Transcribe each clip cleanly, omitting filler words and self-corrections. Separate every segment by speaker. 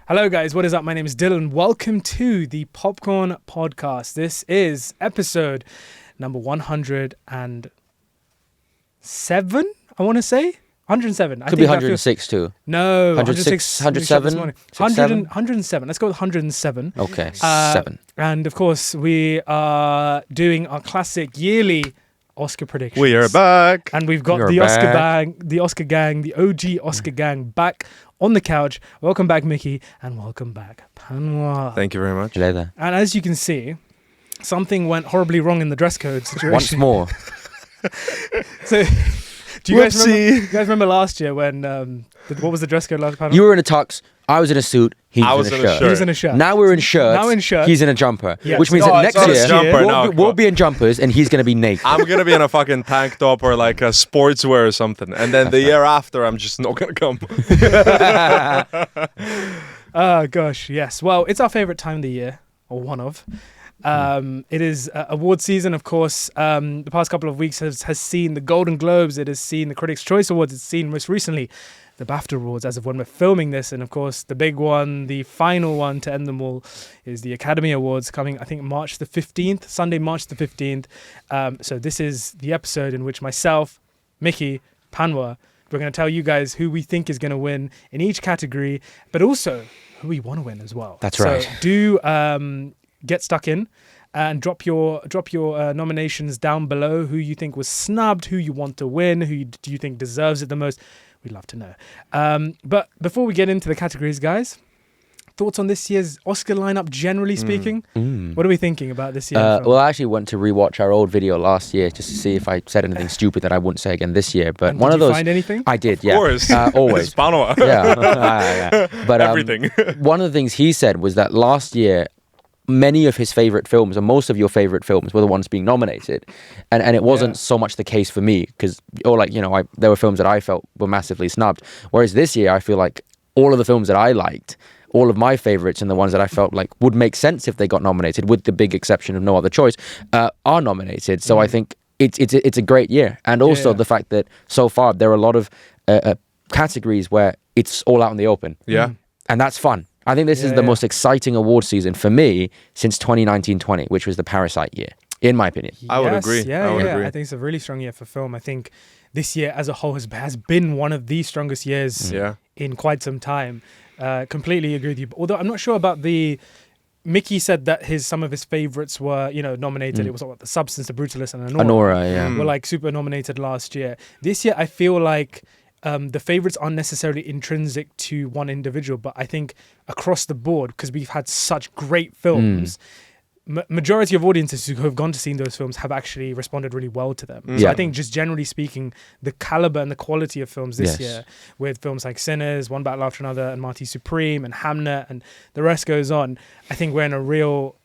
Speaker 1: Hello guys, what is up? My name is Dylan. Welcome to the Popcorn Podcast. This is episode number 107, I want to say. 107.
Speaker 2: Could be 106 too.
Speaker 1: No,
Speaker 2: 106, 107?
Speaker 1: 107. Let's go with 107.
Speaker 2: Okay, 7.
Speaker 1: And of course, we are doing our classic yearly Oscar predictions.
Speaker 3: We are back.
Speaker 1: And we've got the Oscar gang, the OG Oscar gang back on the couch. Welcome back, Mickey, and welcome back, Panwa.
Speaker 3: Thank you very much.
Speaker 2: Hello there.
Speaker 1: And as you can see, something went horribly wrong in the dress code situation.
Speaker 2: Once more.
Speaker 1: So, do you guys remember last year when, what was the dress code last time?
Speaker 2: You were in a tux, I was in a suit, he was in a shirt.
Speaker 1: He was in a shirt.
Speaker 2: Now we're in shirts, he's in a jumper.
Speaker 1: Yeah.
Speaker 2: Which means that next year, we'll be in jumpers and he's going to be naked.
Speaker 3: I'm going to be in a fucking tank top or like a sportswear or something. And then the year after, I'm just not going to come.
Speaker 1: Oh, gosh, yes. Well, it's our favorite time of the year, or one of. It is award season, of course. The past couple of weeks has seen the Golden Globes, it has seen the Critics' Choice Awards, it's seen most recently the BAFTA Awards as of when we're filming this. And of course, the big one, the final one to end them all, is the Academy Awards coming, I think, March the 15th, Sunday, March the 15th. So this is the episode in which myself, Mickey, Panwa, we're going to tell you guys who we think is going to win in each category, but also who we want to win as well.
Speaker 2: That's right.
Speaker 1: So do get stuck in and drop your nominations down below. Who you think was snubbed, who you want to win, do you think deserves it the most. We'd love to know. But before we get into the categories, guys, thoughts on this year's Oscar lineup, generally speaking? What are we thinking about this year?
Speaker 2: Well, I actually went to rewatch our old video last year just to see if I said anything stupid that I wouldn't say again this year. But
Speaker 1: and
Speaker 2: one
Speaker 1: did
Speaker 2: of those.
Speaker 1: You find anything?
Speaker 2: I did, yeah.
Speaker 3: Of course.
Speaker 2: Always.
Speaker 3: Panwa.
Speaker 2: Yeah. But
Speaker 3: everything.
Speaker 2: One of the things he said was that last year, many of his favorite films, or most of your favorite films, were the ones being nominated, and it wasn't so much the case for me because, there were films that I felt were massively snubbed. Whereas this year, I feel like all of the films that I liked, all of my favorites, and the ones that I felt like would make sense if they got nominated, with the big exception of No Other Choice, are nominated. So I think it's a great year, and also the fact that so far there are a lot of categories where it's all out in the open.
Speaker 3: Yeah,
Speaker 2: and that's fun. I think this is the most exciting award season for me since 2019-20, which was the Parasite year, in my opinion.
Speaker 3: I would agree.
Speaker 1: I would agree. I think it's a really strong year for film. I think this year as a whole has been one of the strongest years in quite some time. Completely agree with you. Although I'm not sure about Mickey said that some of his favorites were, nominated. It was The Substance, The Brutalist, and Anora. Were like super nominated last year. This year, I feel like the favorites aren't necessarily intrinsic to one individual, but I think across the board, because we've had such great films, majority of audiences who have gone to see those films have actually responded really well to them. So I think just generally speaking, the caliber and the quality of films this year, with films like Sinners, One Battle After Another, and Marty Supreme, and Hamnet, and the rest goes on, I think we're in a real,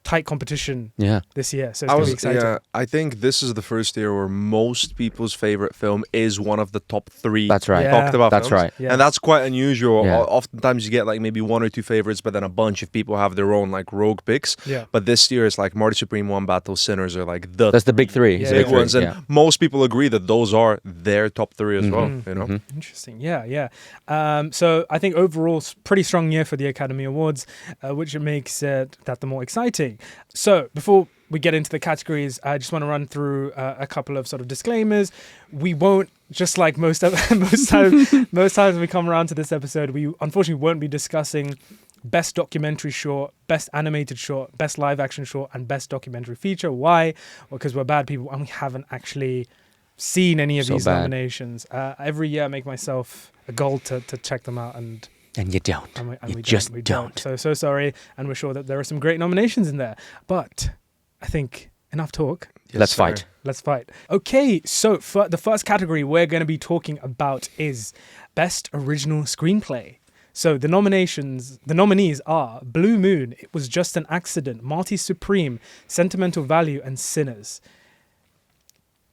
Speaker 1: tight competition this year, so it's going to be exciting.
Speaker 3: Yeah, I think this is the first year where most people's favorite film is one of the top 3
Speaker 2: talked about
Speaker 3: films.
Speaker 2: That's right.
Speaker 3: And that's quite unusual. Oftentimes you get like maybe 1 or 2 favorites, but then a bunch of people have their own like rogue picks. But this year it's like Marty Supreme, One Battle, Sinners are like that's
Speaker 2: the big 3.
Speaker 3: Big ones, and most people agree that those are their top 3 as well.
Speaker 1: Interesting. So I think overall pretty strong year for the Academy Awards, which makes that the more exciting. So before we get into the categories, I just want to run through a couple of sort of disclaimers. We won't, just like most times we come around to this episode, we unfortunately won't be discussing best documentary short, best animated short, best live action short, and best documentary feature. Why? Well, because we're bad people and we haven't actually seen any of these nominations. Every year I make myself a goal to check them out, and
Speaker 2: you don't.
Speaker 1: And
Speaker 2: we just don't.
Speaker 1: So sorry, and we're sure that there are some great nominations in there. But I think enough talk.
Speaker 2: Let's fight.
Speaker 1: Okay, so for the first category we're going to be talking about is Best Original Screenplay. So the nominees are Blue Moon, It Was Just an Accident, Marty Supreme, Sentimental Value, and Sinners.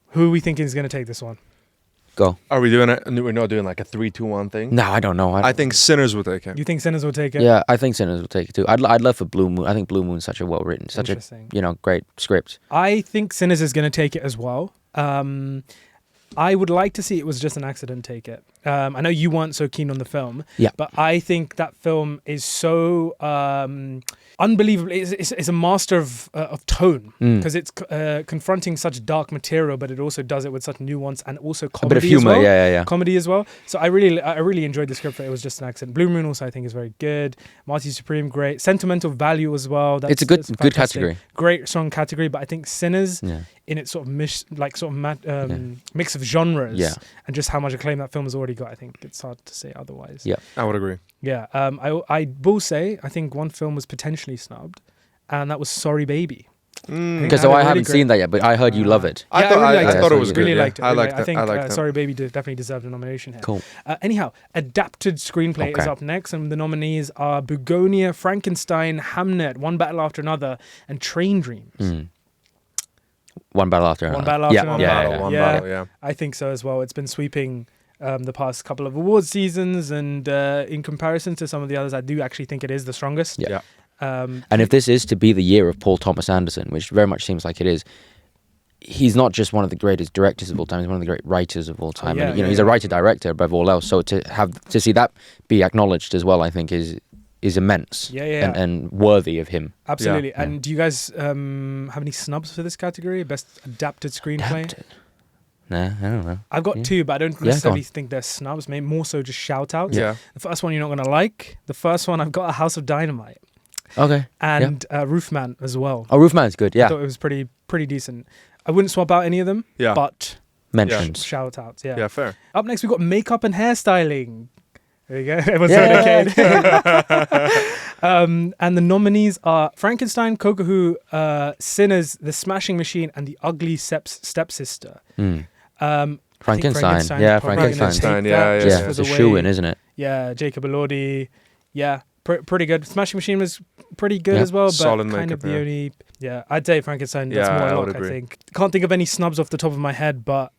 Speaker 1: Who are we thinking is going to take this one?
Speaker 2: Go.
Speaker 3: Are we doing it? We're not doing like a 3-2-1 thing?
Speaker 2: No, I don't know.
Speaker 3: I think Sinners will take it.
Speaker 1: You think Sinners will take it?
Speaker 2: Yeah, I think Sinners will take it too. I'd love for Blue Moon. I think Blue Moon's such a well-written, great script.
Speaker 1: I think Sinners is going to take it as well. I would like to see It Was Just an Accident take it. I know you weren't so keen on the film, but I think that film is so unbelievable. It's a master of tone, because it's confronting such dark material, but it also does it with such nuance and also comedy.
Speaker 2: A bit of humor,
Speaker 1: as well. Comedy as well. So I really enjoyed the script for It Was Just an Accident. Blue Moon also I think is very good. Marty Supreme, great. Sentimental Value as well.
Speaker 2: It's a good category.
Speaker 1: Great, strong category. But I think Sinners, in its sort of mix of genres, and just how much acclaim that film has already got, I think it's hard to say otherwise.
Speaker 3: Yeah, I would agree.
Speaker 1: Yeah, I will say I think one film was potentially snubbed, and that was Sorry Baby.
Speaker 2: Because I haven't seen that yet, but I heard you love it.
Speaker 3: I thought it was good.
Speaker 1: Really liked it. I think
Speaker 3: it.
Speaker 1: Sorry Baby definitely deserved a nomination here.
Speaker 2: Cool.
Speaker 1: Anyhow, adapted screenplay is up next, and the nominees are Begonia, Frankenstein, Hamnet, One Battle After Another, and Train Dreams.
Speaker 2: One Battle After Another.
Speaker 1: One Battle After Another.
Speaker 3: One battle.
Speaker 1: I think so as well. It's been sweeping the past couple of award seasons, and in comparison to some of the others, I do actually think it is the strongest.
Speaker 2: Yeah. And if this is to be the year of Paul Thomas Anderson, which very much seems like it is, he's not just one of the greatest directors of all time; he's one of the great writers of all time. He's a writer-director above all else. So to see that be acknowledged as well, I think is immense. And worthy of him.
Speaker 1: Absolutely. And do you guys have any snubs for this category? Best adapted screenplay?
Speaker 2: Nah, I don't know.
Speaker 1: I've got two, but I don't necessarily think they're snubs. Maybe more so just shout-outs.
Speaker 3: Yeah.
Speaker 1: The first one you're not going to like. The first one, I've got A House of Dynamite.
Speaker 2: Okay.
Speaker 1: And Roofman as well.
Speaker 2: Oh, Roofman's good, yeah.
Speaker 1: I thought it was pretty decent. I wouldn't swap out any of them, but
Speaker 2: mentions.
Speaker 1: Shout-outs,
Speaker 3: Yeah, fair.
Speaker 1: Up next, we've got Makeup and Hairstyling. There you go. Everyone's and the nominees are Frankenstein, Kokohu, Sinners, The Smashing Machine, and The Ugly Stepsister.
Speaker 2: Frankenstein. Yeah,
Speaker 3: Frankenstein.
Speaker 2: It's a shoe-in, isn't it?
Speaker 1: Yeah, Jacob Elordi. Yeah, pretty good. Smashing Machine was pretty good as well, but
Speaker 3: solid
Speaker 1: kind
Speaker 3: makeup,
Speaker 1: of the only... Yeah, I'd say Frankenstein. That's more a lock, I think. Can't think of any snubs off the top of my head, but...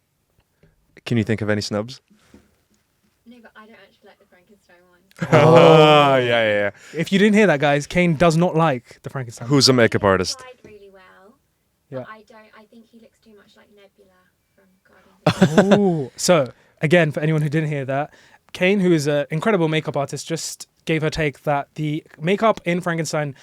Speaker 3: Can you think of any snubs?
Speaker 4: No, but I don't actually like the Frankenstein one.
Speaker 3: Oh, yeah.
Speaker 1: If you didn't hear that, guys, Kane does not like the Frankenstein.
Speaker 3: Who's a makeup artist?
Speaker 4: He tried really well, but I think he looks too much like Nebula from Guardians.
Speaker 1: So, again, for anyone who didn't hear that, Kane, who is an incredible makeup artist, just gave her take that the makeup in Frankenstein,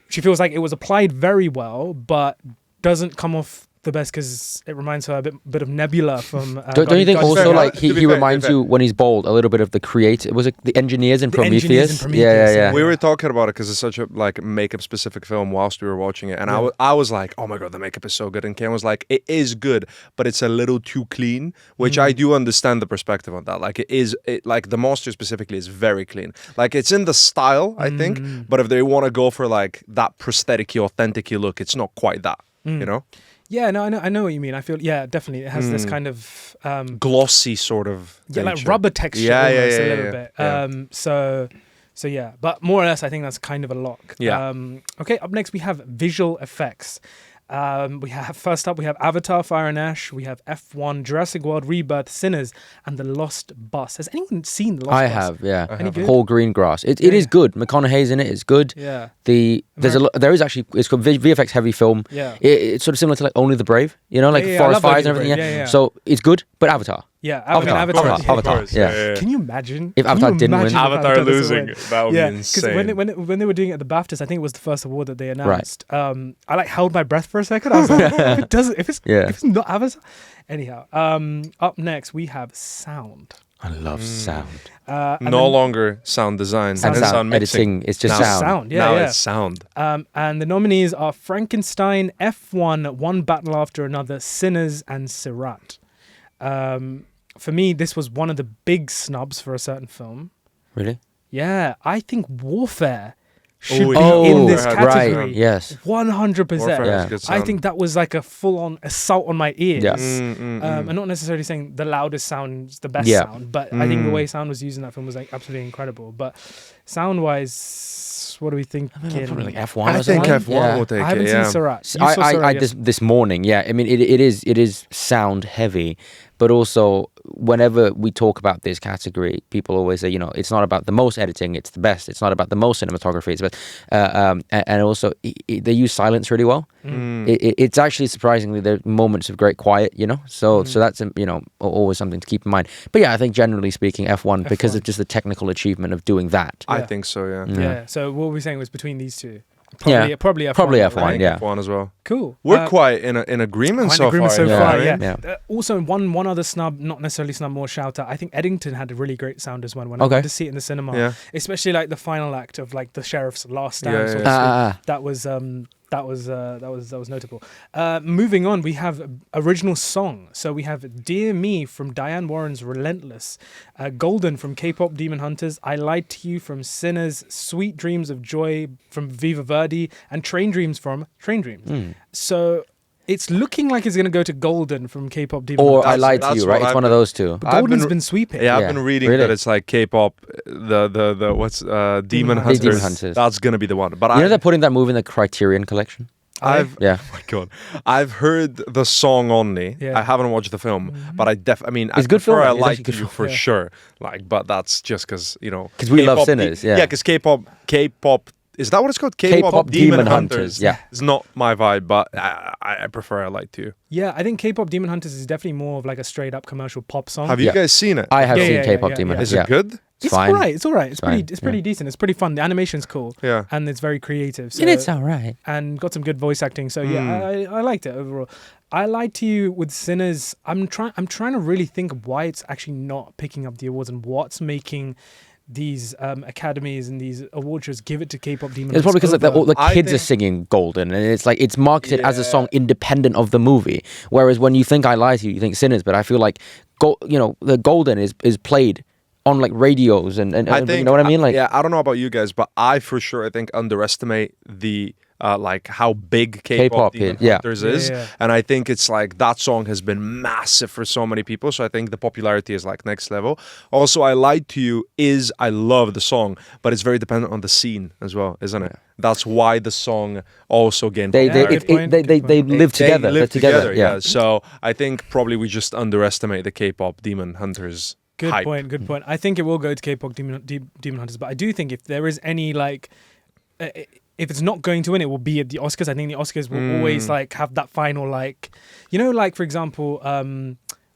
Speaker 1: she feels like it was applied very well, but doesn't come off the best because it reminds her a bit of Nebula from...
Speaker 2: don't you think also like he reminds you when he's bald a little bit of the creator? Was it the engineers in Prometheus? Yeah.
Speaker 3: We were talking about it because it's such a like makeup specific film whilst we were watching it, and I was like, oh my god, the makeup is so good, and Ken was like, it is good, but it's a little too clean, which I do understand the perspective on that. Like like the monster specifically is very clean. Like it's in the style, I think, but if they want to go for like that prosthetic-y, authentic-y look, it's not quite that, you know?
Speaker 1: Yeah, no, I know what you mean. I feel, definitely. It has this kind of...
Speaker 3: glossy sort of
Speaker 1: like rubber texture almost a little bit. So yeah, but more or less, I think that's kind of a lock.
Speaker 3: Yeah.
Speaker 1: Okay, up next, we have visual effects. First up, we have Avatar, Fire and Ash. We have F1, Jurassic World, Rebirth, Sinners, and The Lost Bus. Has anyone seen The Lost Bus?
Speaker 2: I have, yeah.
Speaker 1: Any good?
Speaker 2: Paul Greengrass. It is good. McConaughey's in it. It's good.
Speaker 1: Yeah.
Speaker 2: There is actually, it's called VFX heavy film.
Speaker 1: Yeah.
Speaker 2: It's sort of similar to like Only the Brave, like forest fires and everything. Yeah. So it's good, but Avatar.
Speaker 1: Yeah,
Speaker 2: Avatar. Yeah.
Speaker 1: Can you imagine
Speaker 2: if Avatar didn't win?
Speaker 3: Avatar losing, that would be insane.
Speaker 1: Because when they were doing it at the BAFTAs, I think it was the first award that they announced. Right. I like held my breath for a second. I was like, if it's not Avatar. Anyhow, up next we have sound.
Speaker 2: I love sound.
Speaker 3: No longer sound design and sound mixing.
Speaker 2: Editing. It's just sound.
Speaker 3: It's sound.
Speaker 1: And the nominees are Frankenstein, F1, One Battle After Another, Sinners, and Sirat. For me, this was one of the big snubs for a certain film.
Speaker 2: Really?
Speaker 1: Yeah, I think Warfare should be in this category.
Speaker 2: Right. Yes.
Speaker 1: 100%. I think that was like a full-on assault on my ears.
Speaker 2: Yes.
Speaker 1: I'm not necessarily saying the loudest sound is the best sound, but I think the way sound was used in that film was like absolutely incredible. But sound-wise, what do we think?
Speaker 2: Probably like F1.
Speaker 3: I think F1 will take it.
Speaker 1: I haven't seen Sirat.
Speaker 2: I this morning. Yeah, I mean it is sound heavy, but also whenever we talk about this category, people always say, it's not about the most editing, it's the best. It's not about the most cinematography, it's the best. And also, they use silence really well. It's actually surprisingly, there are moments of great quiet, So that's, always something to keep in mind. But yeah, I think generally speaking, F1, because of just the technical achievement of doing that.
Speaker 3: I think so, yeah.
Speaker 1: Yeah. So what were we saying was between these two?
Speaker 2: Probably F1.
Speaker 3: Probably F1 as well.
Speaker 1: Cool.
Speaker 3: We're quite in agreement so far.
Speaker 1: Yeah. Also, one other snub, not necessarily snub, more shout out. I think Eddington had a really great sound as well when I went to see it in the cinema. Especially like the final act of like the sheriff's last stand. That was notable. Moving on, we have original song. So we have Dear Me from Diane Warren's Relentless, Golden from K-pop Demon Hunters, I Lied to You from Sinners, Sweet Dreams of Joy from Viva Verdi, and Train Dreams from Train Dreams. So it's looking like it's going to go to Golden from K-pop Demon Hunters.
Speaker 2: Or I Lied to You, right? It's one of those two.
Speaker 1: But Golden's been sweeping.
Speaker 3: Yeah, I've been reading that it's like K-pop, Demon Hunters. That's going to be the one. But
Speaker 2: they're putting that movie in the Criterion collection?
Speaker 3: Oh my god, I've heard the song only. I haven't watched the film, but it's
Speaker 2: good film.
Speaker 3: I Lied to You for sure. But that's just because
Speaker 2: because we love Sinners.
Speaker 3: Because K-pop. Is that what it's called? K-pop Demon Hunters.
Speaker 2: Yeah,
Speaker 3: it's not my vibe, but I prefer I Lied to You.
Speaker 1: Yeah, I think K-pop Demon Hunters is definitely more of like a straight up commercial pop song.
Speaker 3: Have you guys seen it?
Speaker 2: I have seen K-pop Demon Hunters.
Speaker 3: Is it good?
Speaker 1: It's alright. It's alright. It's pretty decent. It's pretty fun. The animation's cool. Yeah, and it's very creative. So,
Speaker 2: and it's alright.
Speaker 1: And got some good voice acting. So I liked it overall. I Lied to You with Sinners. I'm trying to really think of why it's actually not picking up the awards and what's making these academies and these award shows give it to K-pop Demon Hunters.
Speaker 2: It's probably because all the kids are singing Golden, and it's like it's marketed as a song independent of the movie. Whereas when you think I Lied to You, you think Sinners. But I feel like the Golden is played on like radios and I think, you know what I mean? Like
Speaker 3: I don't know about you guys, but I for sure I think underestimate the like how big K-pop Demon Hunters is. And I think it's like that song has been massive for so many people. So I think the popularity is like next level. Also, I Lied to You I love the song, but it's very dependent on the scene as well, isn't it? That's why the song also gained popularity.
Speaker 2: They live together.
Speaker 3: They live together, yeah. So I think probably we just underestimate the K-pop Demon Hunters.
Speaker 1: Good point. I think it will go to K-pop Demon Hunters, but I do think if there is any like, if it's not going to win, it will be at the Oscars. I think the Oscars will always like have that final like, like for example,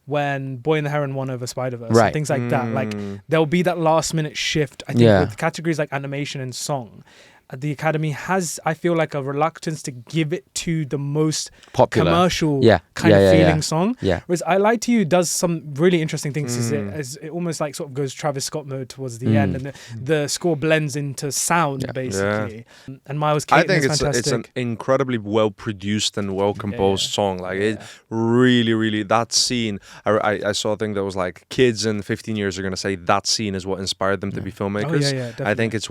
Speaker 1: when Boy and the Heron won over Spider-Verse, and things like that. Like there'll be that last minute shift. I think with categories like animation and song. The Academy has, I feel like, a reluctance to give it to the most popular, commercial kind of feeling song. Yeah. Whereas I Lied to You does some really interesting things. It almost like sort of goes Travis Scott mode towards the end, and the score blends into sound basically. Yeah. And Miles Keaton
Speaker 3: I think
Speaker 1: is fantastic.
Speaker 3: It's an incredibly well produced and well composed song. Like it really that scene. I saw a thing that was like kids in 15 years are going to say that scene is what inspired them to be filmmakers. I think it's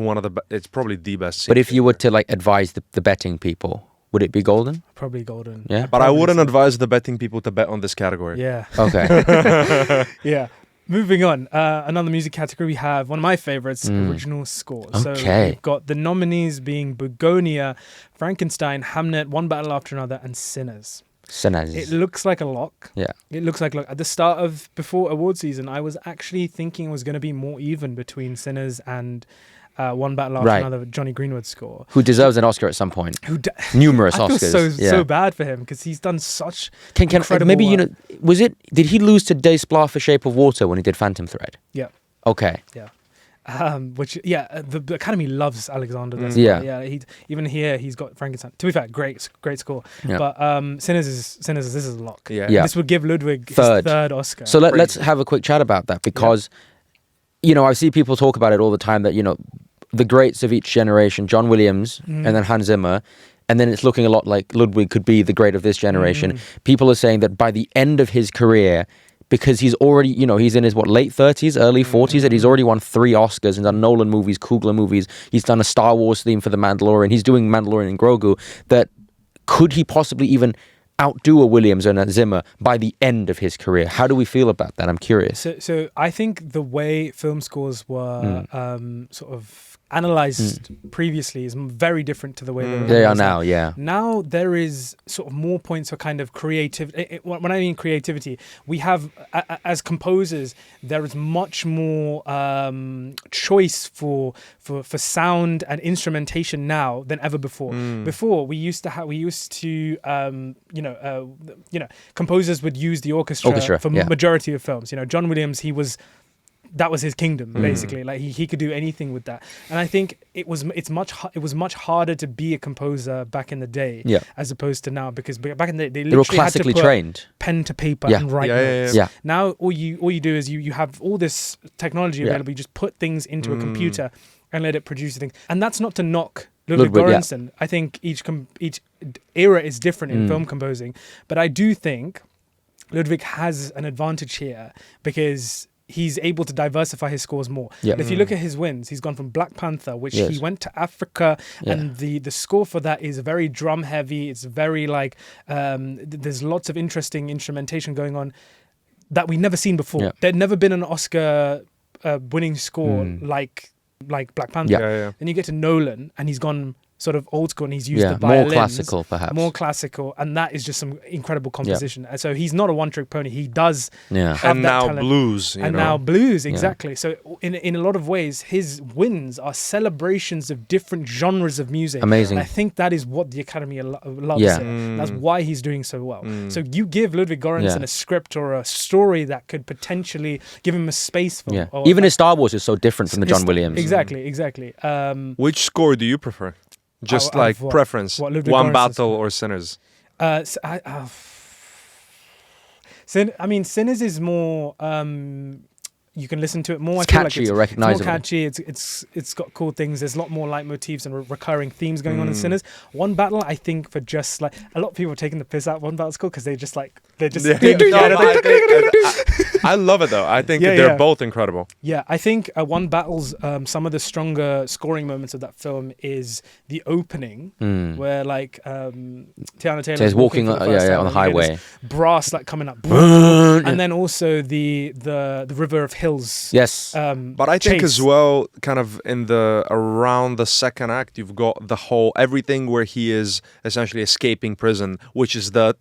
Speaker 3: it's probably the best scene.
Speaker 2: But if you were to like advise the betting people, would it be Golden?
Speaker 1: Probably Golden.
Speaker 2: Yeah.
Speaker 3: But I wouldn't advise the betting people to bet on this category.
Speaker 1: Yeah.
Speaker 2: Okay.
Speaker 1: Yeah. Moving on. Another music category we have one of my favorites, original scores.
Speaker 2: Okay.
Speaker 1: So we've got the nominees being Begonia, Frankenstein, Hamnet, One Battle After Another, and Sinners. It looks like a lock.
Speaker 2: Yeah.
Speaker 1: It looks like at the start before award season, I was actually thinking it was going to be more even between Sinners and One Battle After Another, Johnny Greenwood's score.
Speaker 2: Who deserves an Oscar at some point. Numerous Oscars.
Speaker 1: I feel so bad for him because he's done such incredible
Speaker 2: maybe
Speaker 1: work.
Speaker 2: Did he lose to Desplat for Shape of Water when he did Phantom Thread?
Speaker 1: Yeah.
Speaker 2: Okay.
Speaker 1: Yeah. The Academy loves Alexander. Even here he's got Frankenstein. To be fair, great score. Yeah. But Sinners is this is a lock.
Speaker 2: Yeah.
Speaker 1: This would give Ludwig his third Oscar.
Speaker 2: So let's have a quick chat about that because I see people talk about it all the time that the greats of each generation, John Williams and then Hans Zimmer, and then it's looking a lot like Ludwig could be the great of this generation. People are saying that by the end of his career, because he's already, he's in his late 30s, early 40s, and he's already won 3 Oscars and done Nolan movies, Coogler movies. He's done a Star Wars theme for The Mandalorian. He's doing Mandalorian and Grogu. That could he possibly even outdo a Williams and a Zimmer by the end of his career? How do we feel about that? I'm curious.
Speaker 1: So I think the way film scores were sort of analyzed previously is very different to the way
Speaker 2: they are now. Yeah.
Speaker 1: Now there is sort of more points for kind of creative. When I mean creativity, we have as composers there is much more choice for sound and instrumentation now than ever before. Before we used to composers would use the orchestra for majority of films. John Williams, that was his kingdom basically. Like he could do anything with that, and I think it was much harder to be a composer back in the day as opposed to now, because back in the day they
Speaker 2: were
Speaker 1: literally
Speaker 2: classically
Speaker 1: had to put
Speaker 2: trained
Speaker 1: pen to paper and write notes.
Speaker 2: Yeah.
Speaker 1: Now all you do is you have all this technology available. You just put things into a computer and let it produce things, and that's not to knock Ludwig Göransson. I think each era is different in film composing, but I do think Ludwig has an advantage here because he's able to diversify his scores more.
Speaker 2: Yeah.
Speaker 1: And if you look at his wins, he's gone from Black Panther, which he went to Africa, and the score for that is very drum heavy. It's very like there's lots of interesting instrumentation going on that we've never seen before. Yeah. There'd never been an Oscar winning score like Black Panther.
Speaker 2: Yeah.
Speaker 1: Then you get to Nolan, and he's gone sort of old school, and he's used the violins.
Speaker 2: More classical, perhaps.
Speaker 1: More classical, and that is just some incredible composition. And so he's not a one-trick pony. He does have
Speaker 3: and
Speaker 1: that
Speaker 3: now
Speaker 1: talent.
Speaker 3: blues,
Speaker 1: now blues, exactly. So in a lot of ways, his wins are celebrations of different genres of music.
Speaker 2: Amazing.
Speaker 1: And I think that is what the Academy loves. That's why he's doing so well. So you give Ludwig Göransson a script or a story that could potentially give him a space for.
Speaker 2: Even his Star Wars is so different from the John Williams.
Speaker 1: Exactly.
Speaker 3: Which score do you prefer? Just like preference. One Battle or Sinners?
Speaker 1: Sinners is more. You can listen to it more.
Speaker 2: It's catchy or recognizable.
Speaker 1: It's more catchy. It's got cool things. There's a lot more leitmotifs and recurring themes going on in Sinners. One Battle, I think, for just like a lot of people are taking the piss out of One Battle School because they're just.
Speaker 3: I love it though. I think they're both incredible.
Speaker 1: Yeah, I think One Battle's some of the stronger scoring moments of that film is the opening where like Tiana Taylor's
Speaker 2: walking on the highway,
Speaker 1: brass like coming up, and then also the River of Hills.
Speaker 2: Yes,
Speaker 3: but I think as well, kind of around the second act, you've got the whole everything where he is essentially escaping prison, which is the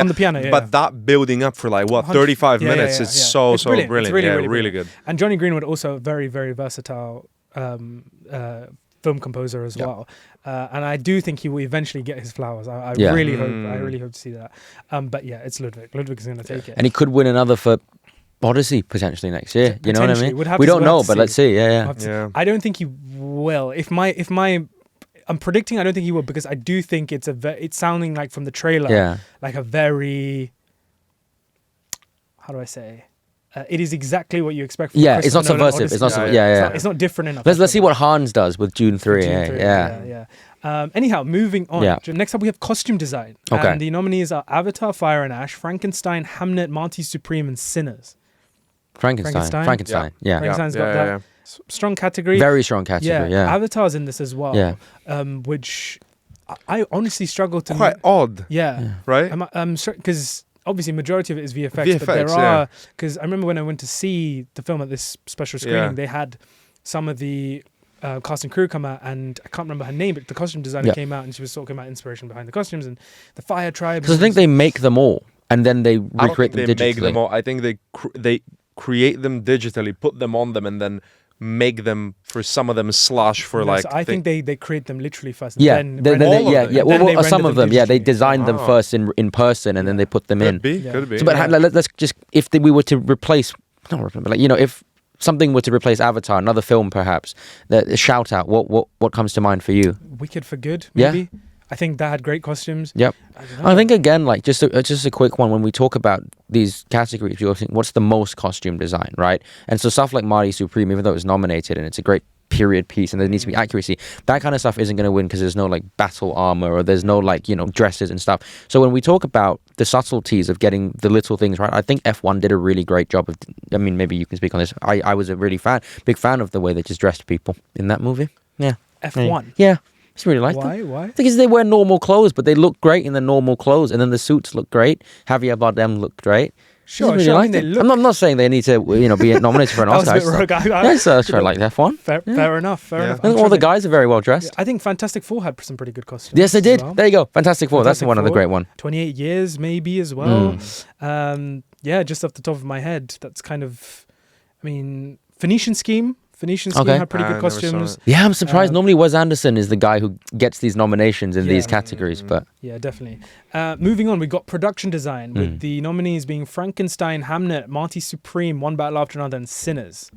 Speaker 1: on the piano.
Speaker 3: But that building up for 35 minutes. It's so brilliant. It's really good.
Speaker 1: And Johnny Greenwood also a very, very versatile film composer as well. And I do think he will eventually get his flowers. I really hope to see that. But yeah, it's Ludwig. Ludwig's going to take it.
Speaker 2: And he could win another for Odyssey potentially next year. You know what I mean? We don't know, but let's see. Yeah.
Speaker 1: I don't think he will. I'm predicting I don't think he will, because I do think it's sounding like from the trailer like a very, how do I say? It is exactly what you expect from
Speaker 2: it's not subversive. It's not
Speaker 1: It's not different enough.
Speaker 2: Let's see what Hans does with June 3.
Speaker 1: Anyhow, moving on.
Speaker 2: Yeah.
Speaker 1: Next up, we have costume design.
Speaker 2: Okay.
Speaker 1: And the nominees are Avatar, Fire and Ash, Frankenstein, Hamnet, Marty Supreme, and Sinners.
Speaker 2: Frankenstein. Yeah.
Speaker 1: Frankenstein's got that strong category.
Speaker 2: Very strong category. Yeah.
Speaker 1: Avatar's in this as well.
Speaker 2: Yeah.
Speaker 1: Which I honestly struggle to.
Speaker 3: Quite odd.
Speaker 1: Yeah.
Speaker 3: Right.
Speaker 1: I'm sure because obviously majority of it is VFX, but there are, because I remember when I went to see the film at this special screening, they had some of the cast and crew come out, and I can't remember her name, but the costume designer came out and she was talking about inspiration behind the costumes and the fire tribe.
Speaker 2: Because I think they make them all and then they recreate them digitally.
Speaker 3: Make them all. I think they create them digitally, put them on them, and then make them for some of them for
Speaker 1: so I think they create them literally first.
Speaker 2: And then some of them, they design them first in person, and then they put them in.
Speaker 3: Could be.
Speaker 2: So, but let's just, if we were to replace, if something were to replace Avatar, another film perhaps, a shout out. What comes to mind for you?
Speaker 1: Wicked for Good, maybe. Yeah. I think that had great costumes.
Speaker 2: Yep. I think again, like just a quick one. When we talk about these categories, we think what's the most costume design, right? And so stuff like Marty Supreme, even though it was nominated and it's a great period piece and there needs to be accuracy, that kind of stuff isn't going to win because there's no like battle armor or there's no dresses and stuff. So when we talk about the subtleties of getting the little things right, I think F1 did a really great job of. I mean, maybe you can speak on this. I was a really big fan of the way they just dressed people in that movie. Yeah.
Speaker 1: F1.
Speaker 2: Yeah. Just really like them.
Speaker 1: Why?
Speaker 2: Because they wear normal clothes, but they look great in the normal clothes, and then the suits look great. Javier Bardem looked great.
Speaker 1: Sure,
Speaker 2: Really
Speaker 1: sure.
Speaker 2: liked it. I'm not saying they need to, be nominated for an Oscar.
Speaker 1: That was a bit rogue.
Speaker 2: Yes, I like F1.
Speaker 1: Fair enough.
Speaker 2: I think all the guys are very well dressed.
Speaker 1: I think Fantastic Four had some pretty good costumes.
Speaker 2: Yes, they did.
Speaker 1: Well.
Speaker 2: There you go. Fantastic Four. That's one of the
Speaker 1: Four,
Speaker 2: great one.
Speaker 1: 28 years maybe as well. Just off the top of my head, that's kind of, Phoenician Scheme. Had pretty good costumes.
Speaker 2: Yeah, I'm surprised. Normally Wes Anderson is the guy who gets these nominations in these categories, but...
Speaker 1: Yeah, definitely. Moving on, we got production design, with the nominees being Frankenstein, Hamnet, Marty Supreme, One Battle After Another, and Sinners.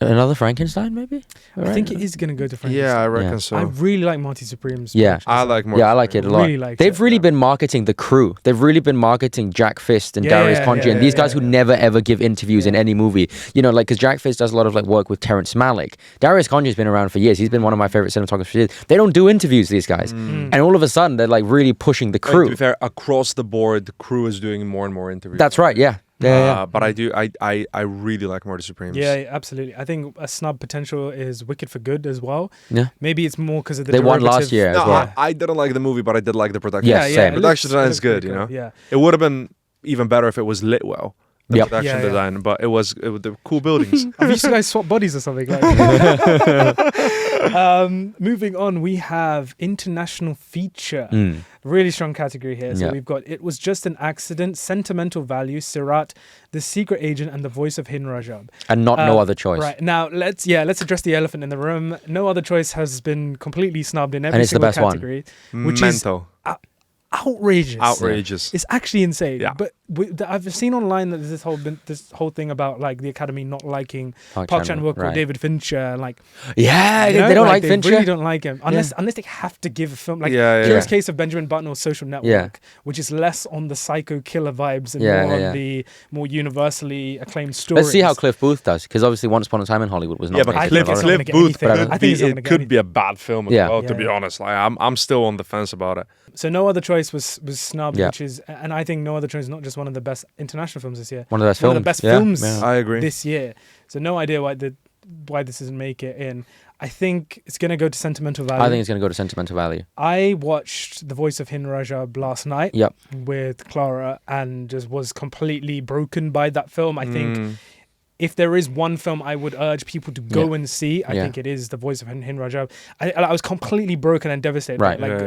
Speaker 2: Another Frankenstein, maybe?
Speaker 1: I think it is going to go to Frankenstein.
Speaker 3: Yeah, I reckon so.
Speaker 1: I really like Marty Supreme's.
Speaker 2: Yeah,
Speaker 3: I like Marty.
Speaker 2: Yeah, I like it a lot. They've really been marketing the crew. They've really been marketing Jack Fist and Darius Conji and these guys who never ever give interviews in any movie. Because Jack Fist does a lot of work with Terrence Malick. Darius Conji's been around for years. He's been one of my favorite cinematographers for years. They don't do interviews, these guys. And all of a sudden, they're really pushing the crew.
Speaker 3: To be fair, across the board, the crew is doing more and more interviews.
Speaker 2: That's right, yeah.
Speaker 3: But I really like Marty Supreme.
Speaker 1: Yeah, absolutely. I think a snub potential is Wicked for Good as well.
Speaker 2: Yeah.
Speaker 1: Maybe it's more because of the
Speaker 2: They won last year as well.
Speaker 3: I didn't like the movie, but I did like the production.
Speaker 2: Yeah, same.
Speaker 3: Production design is good,
Speaker 1: Yeah.
Speaker 3: It would have been even better if it was lit well. The production design, but it was the cool buildings.
Speaker 1: Have you guys swap bodies or something? Moving on, we have international feature. Really strong category here. So we've got It Was Just an Accident, Sentimental Value, Sirat, The Secret Agent, and The Voice of Hin Rajab.
Speaker 2: And No Other Choice.
Speaker 1: Right. Now, let's address the elephant in the room. No Other Choice has been completely snubbed in every single category. Which
Speaker 3: Mental.
Speaker 1: is outrageous. It's actually insane.
Speaker 3: Yeah.
Speaker 1: But I've seen online that there's this whole thing about the Academy not liking Park Chan-wook or David Fincher.
Speaker 2: They don't like Fincher.
Speaker 1: They really don't like him unless they have to give a film Curious Case of Benjamin Button or Social Network, which is less on the psycho killer vibes and more on the more universally acclaimed stories.
Speaker 2: Let's see how Cliff Booth does, because obviously Once Upon a Time in Hollywood was not.
Speaker 3: Yeah, but Cliff Booth could be a bad film as well. To be honest, I'm still on the fence about it.
Speaker 1: So No Other Choice was snubbed, which is, and I think No Other Choice is not just one of the best international films this year.
Speaker 2: One of the best films.
Speaker 3: I agree.
Speaker 1: This year. So no idea why this doesn't make it in. I think it's going to go to Sentimental Value.
Speaker 2: I think it's going to go to Sentimental Value.
Speaker 1: I watched The Voice of Hin Rajab last night with Clara and just was completely broken by that film. I think if there is one film I would urge people to go and see, I think it is The Voice of Hin Rajab. I was completely broken and devastated,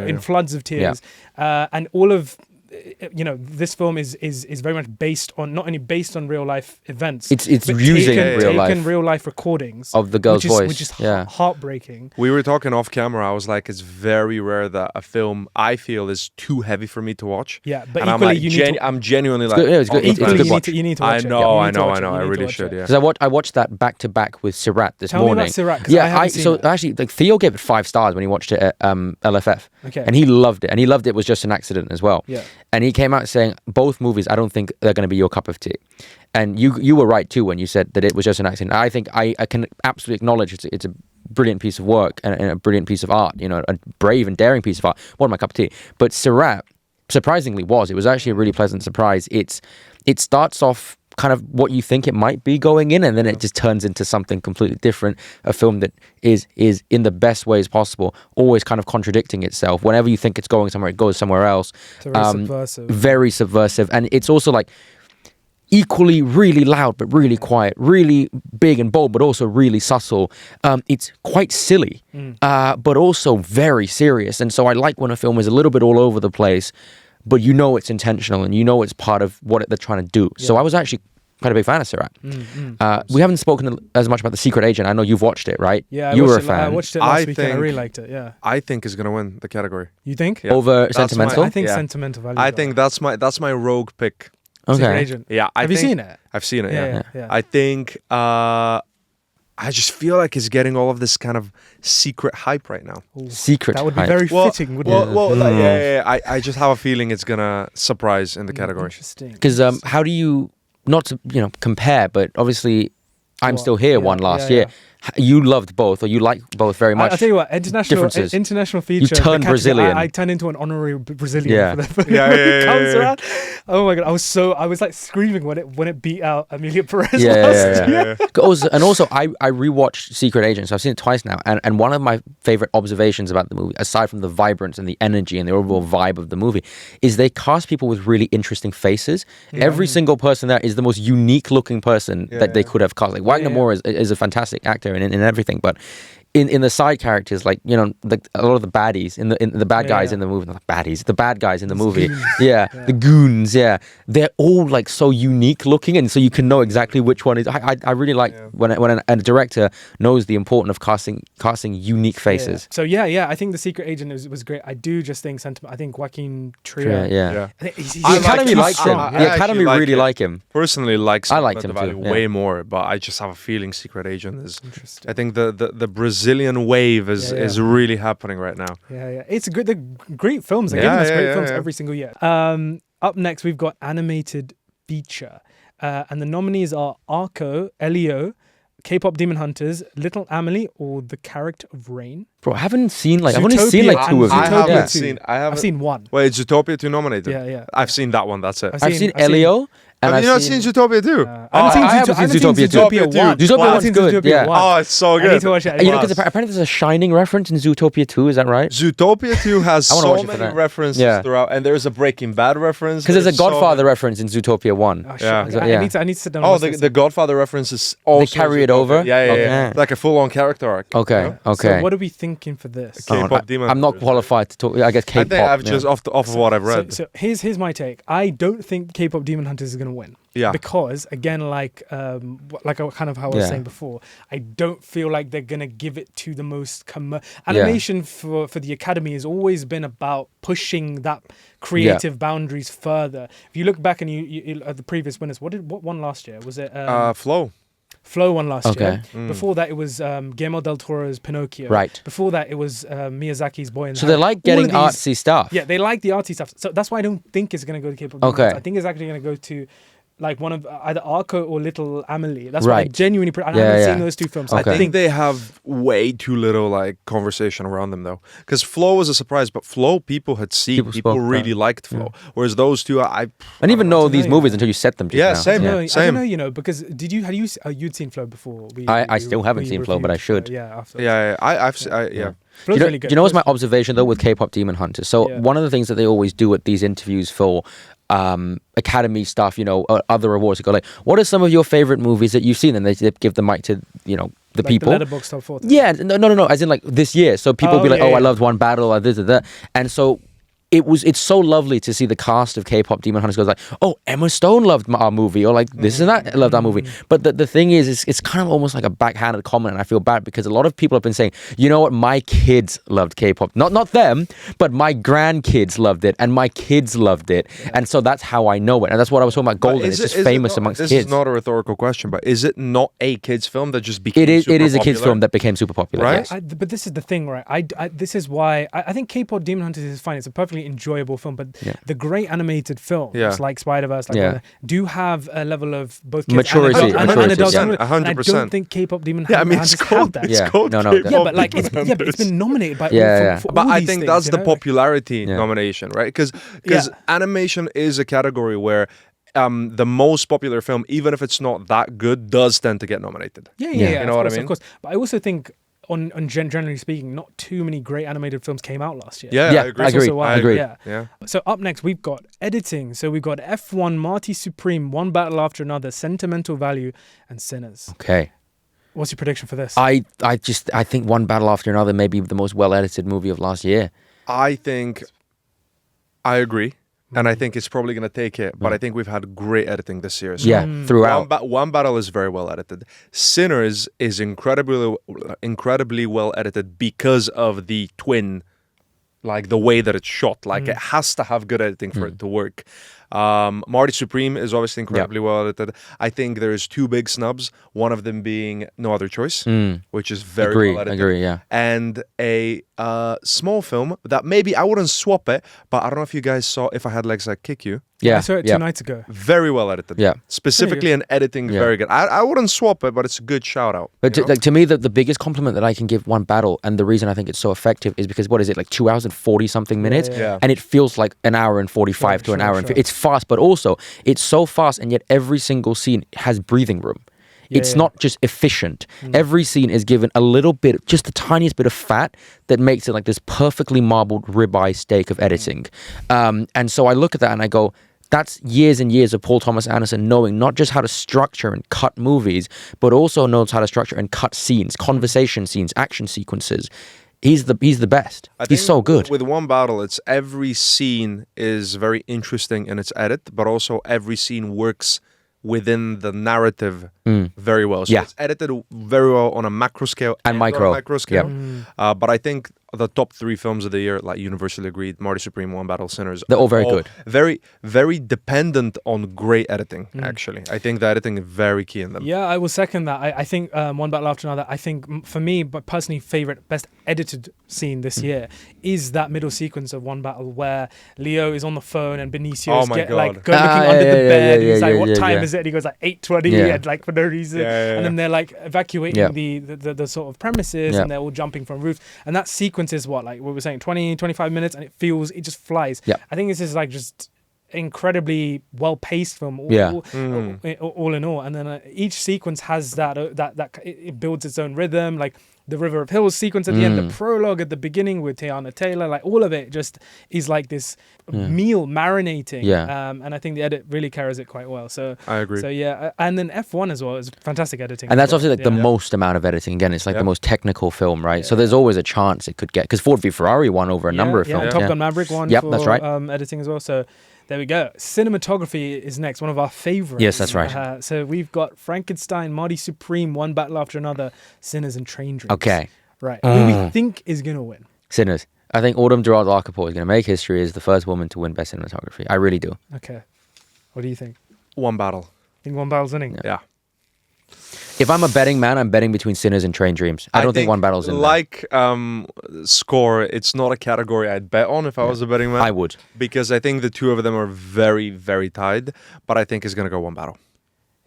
Speaker 1: in floods of tears. And all of this film is very much based on, not only based on real life events.
Speaker 2: It's using
Speaker 1: real life recordings
Speaker 2: of the girl's voice,
Speaker 1: which is heartbreaking.
Speaker 3: We were talking off camera. I was like, it's very rare that a film I feel is too heavy for me to watch.
Speaker 1: Yeah, but
Speaker 3: and
Speaker 1: equally
Speaker 3: I'm genuinely
Speaker 2: like, it's good. It's a good watch.
Speaker 1: You need to watch it.
Speaker 3: I know. I really should. Yeah.
Speaker 2: Because I watched that back to back with Sirat this morning.
Speaker 1: Tell me about Sirat. Yeah,
Speaker 2: actually, Theo gave it 5 stars when he watched it at LFF.
Speaker 1: Okay.
Speaker 2: And he loved it. And he loved It Was Just an Accident as well.
Speaker 1: Yeah.
Speaker 2: And he came out saying, both movies, I don't think they're going to be your cup of tea. And you were right too when you said that It Was Just an Accident. I think I can absolutely acknowledge it's a brilliant piece of work and a brilliant piece of art, a brave and daring piece of art. One of my cup of tea. But Sirat, surprisingly, it was actually a really pleasant surprise. It starts off kind of what you think it might be going in, and then it just turns into something completely different. A film that is in the best ways possible, always kind of contradicting itself. Whenever you think it's going somewhere, it goes somewhere else.
Speaker 1: It's very subversive.
Speaker 2: Very subversive. And it's also equally really loud but really quiet, really big and bold but also really subtle. It's quite silly, but also very serious. And so I like when a film is a little bit all over the place, but it's intentional and it's part of what they're trying to do. So I was actually quite a big fan of Sirat. We haven't spoken as much about The Secret Agent. I know you've watched it, right?
Speaker 1: Yeah,
Speaker 2: you were a fan.
Speaker 1: I watched it last weekend. I really liked it. Yeah.
Speaker 3: I think is going to win the category.
Speaker 1: You think?
Speaker 3: Yeah.
Speaker 2: Over Sentimental?
Speaker 1: I think Sentimental Value.
Speaker 3: I think that's my rogue pick.
Speaker 2: Okay.
Speaker 1: Secret Agent.
Speaker 3: Yeah.
Speaker 1: Have you seen it?
Speaker 3: I've seen it.
Speaker 1: Yeah.
Speaker 3: I think. I just feel like it's getting all of this kind of secret hype right now.
Speaker 1: Ooh,
Speaker 2: secret
Speaker 1: that would be
Speaker 2: hype.
Speaker 1: very fitting, wouldn't
Speaker 3: it? I just have a feeling it's gonna surprise in the category.
Speaker 1: Interesting.
Speaker 2: Because how do you, not to compare, but obviously I'm Still Here won last year. you loved both, or you like both very much.
Speaker 1: I'll tell you what, international feature.
Speaker 2: You turn Brazilian.
Speaker 1: I turn into an honorary Brazilian.
Speaker 2: Yeah.
Speaker 1: For the when it comes around. Oh my god, I was like screaming when it beat out Amelia Perez last year.
Speaker 2: Also, I rewatched Secret Agent, so I've seen it twice now, and one of my favorite observations about the movie, aside from the vibrance and the energy and the overall vibe of the movie, is they cast people with really interesting faces. Every single person there is the most unique looking person that they could have cast. Like Wagner Moore is a fantastic actor in everything, but in the side characters, like, you know, a lot of the baddies in the bad guys in the movie, not the baddies, the bad guys in the movie, the goons, they're all like so unique looking, and so you can know exactly which one is. I really like when a director knows the importance of casting unique faces.
Speaker 1: So I think The Secret Agent was great. I do just think I think Joaquin Trier.
Speaker 2: The Academy likes him. The Academy really like him.
Speaker 3: Personally, likes
Speaker 2: I liked him too,
Speaker 3: way more, but I just have a feeling Secret Agent is. I think the Brazilian wave is really happening right now.
Speaker 1: It's good. They're great films. They're giving us great films every single year. Up next, we've got animated feature, and the nominees are Arco, Elio, K-pop Demon Hunters, Little Amelie, or The Character of Rain.
Speaker 2: Bro, I haven't seen I've only seen like two of them.
Speaker 3: I've
Speaker 1: seen one.
Speaker 3: Wait, Zootopia 2 nominated?
Speaker 1: Yeah.
Speaker 3: I've seen that one, that's it.
Speaker 2: I've seen Elio.
Speaker 3: Have you not seen Zootopia 2?
Speaker 1: I haven't seen Zootopia 1.
Speaker 2: Zootopia 1's good, yeah.
Speaker 3: Oh, it's so good.
Speaker 1: I need to watch it.
Speaker 2: You know, because apparently there's a Shining reference in Zootopia 2, is that right?
Speaker 3: Zootopia 2 has so many references throughout, and there's a Breaking Bad reference.
Speaker 2: Because there's a Godfather reference in Zootopia 1.
Speaker 1: Oh, I need to sit down.
Speaker 3: Oh, the Godfather references also.
Speaker 2: They carry it over?
Speaker 3: Yeah. Like a full-on character arc.
Speaker 2: Okay.
Speaker 1: So what are we thinking for this?
Speaker 3: K-pop Demon
Speaker 2: I'm not qualified to talk. I guess K-pop.
Speaker 3: I think I've just off of what I've read.
Speaker 1: So here's my take. I don't think K-pop Demon Hunters is going to win.
Speaker 3: Yeah.
Speaker 1: Because again, like kind of how I was saying before, I don't feel like they're gonna give it to the most animation for the Academy has always been about pushing that creative boundaries further. If you look back and you the previous winners, what won last year? Was it Flow won last year. Before that, it was Guillermo del Toro's Pinocchio.
Speaker 2: Right.
Speaker 1: Before that, it was Miyazaki's Boy in the
Speaker 2: So they like getting artsy stuff.
Speaker 1: Yeah, they like the artsy stuff. So that's why I don't think it's going to go to K-pop.
Speaker 2: Okay.
Speaker 1: I think it's actually going to go to like one of either Arco or Little Amelie. That's why I genuinely... I haven't seen those two films.
Speaker 2: Okay.
Speaker 3: I think they have way too little like conversation around them though. Because Flow was a surprise, but Flow people had seen. People really liked Flow. Whereas those two, I
Speaker 2: didn't even know these movies until you set them just now.
Speaker 3: Same.
Speaker 1: I don't know, you know, because you'd seen Flow before?
Speaker 2: I still haven't seen Flow, but I should.
Speaker 3: I've do
Speaker 2: you know what's my observation though with K-pop Demon Hunters? So one of the things that they always do at these interviews for Academy stuff, you know, other awards, they go like, what are some of your favorite movies that you've seen? And they give the mic to, you know, the people.
Speaker 1: The Letterboxd top 4.
Speaker 2: Yeah, no, as in like this year. So people be like, I loved One Battle, or this or that. And so it's so lovely to see the cast of K-pop Demon Hunters goes like, oh, Emma Stone loved our movie, or like this and that loved our movie. But the thing is, it's kind of almost like a backhanded comment, and I feel bad because a lot of people have been saying, you know what, my kids loved K-pop, not them, but my grandkids loved it, and my kids loved it, and so that's how I know it, and that's what I was talking about. Golden, it's just famous amongst kids.
Speaker 3: This is not a rhetorical question, but is it not a kids film that just became? It
Speaker 2: is a kids film that became super popular,
Speaker 3: right?
Speaker 2: Yes.
Speaker 1: But this is the thing, right? This is why I think K-pop Demon Hunters is fine. It's a perfectly enjoyable film, but the great animated films like Spider-Verse do have a level of both kids
Speaker 2: maturity
Speaker 1: and adults.
Speaker 3: 100%.
Speaker 1: I don't think K-pop Demon Hunters
Speaker 3: it's called
Speaker 1: have that.
Speaker 3: It's called
Speaker 1: but like it's been nominated by for
Speaker 3: but
Speaker 1: all
Speaker 3: I
Speaker 1: these
Speaker 3: think
Speaker 1: things,
Speaker 3: that's the popularity nomination, right? Because animation is a category where the most popular film, even if it's not that good, does tend to get nominated.
Speaker 1: Yeah.
Speaker 3: You know what I mean?
Speaker 1: Of course. But I also think, generally speaking, not too many great animated films came out last year.
Speaker 3: Yeah, I agree.
Speaker 1: Yeah. So up next, we've got editing. So we've got F1, Marty Supreme, One Battle After Another, Sentimental Value, and Sinners.
Speaker 2: Okay.
Speaker 1: What's your prediction for this?
Speaker 2: I think One Battle After Another may be the most well-edited movie of last year.
Speaker 3: I agree. And I think it's probably going to take it, but I think we've had great editing this year. So
Speaker 2: throughout.
Speaker 3: One Battle is very well edited. Sinners is incredibly well edited because of the twin, like the way that it's shot. Like it has to have good editing for it to work. Marty Supreme is obviously incredibly well edited. I think there's 2 big snubs. One of them being No Other Choice, which is very well edited.
Speaker 2: Agree, yeah.
Speaker 3: And a small film that maybe I wouldn't swap it, but I don't know if you guys saw If I Had Legs I'd Kick You.
Speaker 1: I saw it 2 nights ago.
Speaker 3: Very well edited.
Speaker 2: Yeah.
Speaker 3: Specifically in editing, very good. I wouldn't swap it, but it's a good shout out.
Speaker 2: But to me, the biggest compliment that I can give One Battle, and the reason I think it's so effective, is because, what is it, like 2 hours and 40 something minutes?
Speaker 3: Yeah.
Speaker 2: And it feels like an hour and 45 to an hour and it's fast, but also it's so fast, and yet every single scene has breathing room. It's not just efficient. Every scene is given a little bit, just the tiniest bit of fat that makes it like this perfectly marbled ribeye steak of editing. And so I look at that and I go, that's years and years of Paul Thomas Anderson knowing not just how to structure and cut movies, but also knows how to structure and cut scenes, conversation scenes, action sequences. He's the best. He's so good.
Speaker 3: With One Battle, it's every scene is very interesting in its edit, but also every scene works within the narrative very well. So it's edited very well on a macro scale
Speaker 2: and micro
Speaker 3: scale. But I think the top 3 films of the year, like universally agreed, Marty Supreme, One Battle, Sinners.
Speaker 2: They're all very good.
Speaker 3: Very, very dependent on great editing, actually. I think the editing is very key in them.
Speaker 1: Yeah, I will second that. I think One Battle After Another, I think for me, but personally favorite, best edited scene this year is that middle sequence of One Battle where Leo is on the phone and Benicio looking under the bed. He's like, what time is it? And he goes like 8:20 and like for no reason. And then they're like evacuating the sort of premises and they're all jumping from roofs. And that sequence is what, like we were saying, 20-25 minutes, and it just flies. I think this is like just incredibly well-paced film all in all. And then each sequence has that it builds its own rhythm, like the River of Hills sequence at the end, the prologue at the beginning with Teyana Taylor, like all of it just is like this meal marinating. And I think the edit really carries it quite well. So
Speaker 3: I agree.
Speaker 1: So and then F1 as well is fantastic editing.
Speaker 2: And that's obviously like the most amount of editing. Again, it's like the most technical film, right? So there's always a chance it could get, because Ford v Ferrari won over a number of films.
Speaker 1: Top Gun Maverick won for
Speaker 2: that's right.
Speaker 1: editing as well. So there we go. Cinematography is next, one of our favorites.
Speaker 2: Yes, that's right.
Speaker 1: So we've got Frankenstein, Marty Supreme, One Battle After Another, Sinners, and Train Dreams.
Speaker 2: Okay.
Speaker 1: Right. Who we think is going to win?
Speaker 2: Sinners. I think Autumn Gerard-Arcaport is going to make history as the first woman to win Best Cinematography. I really do.
Speaker 1: Okay. What do you think?
Speaker 3: One Battle.
Speaker 1: Think One Battle's winning?
Speaker 3: Yeah.
Speaker 2: If I'm a betting man, I'm betting between Sinners and Train Dreams. I don't think One Battle's in there.
Speaker 3: Like Score, it's not a category I'd bet on if I was a betting man.
Speaker 2: I would.
Speaker 3: Because I think the 2 of them are very, very tied. But I think it's going to go One Battle.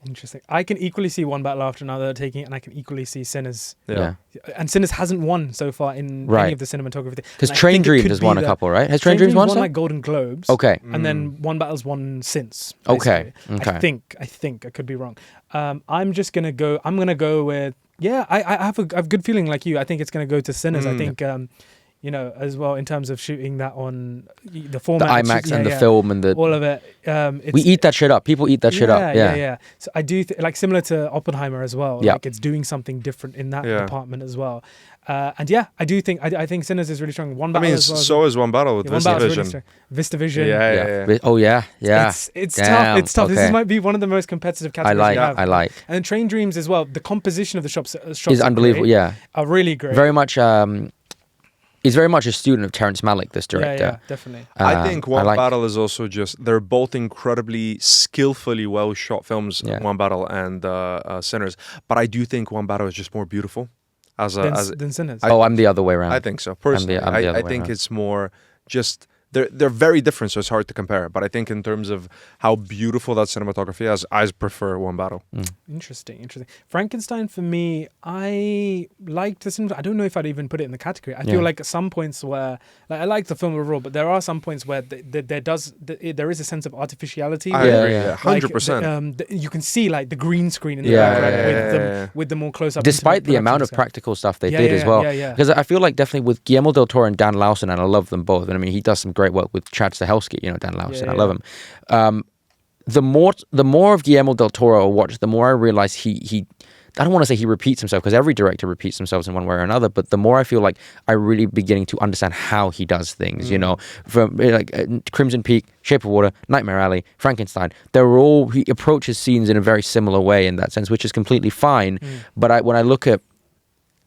Speaker 1: Interesting. I can equally see One Battle After Another taking it, and I can equally see Sinners.
Speaker 2: Yeah.
Speaker 1: And Sinners hasn't won so far in any of the cinematography.
Speaker 2: Because Train Dreams has won a couple, right? Has Train Dreams won
Speaker 1: like Golden Globes.
Speaker 2: Okay.
Speaker 1: And then One Battle's won since.
Speaker 2: Basically.
Speaker 1: Okay. I think I could be wrong. I'm gonna go with I have a good feeling like you. I think it's gonna go to Sinners. I think as well in terms of shooting that on the format,
Speaker 2: the IMAX and the film and the
Speaker 1: all of it.
Speaker 2: We eat that shit up. People eat that shit up.
Speaker 1: Yeah. So I do like similar to Oppenheimer as well. Like it's doing something different in that department as well. And I do think I think Sinners is really strong. One Battle.
Speaker 3: I mean, so is One Battle with VistaVision.
Speaker 1: Really VistaVision.
Speaker 3: Yeah.
Speaker 2: Oh yeah.
Speaker 1: It's tough. It's tough.
Speaker 2: Okay.
Speaker 1: This might be one of the most competitive categories
Speaker 2: I like.
Speaker 1: And then Train Dreams as well. The composition of the shots
Speaker 2: is unbelievable.
Speaker 1: Are really great.
Speaker 2: Very much. He's very much a student of Terrence Malick, this director.
Speaker 1: Yeah, definitely.
Speaker 3: I think One Battle is also they're both incredibly skillfully well shot films, One Battle and Sinners. But I do think One Battle is just more beautiful
Speaker 1: than Sinners.
Speaker 2: I'm the other way around.
Speaker 3: I think so. Personally, I think it's more just they're very different, so it's hard to compare. But I think in terms of how beautiful that cinematography is, I prefer One Battle.
Speaker 1: Interesting. Frankenstein, for me, I liked the cinema. I don't know if I'd even put it in the category. I feel like at some points where, like, I like the film overall, but there are some points where there is a sense of artificiality.
Speaker 3: I agree. 100%.
Speaker 1: You can see like the green screen in the background with the more close up.
Speaker 2: Despite the amount of practical stuff they did as well. Because I feel like definitely with Guillermo del Toro and Dan Lawson, and I love them both. And I mean, he does some great work with Chad Stahelski, Dan Lawson. I love him. The more of Guillermo del Toro I watch, the more I realize he I don't want to say he repeats himself, because every director repeats themselves in one way or another, but the more I feel like I really beginning to understand how he does things, from like Crimson Peak, Shape of Water, Nightmare Alley, Frankenstein, he approaches scenes in a very similar way in that sense, which is completely fine. But when I look at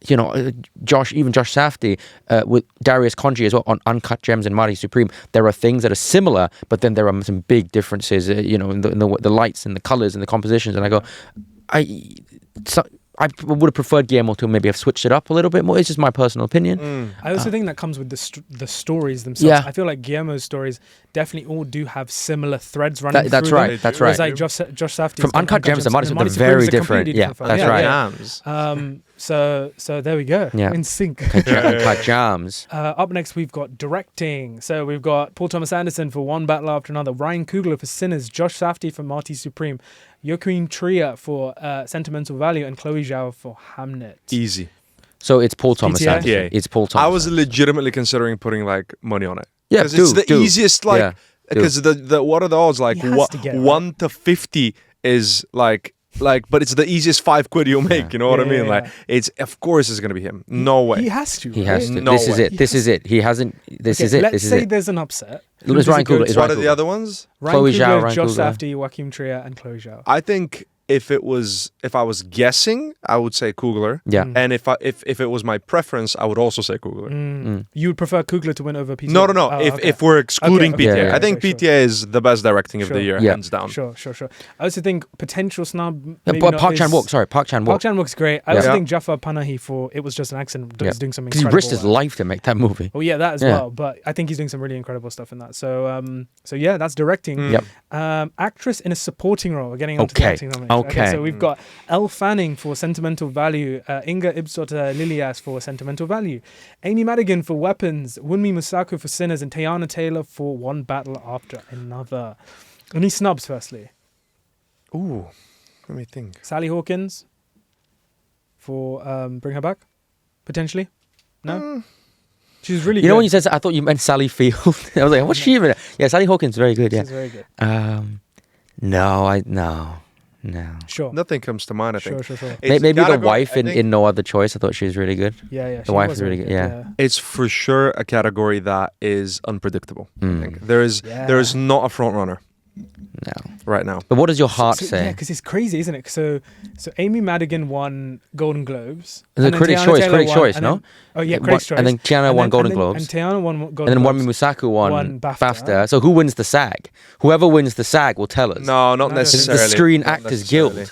Speaker 2: Josh Safdie with Darius Khondji as well on Uncut Gems and Mighty Supreme. There are things that are similar, but then there are some big differences, in the lights and the colors and the compositions. And I go, I would have preferred Guillermo to maybe have switched it up a little bit more. It's just my personal opinion.
Speaker 1: I also think that comes with the stories themselves.
Speaker 2: Yeah.
Speaker 1: I feel like Guillermo's stories definitely all do have similar threads running
Speaker 2: That's
Speaker 1: through
Speaker 2: right.
Speaker 1: them.
Speaker 2: That's
Speaker 1: Whereas
Speaker 2: right.
Speaker 1: like Josh Safdie
Speaker 2: From Uncut Gems and Mighty Supreme, they're very different. Yeah, that's right.
Speaker 1: So there we go.
Speaker 2: Yeah.
Speaker 1: In sync.
Speaker 2: Uncut Gems.
Speaker 1: Up next, we've got directing. So we've got Paul Thomas Anderson for One Battle After Another, Ryan Coogler for Sinners, Josh Safdie for Mighty Supreme, Joaquin Trier for Sentimental Value, and Chloe Zhao for Hamnet.
Speaker 3: Easy.
Speaker 2: So it's Paul Thomas
Speaker 1: PTA?
Speaker 2: Anderson.
Speaker 3: Yeah.
Speaker 2: It's Paul Thomas.
Speaker 3: I was legitimately considering putting like money on it.
Speaker 2: Yeah,
Speaker 3: because it's the easiest. Like,
Speaker 2: Yeah,
Speaker 3: because the what are the odds? Like
Speaker 1: He has to get it,
Speaker 3: 1 to 50 is like, but it's the easiest £5 you'll make. You know what I mean? Like, it's of course it's gonna be him. No way.
Speaker 1: He has to.
Speaker 2: He has
Speaker 1: right?
Speaker 2: to.
Speaker 3: No
Speaker 2: This is
Speaker 3: way.
Speaker 2: it. This is it. He hasn't. This is it.
Speaker 1: Let's
Speaker 2: This is
Speaker 1: say
Speaker 2: it.
Speaker 1: there's an upset.
Speaker 2: It was Ryan Coogler. It's
Speaker 3: What
Speaker 2: Ryan
Speaker 3: are the
Speaker 2: Coogler.
Speaker 3: other ones?
Speaker 1: Ryan
Speaker 2: Chloe Zhao,
Speaker 1: Coogler,
Speaker 2: Ryan
Speaker 1: Josh
Speaker 2: Coogler.
Speaker 1: Safdie, Joaquin Trier, and Chloe Zhao.
Speaker 3: I think if I was guessing, I would say Coogler.
Speaker 2: Yeah.
Speaker 3: And if it was my preference, I would also say Coogler.
Speaker 1: You would prefer Coogler to win over PTA?
Speaker 3: No.
Speaker 1: Oh,
Speaker 3: If we're excluding
Speaker 1: Okay,
Speaker 3: PTA,
Speaker 2: okay,
Speaker 3: I think
Speaker 1: okay,
Speaker 3: PTA is the best directing of
Speaker 1: Sure.
Speaker 3: the year,
Speaker 2: Yeah.
Speaker 3: hands down.
Speaker 1: Sure. I also think potential snub.
Speaker 2: Yeah,
Speaker 1: maybe
Speaker 2: but
Speaker 1: not
Speaker 2: Park
Speaker 1: is-
Speaker 2: Chan-wook. Sorry, Park Chan-wook.
Speaker 1: Park Chan-wook's great. I also
Speaker 3: Yeah.
Speaker 1: think Jafar Panahi for It Was Just an Accident is doing something
Speaker 2: Because he
Speaker 1: incredible.
Speaker 2: risked his life to make that movie.
Speaker 1: Oh yeah, that as
Speaker 2: Yeah.
Speaker 1: well. But I think he's doing some really incredible stuff in that. So yeah, that's directing.
Speaker 2: Yep.
Speaker 1: Actress in a supporting role. We're getting onto the
Speaker 2: Okay.
Speaker 1: acting nominations.
Speaker 2: Okay.
Speaker 1: So we've got Elle Fanning for Sentimental Value, Inga Ibsota Lilias for Sentimental Value, Amy Madigan for Weapons, Wunmi Musaku for Sinners, and Teyana Taylor for One Battle After Another. Any snubs, firstly?
Speaker 3: Ooh, let me think.
Speaker 1: Sally Hawkins for Bring Her Back, potentially? No? She's really good.
Speaker 2: You know when you said, I thought you meant Sally Field. I was like, what's she even? Yeah, Sally Hawkins, very good. Yeah.
Speaker 1: She's very good.
Speaker 2: No.
Speaker 1: Sure.
Speaker 3: Nothing comes to mind, I think.
Speaker 1: Sure.
Speaker 3: It's
Speaker 2: Maybe the
Speaker 3: gotta go-
Speaker 2: wife
Speaker 3: I think
Speaker 2: in No Other Choice. I thought she was really good.
Speaker 1: Yeah.
Speaker 2: The wife is really good. Yeah.
Speaker 3: It's for sure a category that is unpredictable. I think there is not a front runner
Speaker 2: No.
Speaker 3: right now.
Speaker 2: But what does your heart
Speaker 1: Yeah,
Speaker 2: say?
Speaker 1: because it's crazy, isn't it? So Amy Madigan won Golden Globes.
Speaker 2: It's a
Speaker 1: and then
Speaker 2: Critics'
Speaker 1: Teyana
Speaker 2: Choice,
Speaker 1: Taylor
Speaker 2: Critics'
Speaker 1: won-
Speaker 2: Choice,
Speaker 1: and
Speaker 2: no?
Speaker 1: then- Oh yeah, Critics' Choice.
Speaker 2: And then Tiana won Golden Globes.
Speaker 1: And Teyana won Golden
Speaker 2: And then
Speaker 1: Globes.
Speaker 2: Wunmi Musaku won
Speaker 1: BAFTA.
Speaker 2: BAFTA. So who wins the SAG? Whoever wins the SAG will tell us.
Speaker 3: No, not
Speaker 1: No,
Speaker 2: It's
Speaker 3: necessarily.
Speaker 2: the Screen
Speaker 3: Not
Speaker 2: Actors
Speaker 3: necessarily.
Speaker 2: Guild.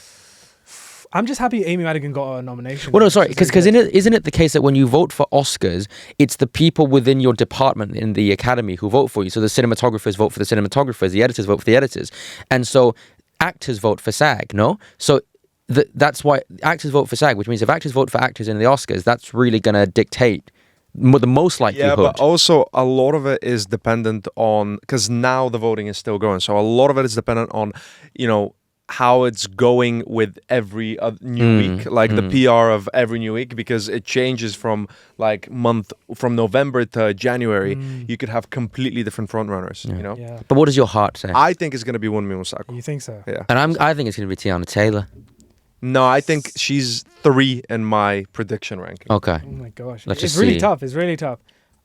Speaker 1: I'm just happy Amy Madigan got a nomination.
Speaker 2: Well, no, sorry, because
Speaker 1: She's really
Speaker 2: isn't it the case that when you vote for Oscars, it's the people within your department in the academy who vote for you. So the cinematographers vote for the cinematographers, the editors vote for the editors, and so actors vote for SAG. No, so that's why actors vote for SAG, which means if actors vote for actors in the Oscars, that's really going to dictate the most likelihood.
Speaker 3: Yeah, but also a lot of it is dependent on, because now the voting is still going. So a lot of it is dependent on, how it's going with every new week, like the PR of every new week, because it changes from from November to January. You could have completely different frontrunners,
Speaker 1: Yeah.
Speaker 2: But what does your heart say?
Speaker 3: I think it's going to be Wunmi Musaku.
Speaker 1: You think so?
Speaker 3: Yeah.
Speaker 2: And I think it's going to be Tiana Taylor.
Speaker 3: No, I think she's 3 in my prediction ranking.
Speaker 2: Okay.
Speaker 1: Oh my gosh.
Speaker 2: Let's
Speaker 1: It's
Speaker 2: just
Speaker 1: really
Speaker 2: see.
Speaker 1: tough. It's really tough.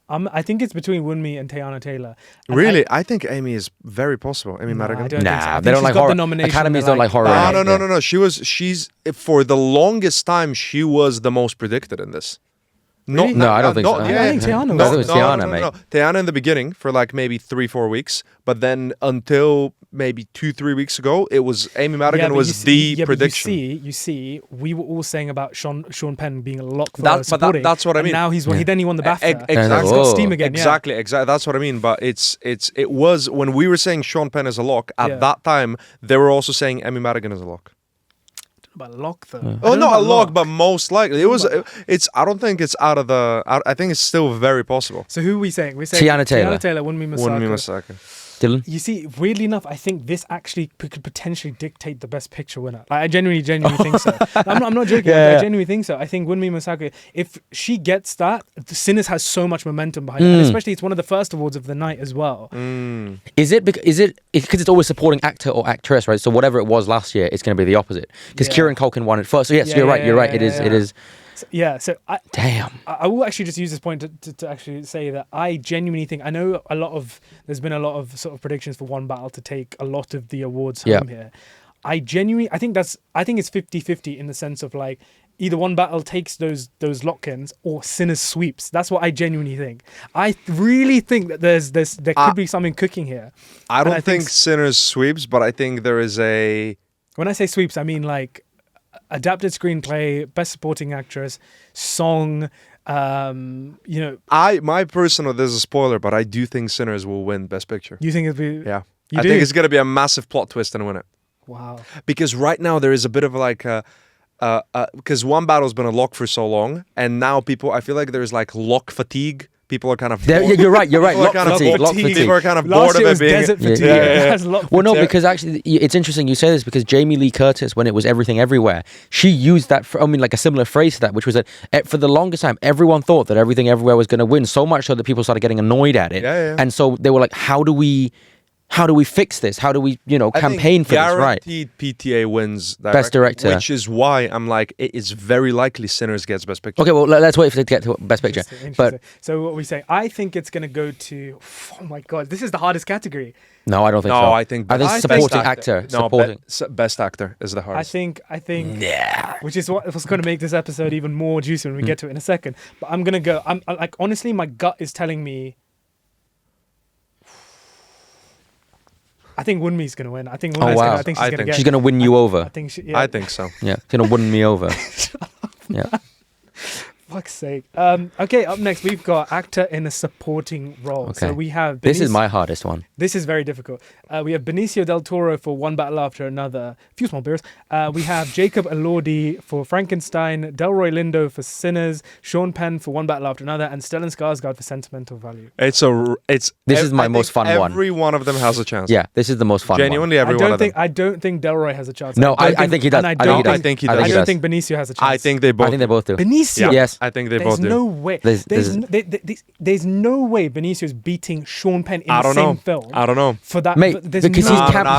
Speaker 1: I think it's between Wunmi and Teyana Taylor. And
Speaker 3: Really? I think Amy is very possible. Amy
Speaker 1: No,
Speaker 3: Madigan.
Speaker 1: I don't think so. I
Speaker 2: Nah,
Speaker 1: think
Speaker 2: they don't
Speaker 1: she's
Speaker 2: like
Speaker 1: got the
Speaker 2: horror.
Speaker 1: nomination
Speaker 2: Academies
Speaker 1: they're
Speaker 2: don't like horror.
Speaker 1: like,
Speaker 3: No. She's for the longest time she was the most predicted in this.
Speaker 1: Really?
Speaker 2: No, I don't think so.
Speaker 1: I think Tiana was.
Speaker 2: I think it's Tiana, mate.
Speaker 3: No. Tiana in the beginning for maybe 3-4 weeks, but then until maybe 2-3 weeks ago, it was Amy Madigan
Speaker 1: but
Speaker 3: was the prediction.
Speaker 1: But you see, we were all saying about Sean Penn being a lock for
Speaker 3: But
Speaker 1: supporting.
Speaker 3: that's what I mean.
Speaker 1: And now he won the BAFTA.
Speaker 3: Exactly.
Speaker 1: He's got
Speaker 2: Whoa.
Speaker 1: steam again.
Speaker 3: Exactly. That's what I mean. But it was when we were saying Sean Penn is a lock at that time, they were also saying Amy Madigan is a lock.
Speaker 1: About lock though.
Speaker 3: Oh, not a lock, but most likely. I don't think it's out of the. I think it's still very possible.
Speaker 1: So who are we saying? We're saying
Speaker 2: Tiana Taylor.
Speaker 1: Tiana Taylor, Wunmi
Speaker 3: Wunmi
Speaker 1: Musaku.
Speaker 3: Musaku.
Speaker 2: Dylan?
Speaker 1: You see, weirdly enough, I think this actually could potentially dictate the best picture winner. I genuinely think so. I'm not joking. I genuinely think so. I think Wunmi Musaku, if she gets that, Sinners has so much momentum behind it, and especially it's one of the first awards of the night as well.
Speaker 2: Is it because it's always supporting actor or actress, right? So whatever it was last year, it's going to be the opposite. Because Kieran Culkin won it first. So yes, you're right. It is.
Speaker 1: So I will actually just use this point to actually say that I genuinely think, I know there's been a lot of sort of predictions for One Battle to take a lot of the awards home here. I think it's 50-50 in the sense of either One Battle takes those lock-ins or Sinners sweeps. That's what I genuinely think. I really think that there could be something cooking here.
Speaker 3: I don't think Sinners sweeps, but I think there is a...
Speaker 1: When I say sweeps, I mean like adapted screenplay, best supporting actress, song,
Speaker 3: my personal, there's a spoiler, but I do think Sinners will win Best Picture.
Speaker 1: You think it'll be...
Speaker 3: Yeah.
Speaker 1: You
Speaker 3: I
Speaker 1: do?
Speaker 3: think it's going to be a massive plot twist and win it.
Speaker 1: Wow.
Speaker 3: Because right now there is a bit of like because One Battle's been a lock for so long, and now I feel like there's like lock fatigue. People are kind of bored.
Speaker 2: Yeah, you're right.
Speaker 3: Lock fatigue. People are kind of bored of it being...
Speaker 1: Desert fatigue.
Speaker 2: Well, no, because actually, it's interesting you say this because Jamie Lee Curtis, when it was Everything Everywhere, she used that, like a similar phrase to that, which was that for the longest time, everyone thought that Everything Everywhere was going to win, so much so that people started getting annoyed at it. And so they were like, how do we fix this? How do we, campaign for this? Right.
Speaker 3: Guaranteed PTA wins
Speaker 2: Best Director.
Speaker 3: Which is why I'm like, it is very likely Sinners gets Best Picture.
Speaker 2: Okay, well, let's wait for it to get to Best Picture. But
Speaker 1: so what we say, I think it's going to go to, oh my God, this is the hardest category.
Speaker 2: No, I don't think so.
Speaker 3: No, I think
Speaker 2: supporting actor. Supporting.
Speaker 3: Best actor is the hardest.
Speaker 1: I think, which is what's going to make this episode even more juicy when we get to it in a second. But I'm going to go, I'm like, honestly, my gut is telling me, I think Wunmi's going to win. I think Wunmi's going to get...
Speaker 2: She's going to win you over.
Speaker 3: I think so.
Speaker 2: Yeah, she's going to win me over. Yeah.
Speaker 1: Fuck's sake. Okay, up next we've got actor in a supporting role.
Speaker 2: Okay.
Speaker 1: So we have...
Speaker 2: This is my hardest one.
Speaker 1: This is very difficult. We have Benicio del Toro for One Battle After Another. A few small beers. We have Jacob Elordi for Frankenstein, Delroy Lindo for Sinners, Sean Penn for One Battle After Another, and Stellan Skarsgård for Sentimental Value.
Speaker 2: This is my most fun one.
Speaker 3: Every one of them has a chance.
Speaker 2: Yeah, this is the most fun
Speaker 3: Genuinely,
Speaker 2: one.
Speaker 3: every one of them.
Speaker 1: I don't think Delroy has a chance.
Speaker 2: No, I think he does.
Speaker 1: I don't think
Speaker 3: he does.
Speaker 1: I don't think Benicio has a chance.
Speaker 3: I think they both
Speaker 2: do.
Speaker 1: Benicio?
Speaker 3: Yeah.
Speaker 2: Yes.
Speaker 3: I think they both do.
Speaker 1: No way. There's no way Benicio is beating Sean Penn in the same film.
Speaker 3: I don't know.
Speaker 1: For that,
Speaker 2: mate, because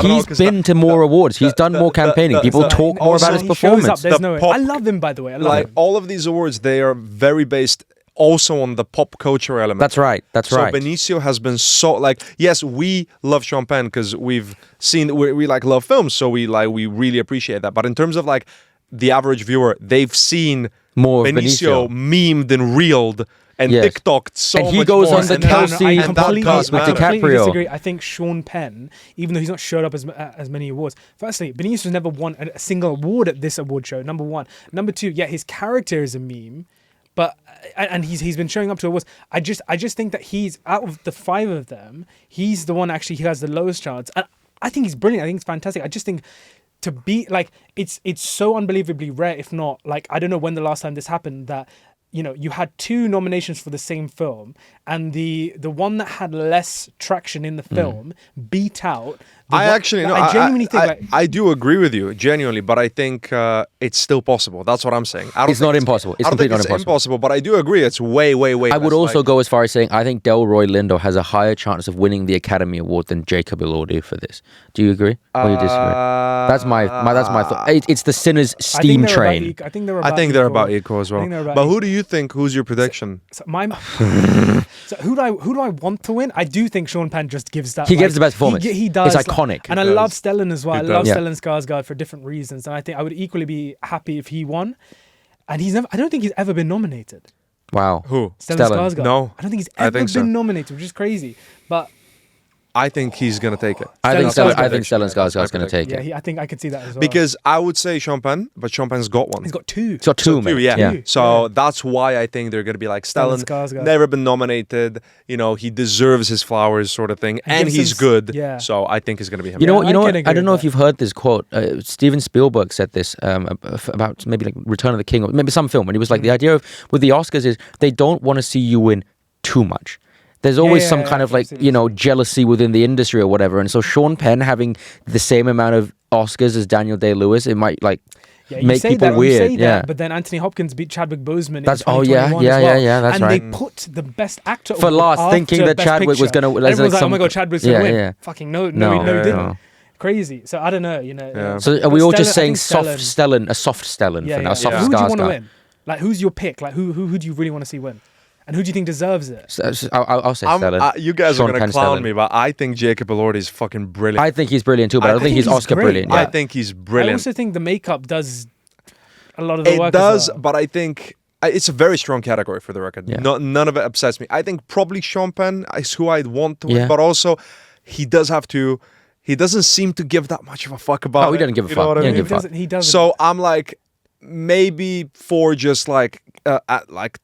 Speaker 2: he's been to more awards. He's done more campaigning. People talk more about his performance.
Speaker 1: There's no way. I love him, by the way. I love him.
Speaker 3: All of these awards, they are very based also on the pop culture element.
Speaker 2: That's right.
Speaker 3: So Benicio has been so like, yes, we love Sean Penn because we've seen we like love films, so we really appreciate that. But in terms of like the average viewer, they've seen
Speaker 2: more
Speaker 3: Benicio memed and reeled and TikToked so much more.
Speaker 2: And he goes on the Kelsey podcast with DiCaprio.
Speaker 1: I completely disagree. I think Sean Penn, even though he's not showed up as many awards, firstly, Benicio's never won a single award at this award show, number one. Number two, his character is a meme, but and he's been showing up to awards. I just think that he's, out of the five of them, he's the one actually who has the lowest chance. And I think he's brilliant. I think it's fantastic. I just think to be like, it's so unbelievably rare, if not like, I don't know when the last time this happened, that you had two nominations for the same film, and the one that had less traction in the film beat out. I genuinely think
Speaker 3: I do agree with you genuinely, but I think it's still possible. That's what I'm saying.
Speaker 2: It's not impossible. It's completely not impossible.
Speaker 3: But I do agree. It's way.
Speaker 2: I would also go as far as saying I think Delroy Lindo has a higher chance of winning the Academy Award than Jacob Elordi for this. Do you agree or you disagree? That's my thought. It's the Sinners steam train.
Speaker 1: I think they're about
Speaker 3: equal as well. But who do you think? Who's your prediction?
Speaker 1: So who do I want to win? I do think Sean Penn just gives that.
Speaker 2: He gives the best performance.
Speaker 1: He does.
Speaker 2: It's iconic.
Speaker 1: And I love Stellan as well. I love Stellan Skarsgård for different reasons, and I think I would equally be happy if he won. And I don't think he's ever been nominated.
Speaker 2: Wow.
Speaker 3: Who?
Speaker 1: Stellan Skarsgård.
Speaker 3: No.
Speaker 1: I don't think he's ever been nominated, which is crazy. But
Speaker 3: I think he's going to take it.
Speaker 2: I think Stellan Skarsgård's going to take it.
Speaker 1: Yeah, I think I could see that as well.
Speaker 3: Because I would say Sean Penn, but Sean Penn's got one.
Speaker 1: He's got two.
Speaker 2: He's got two, man.
Speaker 3: Yeah. So that's why I think they're going to be like, Stellan, never been nominated. He deserves his flowers sort of thing. And he's good. Yeah. So I think it's going to be him.
Speaker 2: You know what? I don't know if you've heard this quote. Steven Spielberg said this about maybe like Return of the King or maybe some film. And he was like, the idea with the Oscars is they don't want to see you win too much. There's always some kind of like, jealousy within the industry or whatever. And so Sean Penn having the same amount of Oscars as Daniel Day-Lewis, it might like make people weird.
Speaker 1: But then Anthony Hopkins beat Chadwick Boseman.
Speaker 2: That's
Speaker 1: in 2021 as well.
Speaker 2: That's right.
Speaker 1: And they put the best actor
Speaker 2: for last, thinking that Chadwick was going to.
Speaker 1: Everyone's like, oh my god, Chadwick's going to win. Fucking no, he didn't. Crazy. So I don't know.
Speaker 2: So are we all just saying a soft Stellan for now? Soft Skarsgård.
Speaker 1: Who do you want to win? Like, who's your pick? Like, who do you really want to see win? And who do you think deserves it?
Speaker 2: I'll say Stellan.
Speaker 3: You guys are going to clown me, but I think Jacob Elordi is fucking brilliant.
Speaker 2: I think he's brilliant too, but I don't think he's Oscar brilliant.
Speaker 3: I think he's brilliant.
Speaker 1: I also think the makeup does... a lot of the work.
Speaker 3: It does,
Speaker 1: as well.
Speaker 3: but I think it's a very strong category for the record.
Speaker 2: Yeah.
Speaker 3: None of it upsets me. I think probably Sean Penn is who I'd want to win,
Speaker 2: Yeah.
Speaker 3: but also he does have to. He doesn't seem to give that much of a fuck about.
Speaker 2: Oh, he doesn't give a
Speaker 3: You know
Speaker 2: fuck.
Speaker 3: what I
Speaker 2: He
Speaker 3: mean?
Speaker 2: doesn't give a fuck.
Speaker 1: He doesn't.
Speaker 3: So I'm like, maybe for just like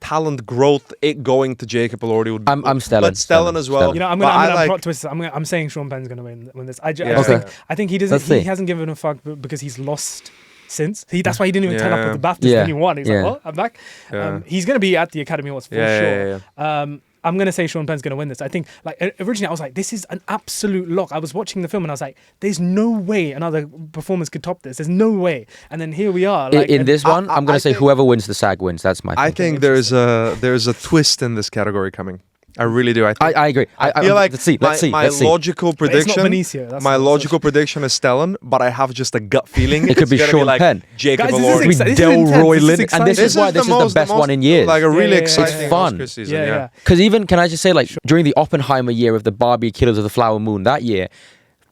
Speaker 3: talent growth, it going to Jacob Elordi would.
Speaker 2: I'm Stellan.
Speaker 3: But Stellan as well.
Speaker 2: Stellan.
Speaker 1: You know, I'm
Speaker 3: But
Speaker 1: gonna
Speaker 3: I
Speaker 1: plot twist. I'm saying Sean Penn's gonna win this. I
Speaker 3: Yeah.
Speaker 1: just
Speaker 2: Okay.
Speaker 1: I think he doesn't.
Speaker 2: Let's see.
Speaker 1: He hasn't given a fuck because he's lost since. That's why he didn't even turn up
Speaker 3: Yeah.
Speaker 1: at the BAFTAs
Speaker 2: Yeah.
Speaker 1: when he won. He's
Speaker 2: Yeah.
Speaker 1: like, "Well, I'm back."
Speaker 3: Yeah.
Speaker 1: He's gonna be at the Academy Awards for
Speaker 3: Yeah,
Speaker 1: sure.
Speaker 3: yeah.
Speaker 1: I'm gonna say Sean Penn's gonna win this. I think like originally I was like, this is an absolute lock. I was watching the film and I was like, there's no way another performance could top this. There's no way. And then here we are. Like,
Speaker 2: In this one, I'm going
Speaker 3: I
Speaker 2: to say
Speaker 3: think-
Speaker 2: whoever wins the SAG wins. That's my
Speaker 3: I
Speaker 2: thing.
Speaker 3: think there's a twist in this category coming. I really do.
Speaker 2: I agree.
Speaker 3: I feel like
Speaker 2: let's see. Let's see.
Speaker 3: my
Speaker 2: Let's see.
Speaker 3: logical
Speaker 1: But it's not
Speaker 3: prediction.
Speaker 1: Benicio. That's
Speaker 3: My
Speaker 1: what-
Speaker 3: logical prediction is Stellan, but I have just a gut feeling
Speaker 2: It could
Speaker 3: it's
Speaker 2: be
Speaker 3: gonna
Speaker 2: Sean
Speaker 3: like
Speaker 2: Penn.
Speaker 3: Jacob
Speaker 1: Guys, this is
Speaker 3: Elordi.
Speaker 1: exciting. This is
Speaker 2: Delroy
Speaker 1: intense. This is
Speaker 2: Lind, and this is
Speaker 1: exciting.
Speaker 2: why this is the best one in years.
Speaker 3: Like a really
Speaker 1: Yeah, yeah,
Speaker 3: exciting
Speaker 2: It's fun.
Speaker 3: Oscar season.
Speaker 1: Yeah,
Speaker 3: Yeah,
Speaker 1: yeah.
Speaker 2: Because even, can I just say, like, during the Oppenheimer year of the Barbie Killers of the Flower Moon that year,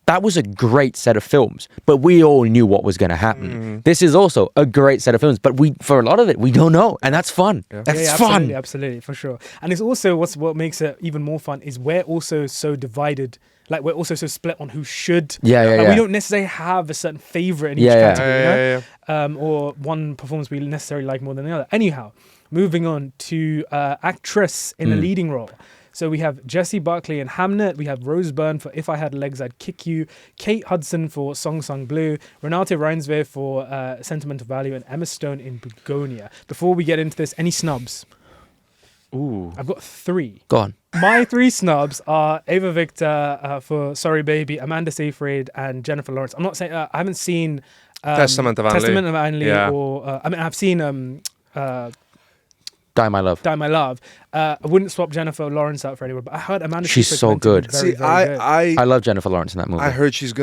Speaker 2: that was a great set of films, but we all knew what was going to happen. This is also a great set of films, but for a lot of it, we don't know, and that's fun.
Speaker 3: Yeah.
Speaker 2: That's
Speaker 1: yeah,
Speaker 2: fun.
Speaker 1: absolutely, for sure. And it's also what makes it even more fun is we're also so divided. Like we're also so split on who should.
Speaker 2: Yeah, yeah,
Speaker 1: Like,
Speaker 2: yeah.
Speaker 1: we don't necessarily have a certain favorite in each
Speaker 2: Yeah, yeah.
Speaker 1: category,
Speaker 3: Yeah,
Speaker 1: you know? Or one performance we necessarily like more than the other. Anyhow, moving on to actress in a leading role. So we have Jessie Buckley in Hamnet. We have Rose Byrne for If I Had Legs, I'd Kick You. Kate Hudson for Song Sung Blue. Renate Reinsve for Sentimental Value. And Emma Stone in Begonia. Before we get into this, any snubs?
Speaker 3: Ooh.
Speaker 1: I've got 3.
Speaker 2: Go on.
Speaker 1: My 3 snubs are Ava Victor for Sorry Baby, Amanda Seyfried, and Jennifer Lawrence. I'm not saying I haven't seen
Speaker 3: Testament of Anne Lee.
Speaker 1: Testament of Anne Lee,
Speaker 3: Yeah.
Speaker 1: or I mean I've seen
Speaker 2: Die My Love.
Speaker 1: Die My Love. I wouldn't swap Jennifer Lawrence out for anyone, but I heard Amanda.
Speaker 2: She's
Speaker 1: Seyfried's
Speaker 2: so
Speaker 1: meant to be
Speaker 2: good.
Speaker 1: Very,
Speaker 3: See,
Speaker 1: very good.
Speaker 2: I love Jennifer Lawrence in that movie.
Speaker 3: I heard she's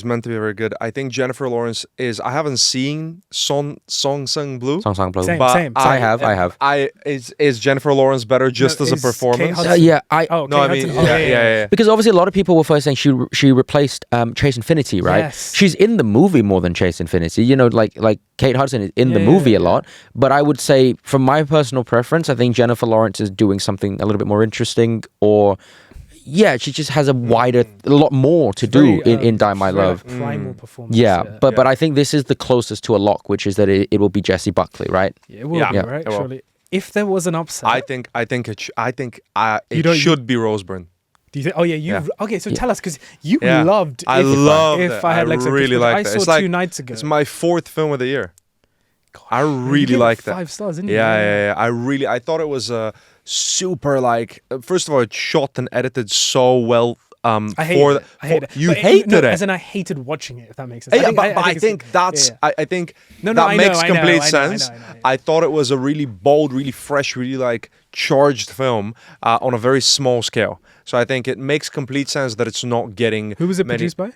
Speaker 3: meant to be very good. I think Jennifer Lawrence is. I haven't seen Song Sung Blue.
Speaker 2: Song Song Blue.
Speaker 1: Same.
Speaker 3: But
Speaker 2: I have.
Speaker 3: Is Jennifer Lawrence better just
Speaker 1: No,
Speaker 3: as a
Speaker 1: is Kate
Speaker 3: performance?
Speaker 1: Hudson-
Speaker 2: Yeah,
Speaker 1: Oh,
Speaker 3: No, I
Speaker 1: Kate
Speaker 3: mean,
Speaker 1: Hudson. Oh,
Speaker 3: yeah.
Speaker 2: because obviously a lot of people were first saying she replaced Chase Infinity, right?
Speaker 1: Yes.
Speaker 2: She's in the movie more than Chase Infinity. You know, like Kate Hudson is in the
Speaker 1: Yeah,
Speaker 2: movie
Speaker 1: yeah,
Speaker 2: a lot. But I would say, from my personal preference, I think Jennifer Lawrence is doing something a little bit more interesting, or she just has a lot more to do in Die My
Speaker 1: very,
Speaker 2: Love.
Speaker 1: like, primal performance.
Speaker 2: Yeah, but I think this is the closest to a lock, which is that it will be Jessie Buckley, right?
Speaker 1: Yeah, it will
Speaker 3: Yeah.
Speaker 1: be,
Speaker 3: Yeah,
Speaker 1: right?
Speaker 3: it will.
Speaker 1: Surely. If there was an upset,
Speaker 3: I think it
Speaker 1: don't-
Speaker 3: should be Rose Byrne.
Speaker 1: do you think? Oh yeah, you.
Speaker 3: Yeah.
Speaker 1: Okay, so tell us because you
Speaker 3: Yeah.
Speaker 1: loved.
Speaker 3: I loved
Speaker 1: if
Speaker 3: it.
Speaker 1: I had
Speaker 3: I
Speaker 1: legs,
Speaker 3: really
Speaker 1: I
Speaker 3: liked it.
Speaker 1: saw
Speaker 3: It's like-
Speaker 1: 2 nights ago.
Speaker 3: It's my 4th film of the year. I
Speaker 1: You
Speaker 3: really
Speaker 1: gave it
Speaker 3: liked it.
Speaker 1: 5 stars, didn't you?
Speaker 3: Yeah. I thought it was super like. First of all, it's shot and edited so well.
Speaker 1: I hate it.
Speaker 3: You
Speaker 1: But
Speaker 3: hated
Speaker 1: no,
Speaker 3: it.
Speaker 1: As in, I hated watching it. If that makes sense.
Speaker 3: Yeah, but I
Speaker 1: it's-
Speaker 3: think that's.
Speaker 1: yeah.
Speaker 3: I think
Speaker 1: No,
Speaker 3: that
Speaker 1: I
Speaker 3: makes
Speaker 1: know,
Speaker 3: complete
Speaker 1: I know,
Speaker 3: sense.
Speaker 1: I know.
Speaker 3: I thought it was a really bold, really fresh, really like charged film on a very small scale. So I think it makes complete sense that it's not getting.
Speaker 1: Who was it
Speaker 3: many-
Speaker 1: produced by?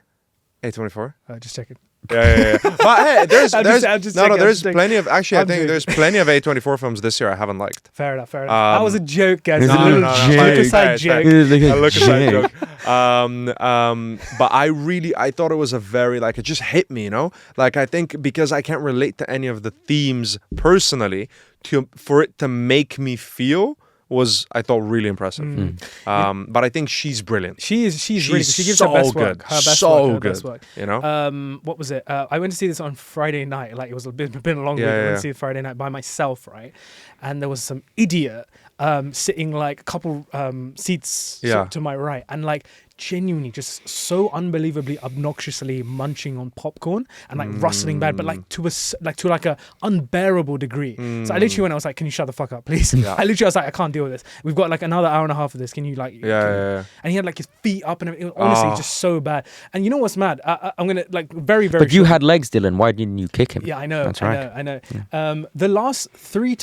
Speaker 3: A24.
Speaker 1: Just checking.
Speaker 3: Yeah. But hey, there's
Speaker 1: I'm
Speaker 3: there's
Speaker 1: just checking, I'm
Speaker 3: there's
Speaker 1: just checking.
Speaker 3: plenty of actually. I
Speaker 1: I'm
Speaker 3: think
Speaker 1: joking.
Speaker 3: there's plenty of A24 films this year I haven't liked.
Speaker 1: Fair enough. That was a joke, guys.
Speaker 2: It's
Speaker 1: a
Speaker 2: a
Speaker 1: little
Speaker 2: little
Speaker 1: joke
Speaker 2: joke.
Speaker 1: aside
Speaker 3: Guys,
Speaker 1: joke.
Speaker 3: A look at that joke. But I thought it was a very like it just hit me, you know. Like I think because I can't relate to any of the themes personally, for it to make me feel was I thought really impressive. But I think she's brilliant.
Speaker 1: She's really good. She gives
Speaker 3: so
Speaker 1: her best
Speaker 3: good.
Speaker 1: work. Her best
Speaker 3: So
Speaker 1: work. Her
Speaker 3: good.
Speaker 1: best work.
Speaker 3: You know.
Speaker 1: What was it? I went to see this on Friday night. Like it was been a long week. I went to see it Friday night by myself, right? And there was some idiot sitting like a couple seats to my right, and like genuinely just so unbelievably obnoxiously munching on popcorn and like rustling bad, but like to a unbearable degree. So I literally went, I was like, can you shut the fuck up, please? I was like, I can't deal with this. We've got like another hour and a half of this. Can you like
Speaker 3: Yeah.
Speaker 1: And he had like his feet up and everything. It was honestly just so bad. And you know what's mad? I'm gonna like very, very
Speaker 2: But you
Speaker 1: short-
Speaker 2: had legs, Dylan. Why didn't you kick him?
Speaker 1: Yeah, I know.
Speaker 2: That's right.
Speaker 1: I know. The last 3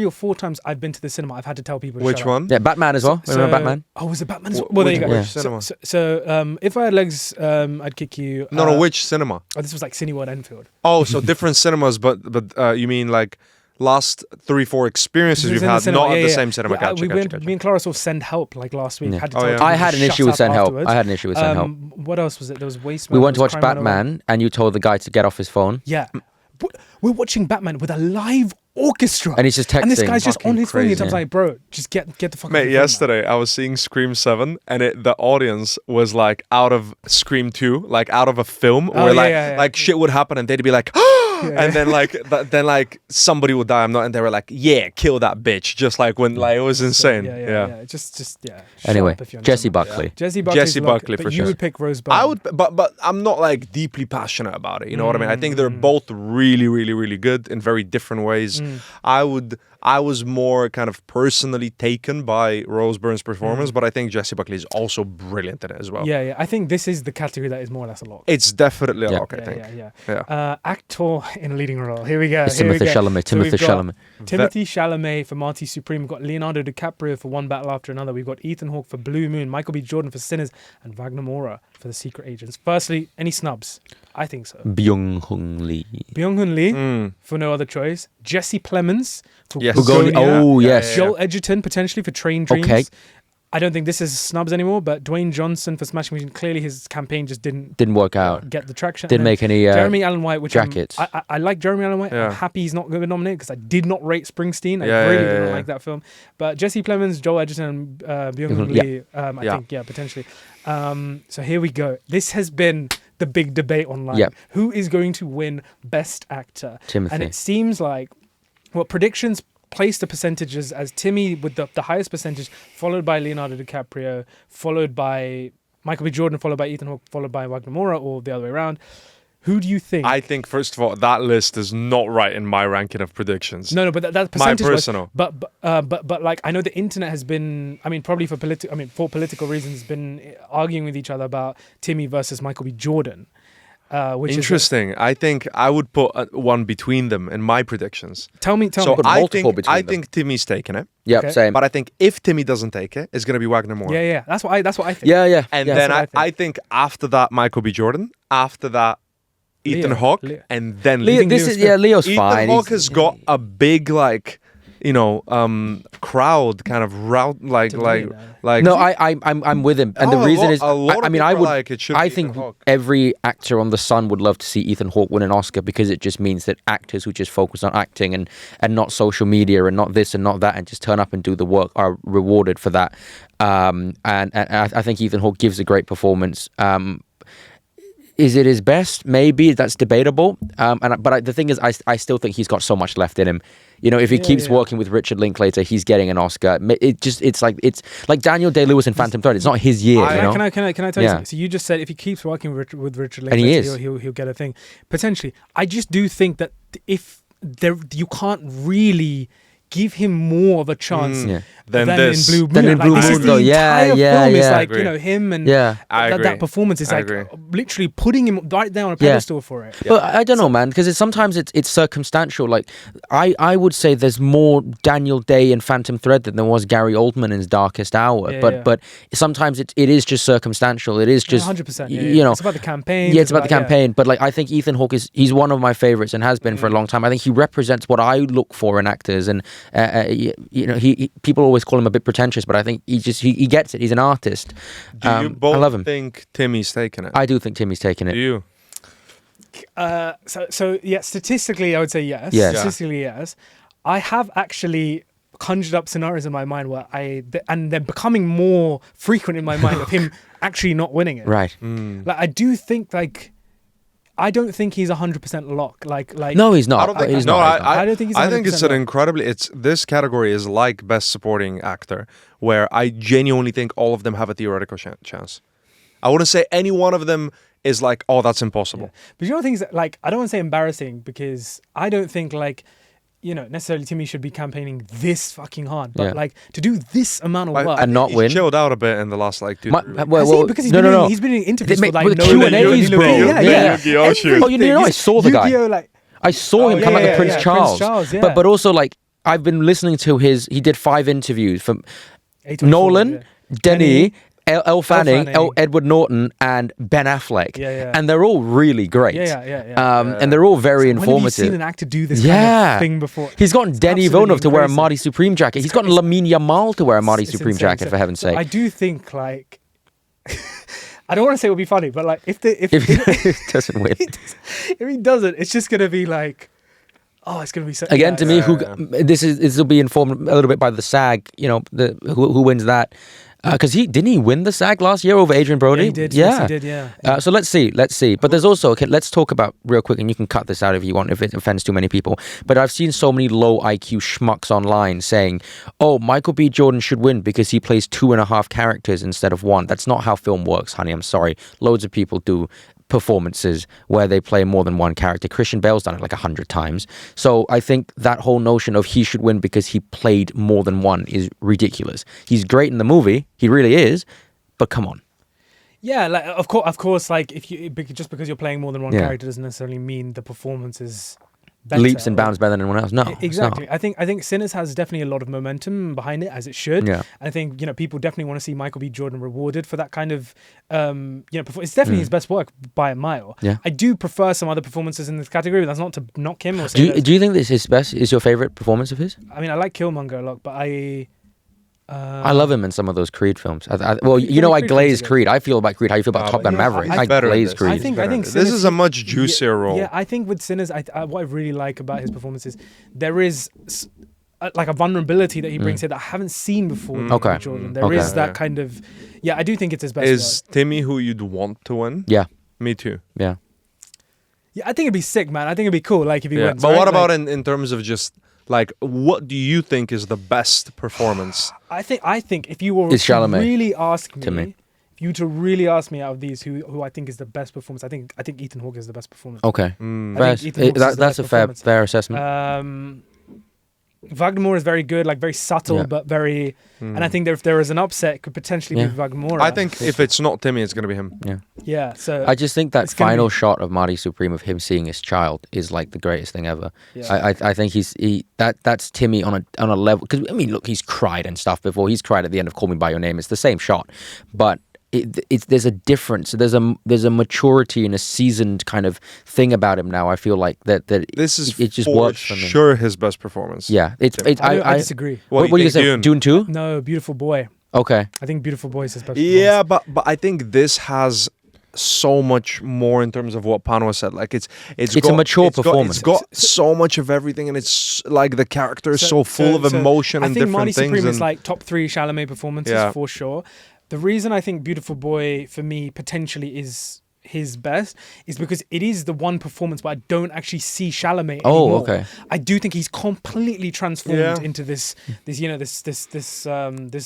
Speaker 1: or 4 times I've been to the cinema, I've had to tell people to
Speaker 3: Which
Speaker 1: shut
Speaker 3: one?
Speaker 1: up.
Speaker 2: Yeah, Batman as well. Remember Batman?
Speaker 1: Oh, was it Batman as well? Well, there you go.
Speaker 3: Which cinema?
Speaker 1: So, if I had legs, I'd kick you.
Speaker 3: No, which cinema?
Speaker 1: Oh, this was like Cineworld Enfield.
Speaker 3: Oh, so different cinemas, but you mean like last 3-4 experiences
Speaker 1: This
Speaker 3: you've
Speaker 1: was in the
Speaker 3: had,
Speaker 1: cinema,
Speaker 3: not at
Speaker 1: yeah,
Speaker 3: the
Speaker 1: yeah.
Speaker 3: same cinema.
Speaker 1: Yeah,
Speaker 3: Gotcha.
Speaker 1: me and Clara saw Send Help like last week.
Speaker 2: Yeah.
Speaker 1: Had to
Speaker 3: Oh,
Speaker 1: tell
Speaker 3: yeah.
Speaker 1: people
Speaker 2: I
Speaker 1: to
Speaker 2: had an
Speaker 1: shut
Speaker 2: issue with
Speaker 1: up
Speaker 2: Send Help.
Speaker 1: afterwards.
Speaker 2: I had an issue with Send Help.
Speaker 1: What else was it? There was Waste
Speaker 2: We
Speaker 1: Man,
Speaker 2: went to
Speaker 1: there was
Speaker 2: watch
Speaker 1: Crime on the Run.
Speaker 2: Batman, and you told the guy to get off his phone.
Speaker 1: Yeah. we're watching Batman with a live orchestra,
Speaker 2: And he's just texting.
Speaker 1: and this guy's just
Speaker 3: Fucking
Speaker 1: on his phone.
Speaker 3: crazy.
Speaker 1: I'm like, bro, just get the fuck.
Speaker 3: Mate, yesterday I was seeing Scream 7 and the audience was like out of Scream 2, like out of a film where like shit would happen and they'd be like, and then like somebody would die. And they were like, yeah, kill that bitch. Just like when like it was insane.
Speaker 1: Yeah. Just yeah. Shut
Speaker 2: Anyway,
Speaker 1: up if you
Speaker 2: Jesse
Speaker 1: understand.
Speaker 2: Buckley.
Speaker 1: Jesse
Speaker 3: Jesse Buckley
Speaker 1: but
Speaker 3: for
Speaker 1: you
Speaker 3: sure.
Speaker 1: would pick Rose Byrne.
Speaker 3: I would, but I'm not like deeply passionate about it. You know what I mean? I think they're both really, really, really good in very different ways. I was more kind of personally taken by Rose Byrne's performance, but I think Jesse Buckley is also brilliant in it as well.
Speaker 1: Yeah. I think this is the category that is more or less a lock.
Speaker 3: It's definitely a
Speaker 2: Yeah.
Speaker 3: lock, I think.
Speaker 1: Yeah. Actor in a leading role. Here we go.
Speaker 2: It's
Speaker 1: here we
Speaker 2: Timothée
Speaker 1: go.
Speaker 2: Chalamet.
Speaker 1: So we've
Speaker 2: Timothée
Speaker 1: got
Speaker 2: Chalamet.
Speaker 1: Timothée Chalamet for Marty Supreme. We've got Leonardo DiCaprio for One Battle After Another. We've got Ethan Hawke for Blue Moon, Michael B. Jordan for Sinners, and Wagner Moura for The Secret Agents. Firstly, any snubs? I think so.
Speaker 2: Byung-Hun Lee.
Speaker 1: Byung-Hun Lee for No Other Choice. Jesse Plemons for
Speaker 3: Yes.
Speaker 1: Begonia.
Speaker 2: Oh, yes.
Speaker 1: Joel Edgerton potentially for Train Dreams.
Speaker 2: Okay.
Speaker 1: I don't think this is snubs anymore, but Dwayne Johnson for Smashing Machine. Clearly his campaign just didn't
Speaker 2: Work out.
Speaker 1: get the traction.
Speaker 2: Didn't
Speaker 1: And then
Speaker 2: make any
Speaker 1: Jeremy Allen White, which
Speaker 2: jackets.
Speaker 1: I like Jeremy Allen White.
Speaker 3: Yeah.
Speaker 1: I'm happy he's not going to be nominated because I did not rate Springsteen. I
Speaker 3: Yeah,
Speaker 1: really
Speaker 3: yeah,
Speaker 1: did not
Speaker 3: yeah.
Speaker 1: like that film. But Jesse Plemons, Joel Edgerton, and Byung-Hun
Speaker 2: Yeah.
Speaker 1: Lee, I think, potentially. So here we go. This has been the big debate online.
Speaker 2: Yeah.
Speaker 1: Who is going to win Best Actor?
Speaker 2: Timothy.
Speaker 1: And it seems like, well, predictions place the percentages as Timmy with the highest percentage, followed by Leonardo DiCaprio, followed by Michael B. Jordan, followed by Ethan Hawke, followed by Wagner Moura, or the other way around. Who do you think?
Speaker 3: I think, first of all, that list is not right in my ranking of predictions.
Speaker 1: No, but that
Speaker 3: My
Speaker 1: percentage.
Speaker 3: personal.
Speaker 1: But like I know the internet has been. I mean, probably for political reasons, been arguing with each other about Timmy versus Michael B. Jordan. Which
Speaker 3: Interesting. I think I would put one between them in my predictions.
Speaker 1: Tell me.
Speaker 3: So
Speaker 2: Put
Speaker 3: I
Speaker 2: multiple
Speaker 3: think
Speaker 2: between them.
Speaker 3: think Timmy's taking it,
Speaker 2: Yep,
Speaker 1: Okay.
Speaker 2: same.
Speaker 3: but I think if Timmy doesn't take it, it's gonna be Wagner Moore.
Speaker 1: Yeah. That's what I think.
Speaker 2: Yeah.
Speaker 3: And
Speaker 2: yeah.
Speaker 3: then
Speaker 1: That's what
Speaker 3: I think after that Michael B. Jordan, after that Ethan
Speaker 1: Leo.
Speaker 3: Hawke,
Speaker 1: Leo.
Speaker 3: and then
Speaker 2: Leo,
Speaker 1: think
Speaker 2: this
Speaker 1: Leo's
Speaker 2: is Leo's
Speaker 3: Ethan
Speaker 2: fine.
Speaker 3: Hawke
Speaker 2: He's-
Speaker 3: has got a big crowd kind of route like
Speaker 2: No, I'm with him, and the reason is,
Speaker 3: a lot
Speaker 2: I
Speaker 3: of
Speaker 2: mean,
Speaker 3: people
Speaker 2: I
Speaker 3: are
Speaker 2: would,
Speaker 3: like, it should
Speaker 2: I
Speaker 3: be
Speaker 2: think
Speaker 3: Ethan Hawke.
Speaker 2: every actor on the Sun would love to see Ethan Hawke win an Oscar because it just means that actors who just focus on acting and not social media and not this and not that and just turn up and do the work are rewarded for that. And I think Ethan Hawke gives a great performance. Is it his best? Maybe that's debatable. But the thing is, I still think he's got so much left in him. You know, if he keeps working with Richard Linklater, he's getting an Oscar. It's like Daniel Day-Lewis in Phantom Thread. It's not his year. You know?
Speaker 1: Can I tell you something? So you just said if he keeps working with Richard
Speaker 2: And he
Speaker 1: Linklater,
Speaker 2: is.
Speaker 1: he'll get a thing potentially. I just do think that if you can't really give him more of a chance
Speaker 3: Than
Speaker 1: than
Speaker 3: this.
Speaker 1: in Blue Moon.
Speaker 2: Than in Blue
Speaker 1: this is
Speaker 2: Moon,
Speaker 1: the
Speaker 2: though. Yeah,
Speaker 1: entire
Speaker 2: yeah,
Speaker 1: film is
Speaker 2: yeah.
Speaker 1: like,
Speaker 3: I agree.
Speaker 1: him and
Speaker 2: Yeah.
Speaker 3: I
Speaker 1: that
Speaker 3: agree.
Speaker 1: performance is
Speaker 3: I
Speaker 1: like
Speaker 3: agree.
Speaker 1: literally putting him right there on a
Speaker 2: Yeah.
Speaker 1: pedestal for it.
Speaker 2: But I don't know, man, because sometimes it's circumstantial. Like I would say there's more Daniel Day in Phantom Thread than there was Gary Oldman in his Darkest Hour.
Speaker 1: Yeah,
Speaker 2: but
Speaker 1: yeah.
Speaker 2: but sometimes it is just circumstantial. It is just
Speaker 1: 100%.
Speaker 2: you know.
Speaker 1: It's about the campaign.
Speaker 2: Yeah, it's about the campaign. But like I think Ethan Hawke he's one of my favorites and has been for a long time. I think he represents what I look for in actors, and he people always call him a bit pretentious, but I think he gets it. He's an artist.
Speaker 3: Do you
Speaker 2: I
Speaker 3: both
Speaker 2: love him.
Speaker 3: think Timmy's taking it?
Speaker 2: I do think Timmy's taking it.
Speaker 3: Do you?
Speaker 1: So yeah, statistically, I would say yes.
Speaker 2: Yes.
Speaker 3: Yeah.
Speaker 1: Statistically, yes. I have actually conjured up scenarios in my mind where and they're becoming more frequent in my mind of him actually not winning it.
Speaker 2: Right.
Speaker 1: Like I do think I don't think he's 100% lock. Like
Speaker 2: No, he's not.
Speaker 3: I don't think.
Speaker 2: He's
Speaker 3: no,
Speaker 2: not.
Speaker 1: I don't think he's
Speaker 3: I think it's
Speaker 1: 100%
Speaker 3: an incredibly. This category is like Best Supporting Actor, where I genuinely think all of them have a theoretical chance. I wouldn't say any one of them is like, oh, that's impossible.
Speaker 1: Yeah. But you know things that, like, I don't want to say embarrassing because I don't think necessarily Timmy should be campaigning this fucking hard, but
Speaker 2: Yeah.
Speaker 1: like to do this amount of
Speaker 3: Like,
Speaker 1: work
Speaker 2: And not
Speaker 3: he's
Speaker 2: win.
Speaker 3: chilled out a bit in the last like 2
Speaker 2: My-
Speaker 3: 3 weeks.
Speaker 2: well,
Speaker 1: Has he? Because he's been doing interviews
Speaker 2: They
Speaker 1: with like
Speaker 2: make- with
Speaker 1: Nolan,
Speaker 2: Q&As, bro.
Speaker 1: Yeah.
Speaker 3: Yu-Gi-Oh shoot.
Speaker 2: Oh, you know, I saw the guy.
Speaker 1: Yu-Gi-Oh, like
Speaker 2: I saw him
Speaker 1: Oh,
Speaker 2: come
Speaker 1: yeah,
Speaker 2: out
Speaker 1: yeah,
Speaker 2: to Prince
Speaker 1: yeah,
Speaker 2: Charles.
Speaker 1: Prince Charles, yeah.
Speaker 2: But also like I've been listening to he did 5 interviews from
Speaker 1: 824,
Speaker 2: Nolan,
Speaker 1: yeah.
Speaker 2: Denny, Elle Fanning,
Speaker 1: Fanning.
Speaker 2: Edward Norton, and Ben Affleck.
Speaker 1: Yeah, yeah.
Speaker 2: And they're all really great.
Speaker 1: Yeah.
Speaker 2: And they're all very
Speaker 1: When have you
Speaker 2: informative.
Speaker 1: seen an actor do this
Speaker 2: Yeah.
Speaker 1: kind of thing before?
Speaker 2: He's gotten Denny
Speaker 1: absolutely
Speaker 2: Villeneuve to wear a
Speaker 1: crazy.
Speaker 2: Marty Supreme jacket. He's gotten
Speaker 1: it's-
Speaker 2: Lamine Yamal to wear a Marty
Speaker 1: It's
Speaker 2: Supreme
Speaker 1: insane.
Speaker 2: jacket,
Speaker 1: So-
Speaker 2: for heaven's
Speaker 1: so
Speaker 2: sake.
Speaker 1: I do think like I don't want to say it would be funny, but like if
Speaker 2: If he doesn't win.
Speaker 1: if he doesn't, it's just gonna be like, oh, it's gonna be so.
Speaker 2: Again, to me,
Speaker 3: Yeah.
Speaker 2: this will be informed a little bit by the SAG. You know, who wins that? Because didn't he win the SAG last year over Adrian Brody?
Speaker 1: Yeah, he did. Yes, he did. Yeah.
Speaker 2: So let's see. But there's also let's talk about real quick, and you can cut this out if you want, if it offends too many people. But I've seen so many low IQ schmucks online saying, "Oh, Michael B. Jordan should win because he plays 2.5 characters instead of one." That's not how film works, honey. I'm sorry. Loads of people do performances where they play more than one character. Christian Bale's done it like 100 times. So I think that whole notion of he should win because he played more than one is ridiculous. He's great in the movie, he really is, but come on.
Speaker 1: Yeah, like of course, like just because you're playing more than one
Speaker 2: Yeah.
Speaker 1: character doesn't necessarily mean the performance is better.
Speaker 2: Leaps and bounds better than anyone else. No, it's
Speaker 1: Exactly.
Speaker 2: not.
Speaker 1: I think Sinners has definitely a lot of momentum behind it, as it should.
Speaker 2: Yeah.
Speaker 1: I think people definitely want to see Michael B. Jordan rewarded for that kind of it's definitely his best work by a mile.
Speaker 2: Yeah.
Speaker 1: I do prefer some other performances in this category, but that's not to knock him or say
Speaker 2: Do you think this is your favorite performance of his?
Speaker 1: I mean, I like Killmonger a lot, but
Speaker 2: I love him in some of those Creed films. Well,
Speaker 1: Creed
Speaker 2: I
Speaker 1: films
Speaker 2: glaze
Speaker 1: are good.
Speaker 2: Creed. I feel about Creed how you feel about Top Gun Maverick. I
Speaker 3: better in
Speaker 2: glaze
Speaker 3: this.
Speaker 2: Creed.
Speaker 1: I think
Speaker 3: This
Speaker 1: Sinners,
Speaker 3: is a much juicier role.
Speaker 1: Yeah, I think with Sinners, what I really like about his performances, there is like a vulnerability that he brings here that I haven't seen before. with
Speaker 2: Okay.
Speaker 1: Jordan. There is
Speaker 2: Okay.
Speaker 1: that kind of, I do think it's his best
Speaker 3: Is
Speaker 1: work.
Speaker 3: Timmy who you'd want to win?
Speaker 2: Yeah,
Speaker 3: Me too.
Speaker 2: yeah.
Speaker 1: Yeah, I think it'd be sick, man. I think it'd be cool, like if he
Speaker 3: Yeah.
Speaker 1: wins.
Speaker 3: But
Speaker 1: right?
Speaker 3: what about
Speaker 1: Like,
Speaker 3: in terms of just like what do you think is the best performance?
Speaker 1: I think if you were
Speaker 2: It's
Speaker 1: to
Speaker 2: Chalamet
Speaker 1: really ask me,
Speaker 2: to me.
Speaker 1: if you were to really ask me out of these who I think is the best performance, I think Ethan Hawke is the best performance.
Speaker 2: Okay.
Speaker 1: I think
Speaker 2: Fair-
Speaker 1: Ethan Hawke's is the
Speaker 2: that's
Speaker 1: best
Speaker 2: a fair
Speaker 1: performance.
Speaker 2: assessment.
Speaker 1: Wagner is very good, like very subtle,
Speaker 2: Yeah.
Speaker 1: but very. And I think if there is an upset, it could potentially
Speaker 2: Yeah.
Speaker 1: be Wagner.
Speaker 3: I think if it's not Timmy, it's gonna be him.
Speaker 2: Yeah.
Speaker 1: Yeah. So
Speaker 2: I just think that
Speaker 1: it's gonna
Speaker 2: final
Speaker 1: be-
Speaker 2: shot of Marty Supreme of him seeing his child is like the greatest thing ever.
Speaker 1: Yeah.
Speaker 2: I think that's Timmy on a level, because I mean, look, he's cried and stuff before. He's cried at the end of Call Me by Your Name. It's the same shot, but there's a difference. There's a maturity and a seasoned kind of thing about him now. I feel like that
Speaker 3: This is
Speaker 2: it just
Speaker 3: for
Speaker 2: works for me.
Speaker 3: sure his best performance.
Speaker 2: Yeah,
Speaker 1: I disagree.
Speaker 2: What do you say? Dune 2?
Speaker 1: No, Beautiful Boy.
Speaker 2: Okay.
Speaker 1: I think Beautiful Boy is his best.
Speaker 3: Yeah, but I think this has so much more in terms of what Panwa said. Like it's
Speaker 2: a mature performance.
Speaker 3: It's got so much of everything, and it's like the character is so full of emotion and
Speaker 1: I think
Speaker 3: different
Speaker 1: Marty
Speaker 3: things.
Speaker 1: Supreme is
Speaker 3: and-
Speaker 1: like top 3 Chalamet performances
Speaker 3: Yeah.
Speaker 1: for sure. The reason I think Beautiful Boy for me potentially is his best is because it is the one performance where I don't actually see Chalamet anymore.
Speaker 2: Oh, okay.
Speaker 1: I do think he's completely transformed
Speaker 3: Yeah.
Speaker 1: into this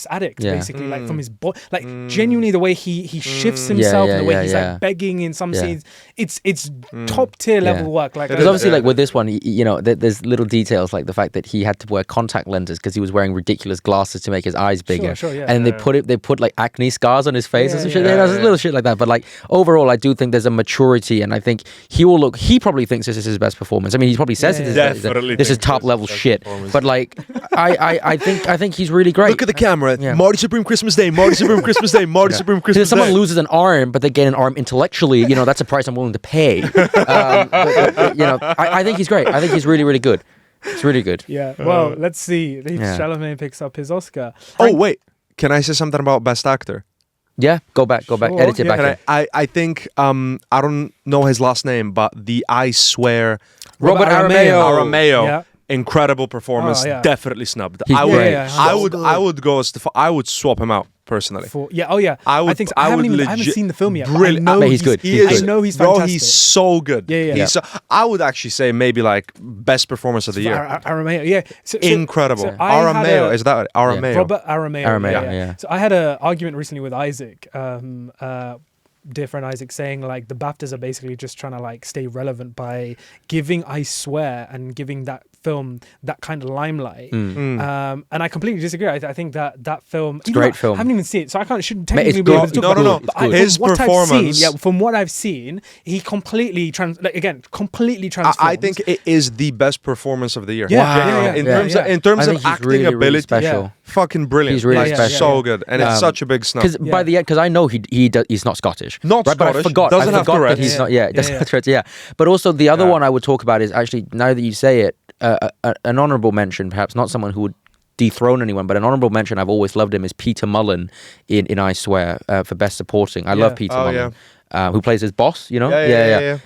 Speaker 1: addict,
Speaker 2: Yeah.
Speaker 1: basically, like from his body, like genuinely the way he shifts himself and the way he's like begging in some scenes. It's top tier level work. Like
Speaker 2: Because obviously, like with this one, there's little details like the fact that he had to wear contact lenses because he was wearing ridiculous glasses to make his eyes bigger.
Speaker 1: Sure, yeah.
Speaker 2: And they put like acne scars on his face and some shit.
Speaker 3: yeah,
Speaker 2: There's
Speaker 3: yeah.
Speaker 2: little shit like that. But like overall, I do think there's a maturity, and I think he probably thinks this is his best performance. I mean, he probably says
Speaker 1: Yeah,
Speaker 2: this
Speaker 1: yeah.
Speaker 2: is
Speaker 3: Definitely
Speaker 2: this is
Speaker 3: thinks
Speaker 2: top
Speaker 3: this is
Speaker 2: level
Speaker 3: his best
Speaker 2: shit.
Speaker 3: performance.
Speaker 2: But like, I think he's really great.
Speaker 3: Look at the camera.
Speaker 2: Yeah.
Speaker 3: Marty Supreme Christmas Day. Marty Supreme Christmas Day. Marty Supreme
Speaker 2: If
Speaker 3: Christmas
Speaker 2: someone
Speaker 3: Day.
Speaker 2: loses an arm, but they gain an arm intellectually, that's a price I'm willing to pay. But, I think he's great. I think he's really, really good. It's really good.
Speaker 1: Yeah. Well, let's see if
Speaker 2: Yeah.
Speaker 1: Chalamet picks up his Oscar.
Speaker 3: Oh wait, can I say something about Best Actor?
Speaker 2: Yeah, go back,
Speaker 1: Sure,
Speaker 2: edit it
Speaker 1: yeah.
Speaker 2: back in.
Speaker 3: I think I don't know his last name, but the I Swear
Speaker 2: Robert
Speaker 3: Arameo.
Speaker 1: Yeah.
Speaker 3: Incredible performance,
Speaker 1: Oh, yeah.
Speaker 3: definitely snubbed.
Speaker 2: He's
Speaker 3: I would,
Speaker 2: great.
Speaker 1: Yeah,
Speaker 3: I would go as I would swap him out personally. I
Speaker 1: think so.
Speaker 3: I would
Speaker 1: I haven't
Speaker 3: legit-
Speaker 1: seen the film yet. but
Speaker 3: Brilliant.
Speaker 1: I know
Speaker 2: But he's good.
Speaker 3: He
Speaker 2: He's
Speaker 3: is.
Speaker 1: I know he's
Speaker 3: bro.
Speaker 1: fantastic.
Speaker 3: He's so good.
Speaker 1: Yeah.
Speaker 3: He's I would actually say maybe like best performance of the year.
Speaker 1: Arameo, yeah. So,
Speaker 3: Incredible.
Speaker 1: so I had
Speaker 3: Arameo,
Speaker 1: a-
Speaker 3: is that Arameo?
Speaker 1: Robert Arameo.
Speaker 2: Arameo, yeah.
Speaker 1: So I had an argument recently with Isaac, dear friend Isaac, saying like the BAFTAs are basically just trying to like stay relevant by giving I Swear and giving that film that kind of limelight. And I completely disagree. I think that film, it's
Speaker 2: a great film.
Speaker 1: I haven't even seen it, so I shouldn't
Speaker 2: Mate, it's
Speaker 1: technically be able to
Speaker 2: good.
Speaker 1: talk
Speaker 3: No,
Speaker 1: about
Speaker 3: no,
Speaker 1: it.
Speaker 3: no.
Speaker 1: But
Speaker 2: It's
Speaker 3: His
Speaker 1: from what I've
Speaker 3: performance-
Speaker 1: seen, from what I've seen, he completely completely transformed.
Speaker 3: I think it is the best performance of the year.
Speaker 1: Yeah, yeah.
Speaker 3: In terms
Speaker 2: I
Speaker 3: of
Speaker 2: think he's
Speaker 3: acting
Speaker 2: really, really
Speaker 3: ability,
Speaker 2: special.
Speaker 3: fucking brilliant.
Speaker 2: He's really
Speaker 3: Like,
Speaker 2: special.
Speaker 3: so good, and it's such a big snub.
Speaker 2: Because by the end, because I know he's not Scottish.
Speaker 3: Not
Speaker 2: right, But I
Speaker 3: Scottish,
Speaker 2: forgot.
Speaker 3: doesn't
Speaker 2: I
Speaker 3: have
Speaker 2: forgot that
Speaker 3: Tourette's.
Speaker 2: he's not.
Speaker 1: Yeah,
Speaker 2: Doesn't
Speaker 1: yeah.
Speaker 2: have Tourette's. Yeah. But also the other
Speaker 3: Yeah.
Speaker 2: one I would talk about is actually, now that you say it, an honourable mention, perhaps not someone who would dethrone anyone, but an honorable mention, I've always loved him, is Peter Mullen in I Swear for Best Supporting. I love Peter Mullen. Who plays his boss, you know? Yeah.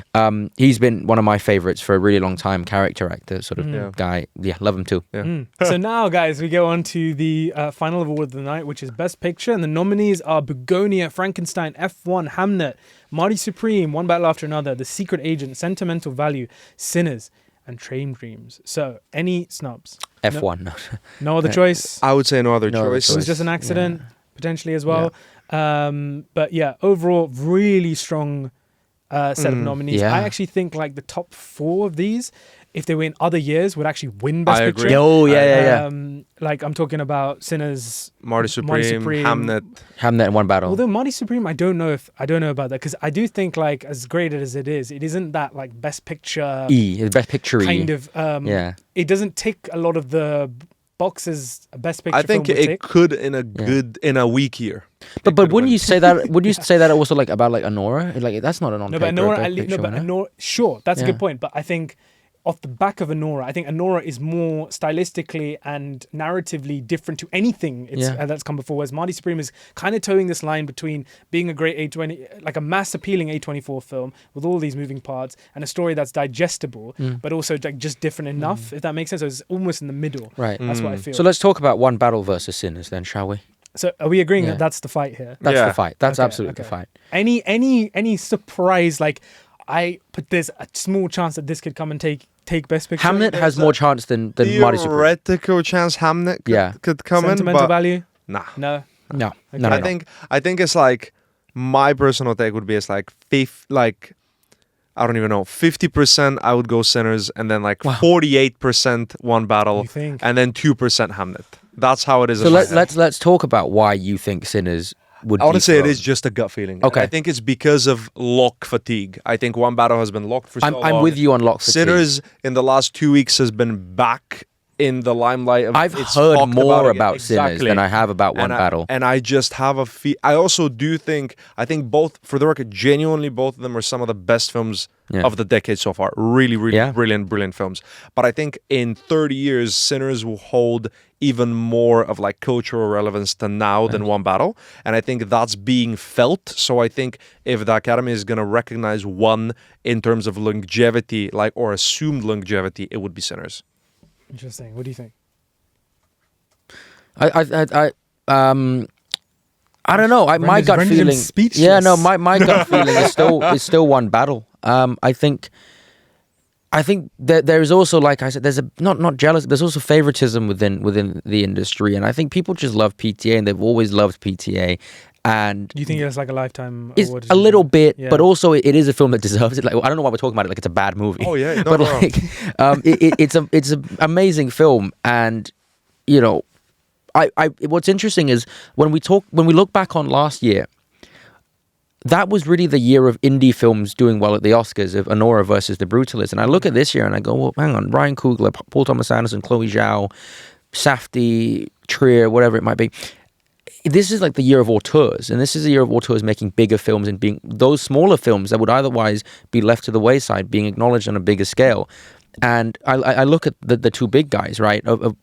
Speaker 2: He's been one of my favorites for a really long time, character actor sort of guy. Yeah, love him too.
Speaker 1: So now, guys, we go on to the final award of the night, which is Best Picture. And the nominees are Begonia, Frankenstein, F1, Hamnet, Marty Supreme, One Battle After Another, The Secret Agent, Sentimental Value, Sinners, and Train Dreams. So, any snubs?
Speaker 2: F1.
Speaker 1: No other choice?
Speaker 3: I would say no other choice.
Speaker 1: It was just an accident, potentially as well. But yeah, overall, really strong set of nominees. I actually think like the top 4 of these, if they were in other years, would actually win Best Picture.
Speaker 2: Oh, yeah.
Speaker 1: Like I'm talking about Sinners,
Speaker 3: Marty Supreme, Hamnet,
Speaker 2: and One Battle.
Speaker 1: Although Marty Supreme, I don't know about that, because I do think like as great as it isn't that like Best Picture
Speaker 2: Best Picture
Speaker 1: kind of. It doesn't tick a lot of the boxes. Best Picture.
Speaker 3: I think
Speaker 1: film
Speaker 3: it could in a weak year.
Speaker 2: But wouldn't you say that? Would you say that also like about like Anora? Like that's not an on paper.
Speaker 1: Anora. Sure, that's a good point. But I think off the back of Anora, I think Anora is more stylistically and narratively different to anything that's come before. Whereas Marty Supreme is kind of towing this line between being a great A20, like a mass appealing A24 film with all these moving parts and a story that's digestible, but also like just different enough, if that makes sense. So it's almost in the middle.
Speaker 2: Right.
Speaker 1: That's what I feel.
Speaker 2: So let's talk about One Battle versus Sinners then, shall we?
Speaker 1: So are we agreeing that that's the fight here?
Speaker 2: That's the fight. That's absolutely the fight.
Speaker 1: Any surprise, like there's a small chance that this could come and take Best Picture.
Speaker 2: Hamnet has more chance than Marty Supreme.
Speaker 3: Theoretical chance Hamnet could come
Speaker 1: Sentimental
Speaker 3: in, but
Speaker 1: Value?
Speaker 3: Nah.
Speaker 1: No.
Speaker 3: Okay. I think it's like, my personal take would be it's like I don't even know, 50% I would go Sinners, and then like 48% One Battle, and then 2% Hamnet. That's how it is.
Speaker 2: So let's talk about why you think Sinners would.
Speaker 3: I want to say it is just a gut feeling.
Speaker 2: Okay.
Speaker 3: And I think it's because of lock fatigue. I think One Battle has been locked for so long.
Speaker 2: I'm with you on lock fatigue.
Speaker 3: Sinners in the last 2 weeks has been back in the limelight.
Speaker 2: I've heard more about Sinners than I have about One Battle.
Speaker 3: And I just have a I also do think, both, for the record, genuinely both of them are some of the best films of the decade so far. Really, really brilliant films. But I think in 30 years, Sinners will hold even more of like cultural relevance to now than One Battle. And I think that's being felt. So I think if the Academy is going to recognize one in terms of longevity, or assumed longevity, it would be Sinners.
Speaker 1: Interesting. What do you think?
Speaker 2: I don't know. My gut feeling.
Speaker 1: Speechless.
Speaker 2: Yeah, no. My gut feeling is still One Battle. I think that there is also, like I said, there's not jealous. There's also favoritism within the industry, and I think people just love PTA, and they've always loved PTA. And
Speaker 1: do you think it's like a lifetime award?
Speaker 2: A little bit, but also it is a film that deserves it. Like, I don't know why we're talking about it like it's a bad movie.
Speaker 3: Oh yeah,
Speaker 2: but like it's an amazing film, and you know, what's interesting is when we look back on last year, that was really the year of indie films doing well at the Oscars, of Anora versus The Brutalist. And I look at this year and I go, well, hang on, Ryan Coogler, Paul Thomas Anderson, Chloe Zhao, Safdie, Trier, whatever it might be. This is like the year of auteurs, and this is the year of auteurs making bigger films and being those smaller films that would otherwise be left to the wayside, being acknowledged on a bigger scale. And I look at the two big guys, right, of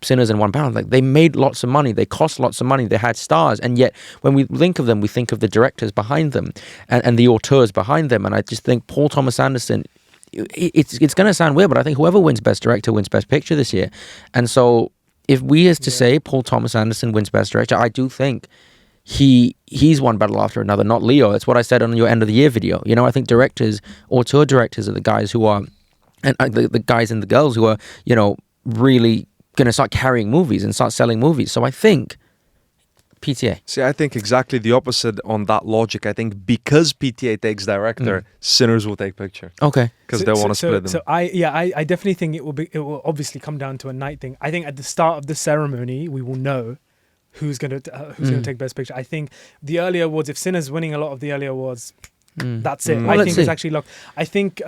Speaker 2: Sinners and One Battle. Like, they made lots of money, they cost lots of money, they had stars, and yet when we think of them, we think of the directors behind them and the auteurs behind them. And I just think Paul Thomas Anderson, it's going to sound weird, but I think whoever wins Best Director wins Best Picture this year. And so if we is to say Paul Thomas Anderson wins Best Director, I do think he's One Battle After Another, not Leo. That's what I said on your end of the year video. You know, I think auteur directors are the guys who are, and the guys and the girls who are, you know, really going to start carrying movies and start selling movies. So I think PTA.
Speaker 3: See, I think exactly the opposite on that logic. I think because PTA takes director, Sinners will take picture.
Speaker 2: Okay.
Speaker 3: Because they want to split them.
Speaker 1: So I definitely think it will obviously come down to a night thing. I think at the start of the ceremony, we will know who's going to take Best Picture. I think the early awards, if Sinners winning a lot of the early awards, that's it. I think it's actually locked. I think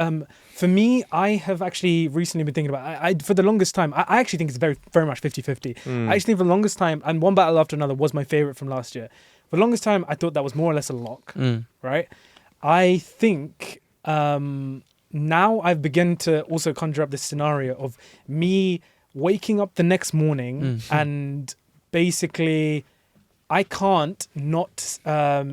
Speaker 1: for me, I have actually recently been thinking about I for the longest time, I actually think it's very, very much 50-50. I actually think for the longest time, and One Battle After Another was my favorite from last year. For the longest time, I thought that was more or less a lock, right? I think now I've begun to also conjure up this scenario of me waking up the next morning and basically I can't not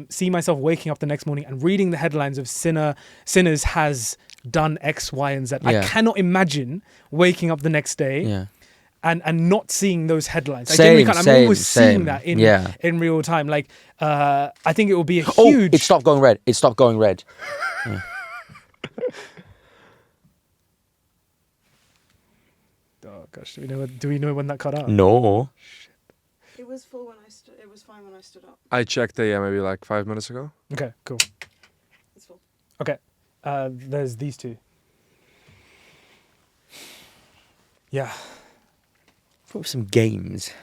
Speaker 1: see myself waking up the next morning and reading the headlines of Sinners has done X, Y, and Z. I cannot imagine waking up the next day and not seeing those headlines. I'm always seeing that in real time. Like, I think it will be a huge...
Speaker 2: Oh, it stopped going red. It stopped going red.
Speaker 1: Oh gosh, do we know when that cut out?
Speaker 2: No.
Speaker 5: It was full when it was fine when I stood up.
Speaker 3: I checked it, maybe like 5 minutes ago.
Speaker 1: Okay, cool.
Speaker 5: It's full.
Speaker 1: Okay, there's these two. Yeah.
Speaker 2: For some games.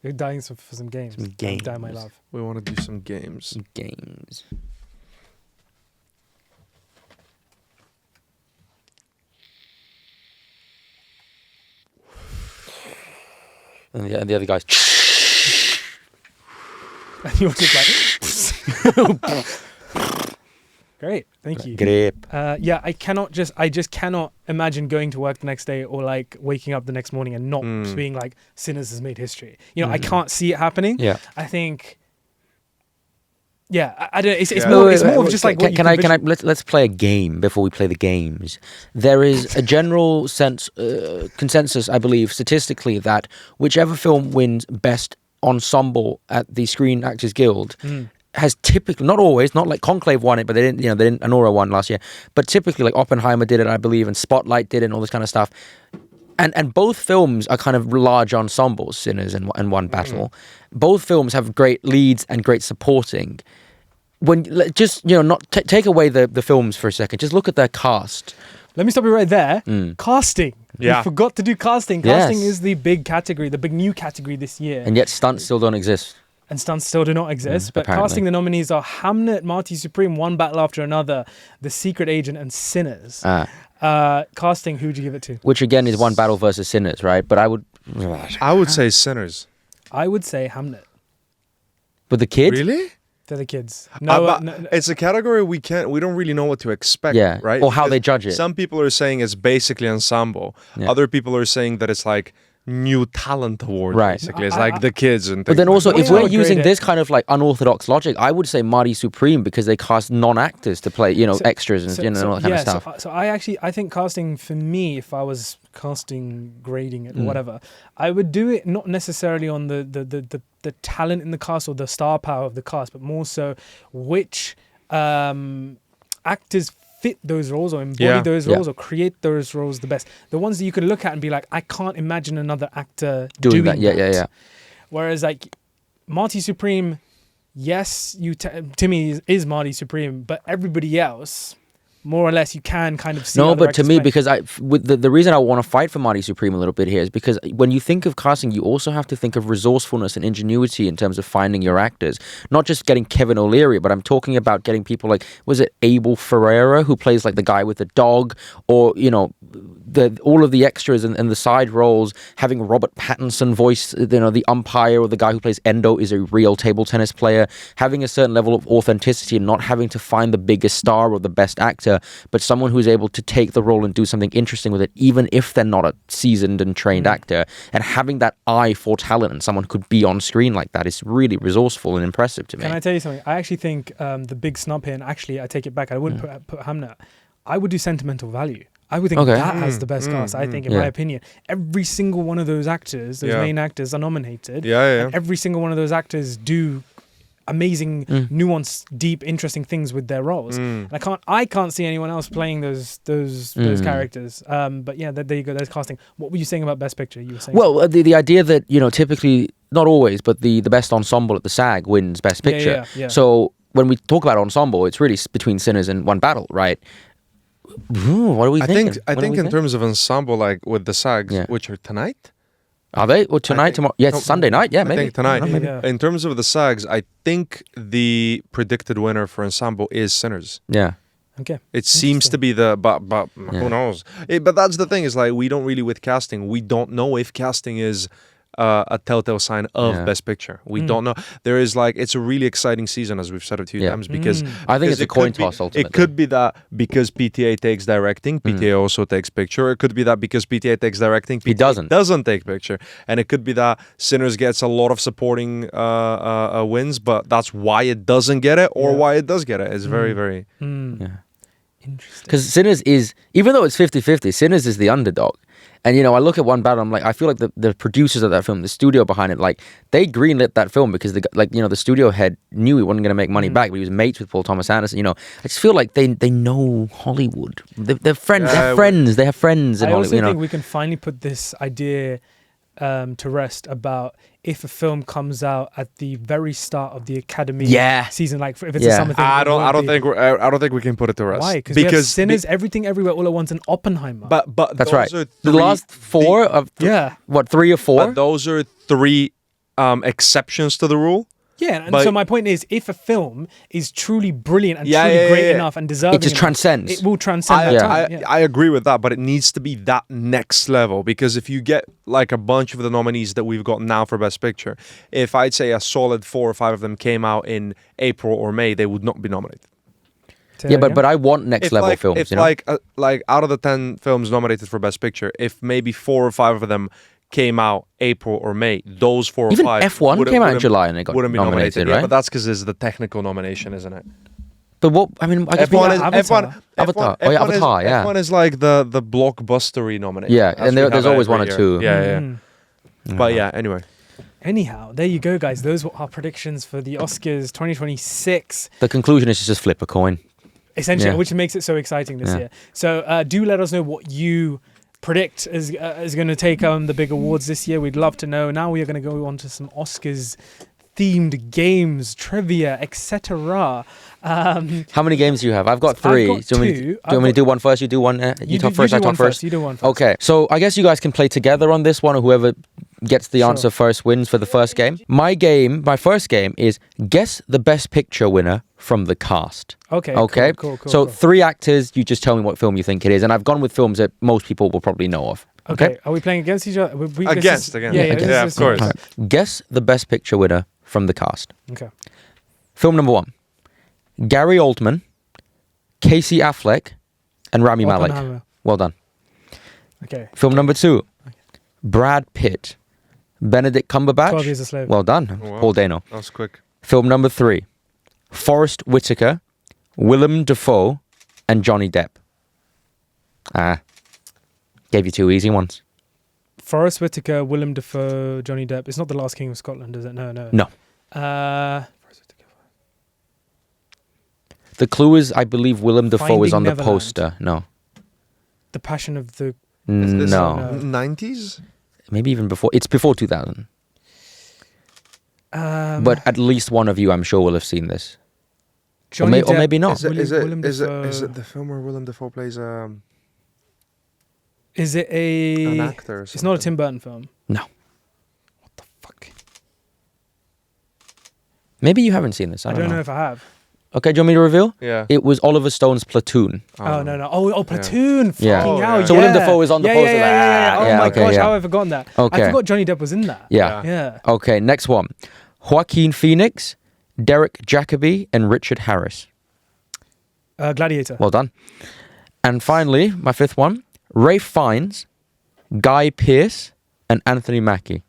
Speaker 1: You're dying for some games.
Speaker 2: Some games.
Speaker 1: Die, my love.
Speaker 3: We want to do some games.
Speaker 2: Some games. And the other guy's...
Speaker 1: And you're just like... Great, thank you.
Speaker 2: Grape.
Speaker 1: Yeah, I just cannot imagine going to work the next day or like waking up the next morning and not being like, Sinners has made history. You know, I can't see it happening.
Speaker 2: Yeah.
Speaker 1: I think... Yeah, I don't. It's more of just like.
Speaker 2: Let's play a game before we play the games. There is a general consensus, I believe, statistically, that whichever film wins best ensemble at the Screen Actors Guild has typically, not always, not like Conclave won it, but they didn't. Anora won last year, but typically like Oppenheimer did it, I believe, and Spotlight did it, and all this kind of stuff. And both films are kind of large ensembles, Sinners and One Battle. Both films have great leads and great supporting. When just not take away the films for a second, just look at their cast.
Speaker 1: Let me stop you right there. Casting.
Speaker 3: Yeah.
Speaker 1: We forgot to do casting. Casting is the big category, the big new category this year.
Speaker 2: And yet stunts still don't exist.
Speaker 1: And stunts still do not exist. But
Speaker 2: apparently.
Speaker 1: Casting the nominees are Hamnet, Marty Supreme, One Battle After Another, The Secret Agent, and Sinners. Casting, who'd you give it to?
Speaker 2: Which again is One Battle versus Sinners, right? But I would
Speaker 3: say Sinners.
Speaker 1: I would say Hamnet.
Speaker 2: With the kids?
Speaker 3: Really?
Speaker 1: They're the kids.
Speaker 3: No, it's a category we don't really know what to expect, right?
Speaker 2: Or how they judge it.
Speaker 3: Some people are saying it's basically ensemble. Yeah. Other people are saying that it's like new talent award, basically. It's like the kids and things.
Speaker 2: But then also,
Speaker 1: like
Speaker 2: if we're using this kind of like unorthodox logic, I would say Marty Supreme because they cast non-actors to play, extras and all that kind of stuff.
Speaker 1: So I think casting for me, if I was casting, grading it or whatever, I would do it not necessarily on the talent in the cast or the star power of the cast, but more so which actors fit those roles or embody those roles or create those roles the best. The ones that you could look at and be like, I can't imagine another actor doing that.
Speaker 2: Yeah.
Speaker 1: Whereas like Marty Supreme, yes, Timmy is Marty Supreme, but everybody else, more or less, you can kind of see.
Speaker 2: No, but to me, because the reason I want to fight for Marty Supreme a little bit here is because when you think of casting, you also have to think of resourcefulness and ingenuity in terms of finding your actors. Not just getting Kevin O'Leary, but I'm talking about getting people like, was it Abel Ferreira who plays like the guy with the dog, or all of the extras and the side roles, having Robert Pattinson voice, the umpire, or the guy who plays Endo is a real table tennis player, having a certain level of authenticity and not having to find the biggest star or the best actor, but someone who's able to take the role and do something interesting with it, even if they're not a seasoned and trained actor, and having that eye for talent and someone could be on screen like that is really resourceful and impressive to me.
Speaker 1: Can I tell you something? I actually think the big snub here, and actually I take it back, I wouldn't put Hamnet. I would do Sentimental Value. I would think that has the best cast, I think, in my opinion. Every single one of those actors, those main actors, are nominated. And every single one of those actors do amazing, nuanced, deep, interesting things with their roles. And I can't see anyone else playing those characters. But yeah, there you go. There's casting. What were you saying about Best Picture? You were saying
Speaker 2: the idea that typically, not always, but the best ensemble at the SAG wins Best Picture.
Speaker 1: Yeah.
Speaker 2: So when we talk about ensemble, it's really between Sinners and One Battle, right? What are we thinking?
Speaker 3: I think in terms of ensemble, like with the SAGs, which are tonight.
Speaker 2: Are they? Or tonight, tomorrow? Yes, Sunday night. Yeah, maybe.
Speaker 3: I think tonight.
Speaker 1: Maybe. Yeah.
Speaker 3: In terms of the SAGs, I think the predicted winner for ensemble is Sinners.
Speaker 2: Yeah.
Speaker 1: Okay.
Speaker 3: It seems to be but who knows? But that's the thing, is like we don't really, with casting, we don't know if casting is a telltale sign of
Speaker 2: Yeah.
Speaker 3: Best Picture. We don't know. There is like, it's a really exciting season, as we've said a few times, because
Speaker 2: I think it's a coin toss ultimately.
Speaker 3: It could be that because PTA takes directing, PTA also takes picture. It could be that because PTA takes directing, PTA doesn't take picture. And it could be that Sinners gets a lot of supporting wins, but that's why it doesn't get it, or why it does get it. It's very, very...
Speaker 1: Interesting.
Speaker 2: Because Sinners is, even though it's 50-50, Sinners is the underdog. And, you know, I look at one battle, I'm like, I feel like the producers of that film, the studio behind it, like, they greenlit that film because, the studio head knew he wasn't going to make money back, but he was mates with Paul Thomas Anderson. You know, I just feel like they know Hollywood. They're friends. They're friends. They have friends in
Speaker 1: I
Speaker 2: Hollywood.
Speaker 1: also think we can finally put this idea to rest about if a film comes out at the very start of the Academy season, like if it's a summer thing.
Speaker 3: I don't think we can put it to rest.
Speaker 1: Why? Because we have Sinners, Everything Everywhere All at Once, and Oppenheimer.
Speaker 3: But
Speaker 2: that's right. The last four of 3 or 4.
Speaker 3: But those are 3 exceptions to the rule.
Speaker 1: Yeah, and so my point is, if a film is truly brilliant and truly great enough and deserving,
Speaker 2: it just transcends.
Speaker 1: It will transcend that time.
Speaker 3: I agree with that, but it needs to be that next level, because if you get like a bunch of the nominees that we've got now for Best Picture, if I'd say a solid 4 or 5 of them came out in April or May, they would not be nominated.
Speaker 2: But I want next level films.
Speaker 3: If like out of the 10 films nominated for Best Picture, if maybe 4 or 5 of them came out April or May, those 4 or 5
Speaker 2: even F1 came out in July and it got
Speaker 3: wouldn't be
Speaker 2: nominated,
Speaker 3: right?
Speaker 2: right?
Speaker 3: But that's because it's the technical nomination, isn't it?
Speaker 2: But what I mean, I guess
Speaker 1: Avatar.
Speaker 2: Avatar. Oh yeah, Avatar. Yeah.
Speaker 3: F1 is like the blockbustery nomination.
Speaker 2: Yeah, and there's always 1 or 2.
Speaker 3: Yeah. But yeah, anyway.
Speaker 1: Anyhow, there you go, guys. Those were our predictions for the Oscars 2026.
Speaker 2: The conclusion is to just flip a coin.
Speaker 1: Essentially, which makes it so exciting this year. So do let us know what you predict is going to take the big awards this year. We'd love to know. Now we are going to go on to some Oscars themed games, trivia, etc.
Speaker 2: How many games do you have? I've got 3.
Speaker 1: I've got 2.
Speaker 2: Do you want me to do one first? You do one. You talk first. I talk first.
Speaker 1: You do one first.
Speaker 2: Okay. So I guess you guys can play together on this one, or whoever gets the answer first wins for the first game. My first game is guess the Best Picture winner from the cast.
Speaker 1: Okay. Cool.
Speaker 2: So 3 actors. You just tell me what film you think it is, and I've gone with films that most people will probably know of. Okay.
Speaker 1: Are we playing against each other?
Speaker 3: Against. Yeah, of course.
Speaker 2: Right. Guess the Best Picture winner from the cast.
Speaker 1: Okay.
Speaker 2: Film number 1. Gary Oldman, Casey Affleck, and Rami Malek. Well done.
Speaker 1: Okay.
Speaker 2: Film number 2. Brad Pitt, Benedict Cumberbatch.
Speaker 1: 12 Years a Slave.
Speaker 2: Well done.
Speaker 3: Oh, wow.
Speaker 2: Paul Dano.
Speaker 3: That was quick.
Speaker 2: Film number 3. Forrest Whitaker, Willem Dafoe, and Johnny Depp. Gave you 2 easy ones.
Speaker 1: Forrest Whitaker, Willem Dafoe, Johnny Depp. It's not The Last King of Scotland, is it? No.
Speaker 2: No. The clue is, I believe Willem Dafoe is on the
Speaker 1: Neverland.
Speaker 2: poster. No.
Speaker 1: The Passion of the...
Speaker 2: No.
Speaker 3: 90s?
Speaker 2: Maybe even before. It's before 2000. But at least one of you, I'm sure, will have seen this.
Speaker 1: Johnny
Speaker 2: or maybe not.
Speaker 3: Is it the film where Willem Dafoe plays
Speaker 1: Is it
Speaker 3: an actor or something?
Speaker 1: It's not a Tim Burton film.
Speaker 2: No.
Speaker 1: What the fuck?
Speaker 2: Maybe you haven't seen this. I don't know
Speaker 1: if I have.
Speaker 2: Okay, do you want me to reveal?
Speaker 3: Yeah.
Speaker 2: It was Oliver Stone's Platoon.
Speaker 1: Oh, no. Oh, Platoon.
Speaker 2: Yeah.
Speaker 1: Fucking hell,
Speaker 2: So Willem Dafoe is on the poster.
Speaker 1: Yeah. Oh my gosh, how have I forgotten that?
Speaker 2: Okay.
Speaker 1: I forgot Johnny Depp was in that.
Speaker 2: Yeah. Okay, next one. Joaquin Phoenix, Derek Jacobi, and Richard Harris.
Speaker 1: Gladiator.
Speaker 2: Well done. And finally, my 5th one. Ralph Fiennes, Guy Pearce, and Anthony Mackie.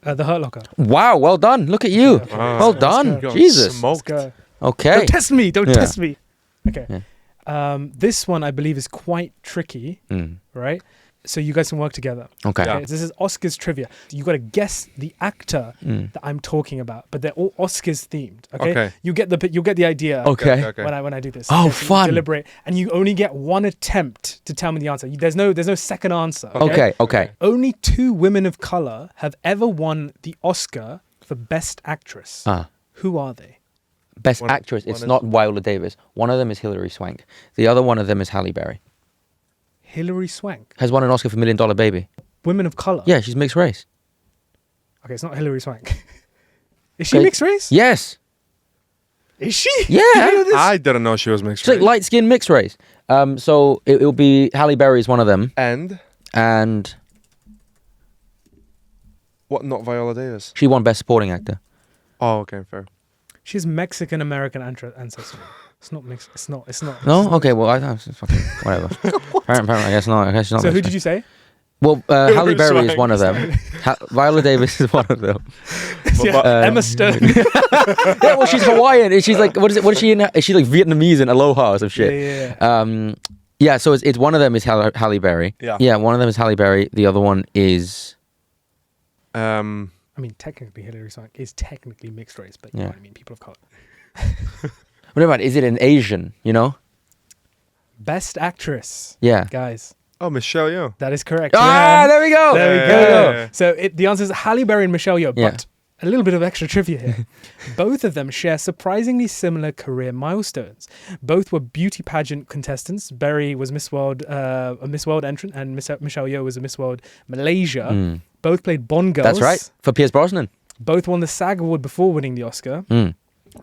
Speaker 1: The Hurt Locker.
Speaker 2: Wow, well done. Look at you.
Speaker 3: Wow.
Speaker 2: Well done. Jesus.
Speaker 1: Let's go.
Speaker 2: Okay.
Speaker 1: Don't test me. Test me. Okay.
Speaker 2: Yeah.
Speaker 1: This one, I believe, is quite tricky, right? So you guys can work together.
Speaker 2: Okay.
Speaker 3: Yeah.
Speaker 1: This is Oscars trivia. You got to guess the actor that I'm talking about, but they're all Oscars themed. Okay. You get the idea.
Speaker 2: Okay.
Speaker 1: When I do this.
Speaker 2: Oh,
Speaker 1: so
Speaker 2: fun.
Speaker 1: You deliberate, and you only get 1 attempt to tell me the answer. There's no second answer.
Speaker 2: Okay.
Speaker 1: Only 2 women of color have ever won the Oscar for Best Actress. Who are they?
Speaker 2: Best actress. It's not Viola Davis. One of them is Hilary Swank. The other one of them is Halle Berry.
Speaker 1: Hilary Swank.
Speaker 2: Has won an Oscar for $1 Million Baby.
Speaker 1: Women of color.
Speaker 2: Yeah, she's mixed race.
Speaker 1: Okay, it's not Hilary Swank. Is she mixed race?
Speaker 2: Yes.
Speaker 1: Is she?
Speaker 2: Yeah.
Speaker 1: Did you know this?
Speaker 3: I didn't know she was mixed
Speaker 2: She's like
Speaker 3: race.
Speaker 2: light-skinned mixed race. So it'll be Halle Berry is one of them.
Speaker 3: And
Speaker 2: And
Speaker 3: What? Not Viola Davis.
Speaker 2: She won Best Supporting Actor.
Speaker 3: Oh, okay, fair.
Speaker 1: She's Mexican American ancestry. It's not mixed. It's not.
Speaker 2: No? Okay, well, I fucking whatever. Apparently, I guess not. I guess not.
Speaker 1: So who did you say?
Speaker 2: Well, Halle Berry is
Speaker 3: Swag.
Speaker 2: one of them. Viola Davis is one of them.
Speaker 1: Emma Stone.
Speaker 2: Yeah, well, she's Hawaiian. She's like, what is it? What is she in? Is she like Vietnamese in Aloha or some shit?
Speaker 1: Yeah.
Speaker 2: Yeah. So it's one of them is Halle Berry.
Speaker 3: Yeah.
Speaker 2: Yeah, one of them is Halle Berry. The other one is.
Speaker 1: I mean, technically, Hilary Swank is technically mixed race, but you know what I mean, people of color.
Speaker 2: What about? Is it an Asian? You know.
Speaker 1: Best actress.
Speaker 2: Yeah.
Speaker 1: Guys.
Speaker 3: Oh, Michelle Yeoh.
Speaker 1: That is correct.
Speaker 2: Ah, there we go.
Speaker 1: There we
Speaker 3: Yeah.
Speaker 1: go. So the answer is Halle Berry and Michelle Yeoh,
Speaker 2: Yeah.
Speaker 1: but a little bit of extra trivia here. Both of them share surprisingly similar career milestones. Both were beauty pageant contestants. Berry was Miss World, a Miss World entrant, and Michelle Yeoh was a Miss World Malaysia. Both played Bond girls.
Speaker 2: That's right. For Pierce Brosnan.
Speaker 1: Both won the SAG Award before winning the Oscar.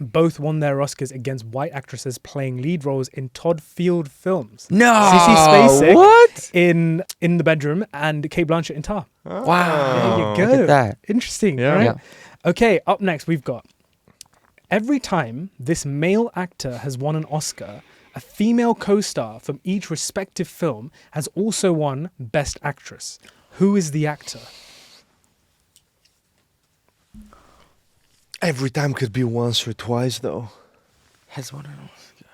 Speaker 1: Both won their Oscars against white actresses playing lead roles in Todd Field films.
Speaker 2: No.
Speaker 1: Sissy Spacek
Speaker 2: What?
Speaker 1: in The Bedroom and Kate Blanchett in Tar.
Speaker 2: Wow.
Speaker 1: There you go.
Speaker 2: Look at that.
Speaker 1: Interesting,
Speaker 3: Yeah.
Speaker 1: right?
Speaker 2: Yeah.
Speaker 1: Okay, up next we've got every time this male actor has won an Oscar, a female co-star from each respective film has also won Best Actress. Who is the actor?
Speaker 3: Every time could be once or twice, though.
Speaker 2: Has won an Oscar.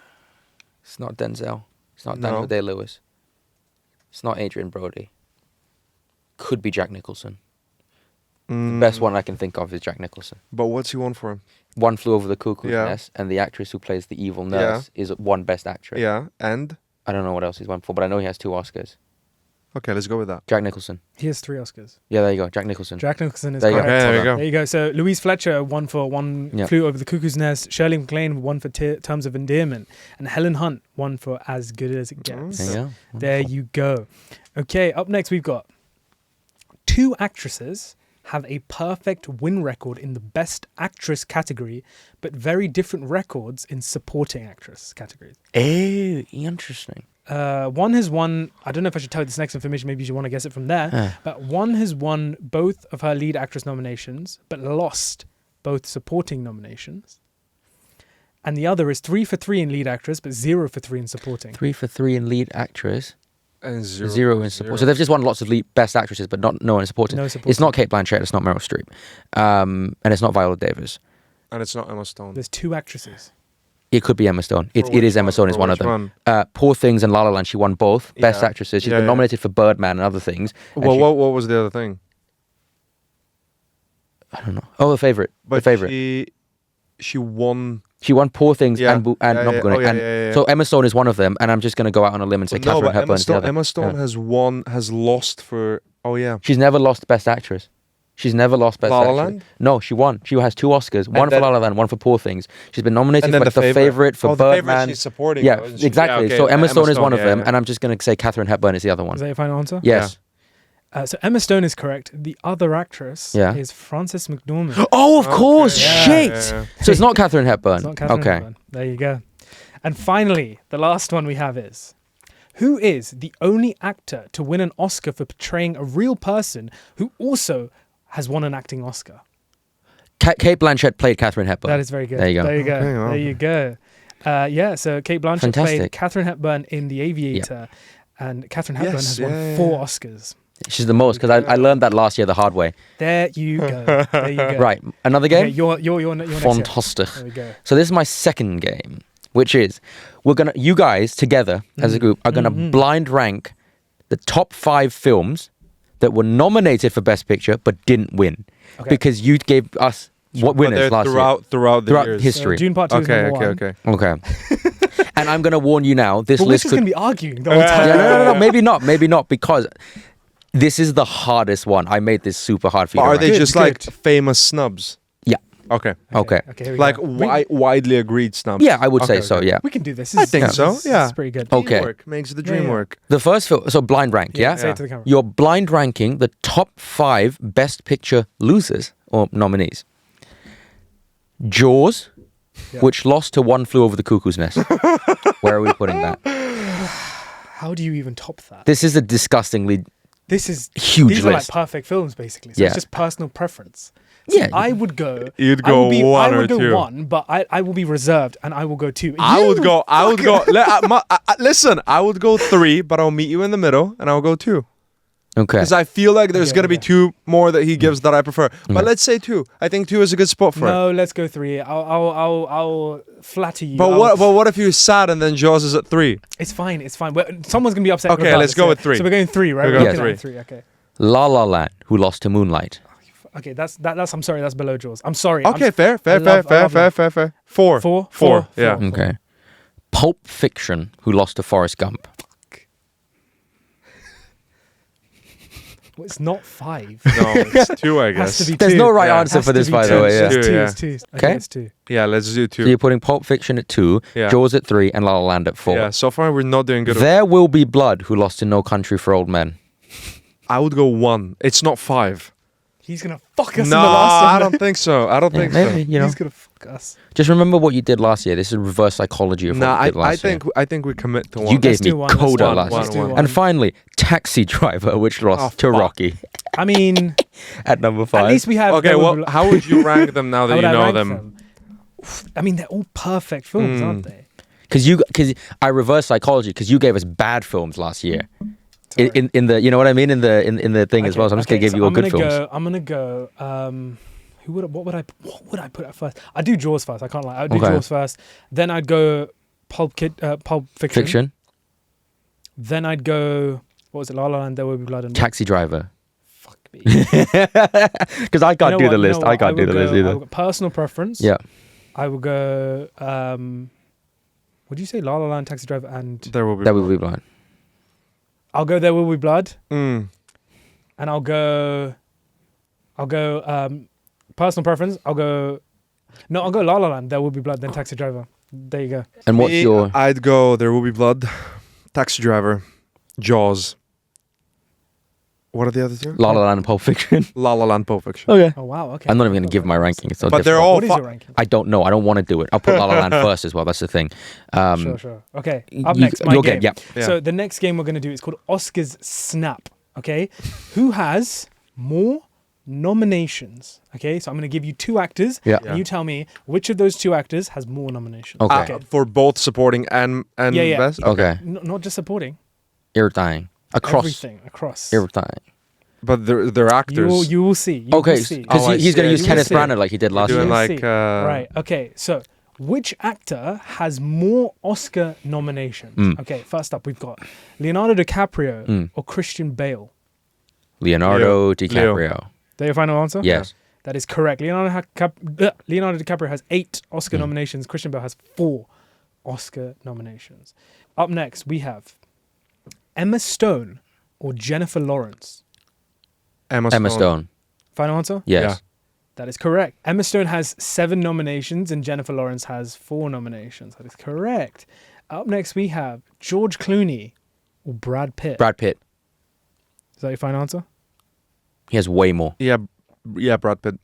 Speaker 2: It's not Denzel. It's not
Speaker 3: No.
Speaker 2: Daniel Day-Lewis. It's not Adrian Brody. Could be Jack Nicholson. The best one I can think of is Jack Nicholson.
Speaker 3: But what's he won for?
Speaker 2: One Flew Over the Cuckoo's
Speaker 3: Yeah.
Speaker 2: Nest, and the actress who plays the evil nurse is one Best Actress.
Speaker 3: Yeah, and?
Speaker 2: I don't know what else he's won for, but I know he has 2 Oscars.
Speaker 3: Okay, let's go with that.
Speaker 2: Jack Nicholson.
Speaker 1: He has 3 Oscars.
Speaker 2: Yeah, there you go. Jack Nicholson.
Speaker 1: Jack Nicholson is
Speaker 2: There you go.
Speaker 1: correct.
Speaker 3: Okay, there you go.
Speaker 1: There you go. So Louise Fletcher won for One
Speaker 2: Yeah.
Speaker 1: Flew Over the Cuckoo's Nest. Shirley MacLaine won for Terms of Endearment. And Helen Hunt won for As Good As It Gets.
Speaker 2: There you go.
Speaker 1: There you go. Okay, up next we've got 2 actresses have a perfect win record in the Best Actress category, but very different records in Supporting Actress categories.
Speaker 2: Interesting.
Speaker 1: One has won, I don't know if I should tell you this next information, maybe you want to guess it from there, but one has won both of her lead actress nominations, but lost both supporting nominations. And the other is 3 for 3 in lead actress, but 0 for 3 in supporting.
Speaker 2: 3 for 3 in lead actress.
Speaker 3: And
Speaker 2: 0 in support. So they've just won lots of Best Actresses, but no in supporting.
Speaker 1: No supporting.
Speaker 2: It's not Kate Blanchett. It's not Meryl Streep. And it's not Viola Davis.
Speaker 3: And it's not Emma Stone.
Speaker 1: There's 2 actresses.
Speaker 2: It could be Emma Stone. It
Speaker 3: which
Speaker 2: is Emma
Speaker 3: one?
Speaker 2: Stone is
Speaker 3: For
Speaker 2: one of
Speaker 3: which
Speaker 2: them.
Speaker 3: one?
Speaker 2: Poor Things and La La Land. She won both Best
Speaker 3: Yeah.
Speaker 2: Actresses. She's
Speaker 3: Yeah,
Speaker 2: been
Speaker 3: yeah.
Speaker 2: nominated for Birdman and other things. And
Speaker 3: Well,
Speaker 2: she-
Speaker 3: what was the other thing?
Speaker 2: I don't know. Oh, The Favorite.
Speaker 3: But
Speaker 2: The Favorite.
Speaker 3: she won.
Speaker 2: She won Poor Things
Speaker 3: Yeah.
Speaker 2: and
Speaker 3: Yeah,
Speaker 2: not
Speaker 3: yeah.
Speaker 2: Bugatti.
Speaker 3: Oh, yeah,
Speaker 2: and
Speaker 3: yeah, yeah.
Speaker 2: So Emma Stone is one of them, and I'm just going to go out on a limb and say
Speaker 3: No,
Speaker 2: Catherine
Speaker 3: but
Speaker 2: Hepburn's the other.
Speaker 3: Emma Stone
Speaker 2: Yeah.
Speaker 3: has lost for. Oh yeah.
Speaker 2: She's never lost Best Actress. She's never lost Best
Speaker 3: La La
Speaker 2: Actress.
Speaker 3: Land?
Speaker 2: No, she won. She has 2 Oscars. One
Speaker 3: then-
Speaker 2: for La La Land, one for Poor Things. She's been nominated
Speaker 3: And then
Speaker 2: for The Favorite, for
Speaker 3: oh, The Favorite
Speaker 2: Birdman.
Speaker 3: she's supporting.
Speaker 2: Yeah,
Speaker 3: though, isn't she?
Speaker 2: exactly.
Speaker 3: Yeah, okay.
Speaker 2: So Emma Stone is one of
Speaker 3: yeah,
Speaker 2: them,
Speaker 3: yeah.
Speaker 2: and I'm just going to say Catherine Hepburn is the other one.
Speaker 1: Is that your final answer?
Speaker 2: Yes.
Speaker 1: So Emma Stone is correct. The other actress
Speaker 2: Yeah.
Speaker 1: is Frances McDormand.
Speaker 2: Oh, of course.
Speaker 3: Yeah,
Speaker 2: Shit.
Speaker 3: yeah, yeah.
Speaker 2: So it's not Catherine Hepburn.
Speaker 1: It's not Catherine
Speaker 2: okay.
Speaker 1: Hepburn. There you go. And finally, the last one we have is, who is the only actor to win an Oscar for portraying a real person who also has won an acting Oscar?
Speaker 2: Kate Blanchett played Catherine Hepburn.
Speaker 1: That is very good.
Speaker 2: There you go.
Speaker 1: There you go.
Speaker 3: Okay, wow.
Speaker 1: There you go. Yeah, so Kate Blanchett
Speaker 2: Fantastic.
Speaker 1: played Catherine Hepburn in The Aviator, and Catherine Hepburn
Speaker 3: Yes,
Speaker 1: has won
Speaker 3: yeah,
Speaker 1: 4
Speaker 3: yeah.
Speaker 1: Oscars.
Speaker 2: She's the most, because I learned that last year the hard way.
Speaker 1: There you go. There you go.
Speaker 2: Right. Another
Speaker 1: Okay,
Speaker 2: game?
Speaker 1: you're next. Here.
Speaker 2: Fantastic.
Speaker 1: There we go.
Speaker 2: So this is my second game, which is you guys together as a group are gonna blind rank the top 5 films that were nominated for Best Picture but didn't win,
Speaker 1: Okay.
Speaker 2: because you gave us
Speaker 3: But
Speaker 2: winners
Speaker 3: they're
Speaker 2: last year
Speaker 3: throughout the
Speaker 2: throughout
Speaker 3: years.
Speaker 2: history.
Speaker 1: June Part 2 is
Speaker 3: Okay,
Speaker 1: number
Speaker 3: okay,
Speaker 1: 1.
Speaker 3: okay.
Speaker 2: Okay. And I'm gonna warn you now. This
Speaker 1: But we're
Speaker 2: list
Speaker 1: just
Speaker 2: could
Speaker 1: going to be arguing the whole time.
Speaker 2: yeah, no, maybe not, because this is the hardest one. I made this super hard for you.
Speaker 3: But
Speaker 2: to
Speaker 3: are
Speaker 2: rank.
Speaker 3: they
Speaker 1: Good,
Speaker 3: just
Speaker 1: good.
Speaker 3: like famous snubs?
Speaker 2: Yeah.
Speaker 3: Okay.
Speaker 2: Okay.
Speaker 1: Okay, here we
Speaker 3: Like
Speaker 1: go.
Speaker 3: widely agreed snubs.
Speaker 2: Yeah, I would say
Speaker 3: Okay,
Speaker 2: so.
Speaker 3: okay.
Speaker 2: Yeah.
Speaker 1: We can do this.
Speaker 3: I think
Speaker 1: This
Speaker 3: so,
Speaker 1: is-
Speaker 3: yeah.
Speaker 1: This is pretty good.
Speaker 2: Okay.
Speaker 3: Teamwork makes the dream
Speaker 1: Yeah.
Speaker 3: work.
Speaker 2: The first film, so blind rank, yeah?
Speaker 1: Say it to the camera.
Speaker 2: You're blind ranking the top 5 Best Picture losers or nominees. Jaws,
Speaker 1: Yeah.
Speaker 2: which lost to One Flew Over the Cuckoo's Nest. Where are we putting that?
Speaker 1: How do you even top that?
Speaker 2: This is a disgustingly
Speaker 1: This is
Speaker 2: Huge
Speaker 1: These are like
Speaker 2: list.
Speaker 1: perfect films, basically. So
Speaker 2: Yeah.
Speaker 1: it's just personal preference. So
Speaker 2: Yeah.
Speaker 1: I would go.
Speaker 3: You'd
Speaker 1: I
Speaker 3: go
Speaker 1: would be,
Speaker 3: one
Speaker 1: I
Speaker 3: or
Speaker 1: would go
Speaker 3: two.
Speaker 1: one, but I will be reserved, and I will go two.
Speaker 3: I would go. Listen, I would go 3, but I'll meet you in the middle, and I'll go 2.
Speaker 2: Okay.
Speaker 3: Because I feel like there's
Speaker 1: Okay,
Speaker 3: gonna be
Speaker 1: okay.
Speaker 3: 2 more that he gives that I prefer. But let's say 2. I think 2 is a good spot for it.
Speaker 1: No, let's go 3. I'll flatter you.
Speaker 3: But what if you're sad and then Jaws is at 3?
Speaker 1: It's fine. It's fine. Someone's gonna be upset.
Speaker 3: Okay,
Speaker 1: regardless,
Speaker 3: let's go
Speaker 1: yeah.
Speaker 3: with 3.
Speaker 1: So we're going 3, right?
Speaker 3: We're
Speaker 1: We're
Speaker 3: going
Speaker 1: looking at
Speaker 3: 3.
Speaker 1: 3. Okay.
Speaker 2: La La Land, Who Lost to Moonlight.
Speaker 1: Okay. That's. I'm sorry. That's below Jaws. I'm sorry.
Speaker 3: Okay,
Speaker 1: I'm,
Speaker 3: fair.
Speaker 1: I love
Speaker 3: 4.
Speaker 1: Four?
Speaker 3: 4. Yeah.
Speaker 1: Four.
Speaker 2: Okay. Pulp Fiction, Who Lost to Forrest Gump.
Speaker 1: Well, it's not 5.
Speaker 3: No, it's 2, I
Speaker 1: It has
Speaker 3: guess.
Speaker 1: to be
Speaker 2: There's
Speaker 1: 2.
Speaker 2: no right
Speaker 3: Yeah.
Speaker 2: answer
Speaker 1: Has
Speaker 2: for
Speaker 1: to
Speaker 2: this,
Speaker 1: be
Speaker 2: by
Speaker 1: 2.
Speaker 2: the way. Yeah.
Speaker 3: Two,
Speaker 1: It's 2.
Speaker 3: yeah.
Speaker 1: It's 2.
Speaker 2: Okay.
Speaker 1: It's 2.
Speaker 3: Yeah, let's do 2.
Speaker 2: So you're putting Pulp Fiction at 2,
Speaker 3: Yeah.
Speaker 2: Jaws at 3, and La La Land at 4.
Speaker 3: Yeah, so far we're not doing good.
Speaker 2: There Will Be Blood, Who Lost to No Country for Old Men.
Speaker 3: I would go 1. It's not 5.
Speaker 1: He's gonna fuck us
Speaker 3: No,
Speaker 1: in the last one.
Speaker 3: I don't think so. I don't
Speaker 2: Yeah,
Speaker 3: think
Speaker 2: maybe,
Speaker 3: so.
Speaker 2: you know.
Speaker 1: He's gonna fuck us.
Speaker 2: Just remember what you did last year. This is reverse psychology of what
Speaker 3: Nah,
Speaker 2: you did last year.
Speaker 3: I think we commit to 1.
Speaker 2: You gave
Speaker 1: Let's
Speaker 2: me
Speaker 1: do one, let's
Speaker 2: Coda
Speaker 1: do
Speaker 2: last
Speaker 3: one,
Speaker 2: year.
Speaker 3: let's do
Speaker 2: And
Speaker 1: one.
Speaker 2: finally, Taxi Driver, which lost
Speaker 3: Oh,
Speaker 2: to
Speaker 3: fuck.
Speaker 2: Rocky
Speaker 1: I mean,
Speaker 2: at number 5.
Speaker 1: at least we have.
Speaker 3: Okay,
Speaker 1: There Will
Speaker 3: well,
Speaker 1: Be Blood.
Speaker 3: how would you rank them now
Speaker 1: How
Speaker 3: that
Speaker 1: would
Speaker 3: you
Speaker 1: I
Speaker 3: know
Speaker 1: rank
Speaker 3: them?
Speaker 1: I mean, they're all perfect films,
Speaker 3: Mm.
Speaker 1: aren't they?
Speaker 2: Because I reverse psychology because you gave us bad films last year.
Speaker 1: Sorry.
Speaker 2: In the, you know what I mean, in the thing as well. So I'm just gonna give you all good films.
Speaker 1: I'm gonna go. What would I put at first? I'd do Jaws first. I can't lie. I'd do
Speaker 2: Okay.
Speaker 1: Jaws first. Then I'd go Pulp Fiction.
Speaker 2: Fiction,
Speaker 1: Then I'd go. What was it? La La Land. There Will Be Blood. And
Speaker 2: Taxi Driver.
Speaker 1: fuck me.
Speaker 2: Because I can't do the list. I can't do the list
Speaker 1: I
Speaker 2: either.
Speaker 1: would go personal preference.
Speaker 2: Yeah.
Speaker 1: I would go. What do you say? La La Land, Taxi Driver, and
Speaker 3: There will be.
Speaker 2: That would be blind.
Speaker 1: I'll go There Will Be Blood,
Speaker 3: Mm.
Speaker 1: and I'll go. Personal preference. I'll go La La Land. There Will Be Blood, then Taxi Driver. There you go.
Speaker 2: And what's
Speaker 3: Me,
Speaker 2: your
Speaker 3: I'd go There Will Be Blood, Taxi Driver, Jaws. What are the other 2?
Speaker 2: La La Land and Pulp Fiction?
Speaker 3: La La Land, Pulp Fiction.
Speaker 2: Okay.
Speaker 1: Oh wow. Okay.
Speaker 2: I'm not even going to give my ranking. It's so
Speaker 3: But they're
Speaker 2: difficult.
Speaker 3: all
Speaker 1: What is
Speaker 3: fi-
Speaker 1: your ranking?
Speaker 2: I don't know. I don't want to do it. I'll put La La Land first as well. That's the thing.
Speaker 1: Sure. Okay. Up
Speaker 2: you-
Speaker 1: next, my
Speaker 2: your
Speaker 1: game.
Speaker 2: game, yeah.
Speaker 3: Yeah.
Speaker 1: So the next game we're going to do is called Oscars Snap. Okay. Who has more nominations? Okay. So I'm going to give you 2 actors.
Speaker 2: Yeah.
Speaker 1: And you tell me which of those 2 actors has more nominations.
Speaker 2: Okay.
Speaker 3: For both supporting and
Speaker 1: Yeah.
Speaker 3: best.
Speaker 2: Okay.
Speaker 1: Not just supporting.
Speaker 2: Irritating. Across.
Speaker 1: Everything across.
Speaker 2: Irritating.
Speaker 3: But they're actors.
Speaker 1: You will see. You
Speaker 2: Okay.
Speaker 1: will see.
Speaker 2: Because
Speaker 3: Oh, I
Speaker 2: he's going
Speaker 3: see.
Speaker 2: to use
Speaker 3: You
Speaker 2: Kenneth
Speaker 3: see.
Speaker 2: Branagh like he did last
Speaker 3: doing
Speaker 2: year.
Speaker 3: like,
Speaker 1: See.
Speaker 3: uh,
Speaker 1: Right. Okay. So, which actor has more Oscar nominations?
Speaker 2: Mm.
Speaker 1: Okay. First up, we've got Leonardo DiCaprio
Speaker 2: Mm.
Speaker 1: or Christian Bale.
Speaker 2: Leonardo
Speaker 3: Leo.
Speaker 2: DiCaprio.
Speaker 1: Is that your final answer?
Speaker 2: Yes.
Speaker 1: That is correct. Leonardo DiCaprio has 8 Oscar nominations. Christian Bale has 4 Oscar nominations. Up next, we have Emma Stone or Jennifer Lawrence.
Speaker 3: Emma
Speaker 2: Stone.
Speaker 1: Final answer?
Speaker 2: Yes.
Speaker 3: Yeah.
Speaker 1: That is correct. Emma Stone has 7 nominations and Jennifer Lawrence has 4 nominations. That is correct. Up next, we have George Clooney or Brad Pitt.
Speaker 2: Brad Pitt.
Speaker 1: Is that your final answer?
Speaker 2: He has way more.
Speaker 3: Yeah, Brad Pitt.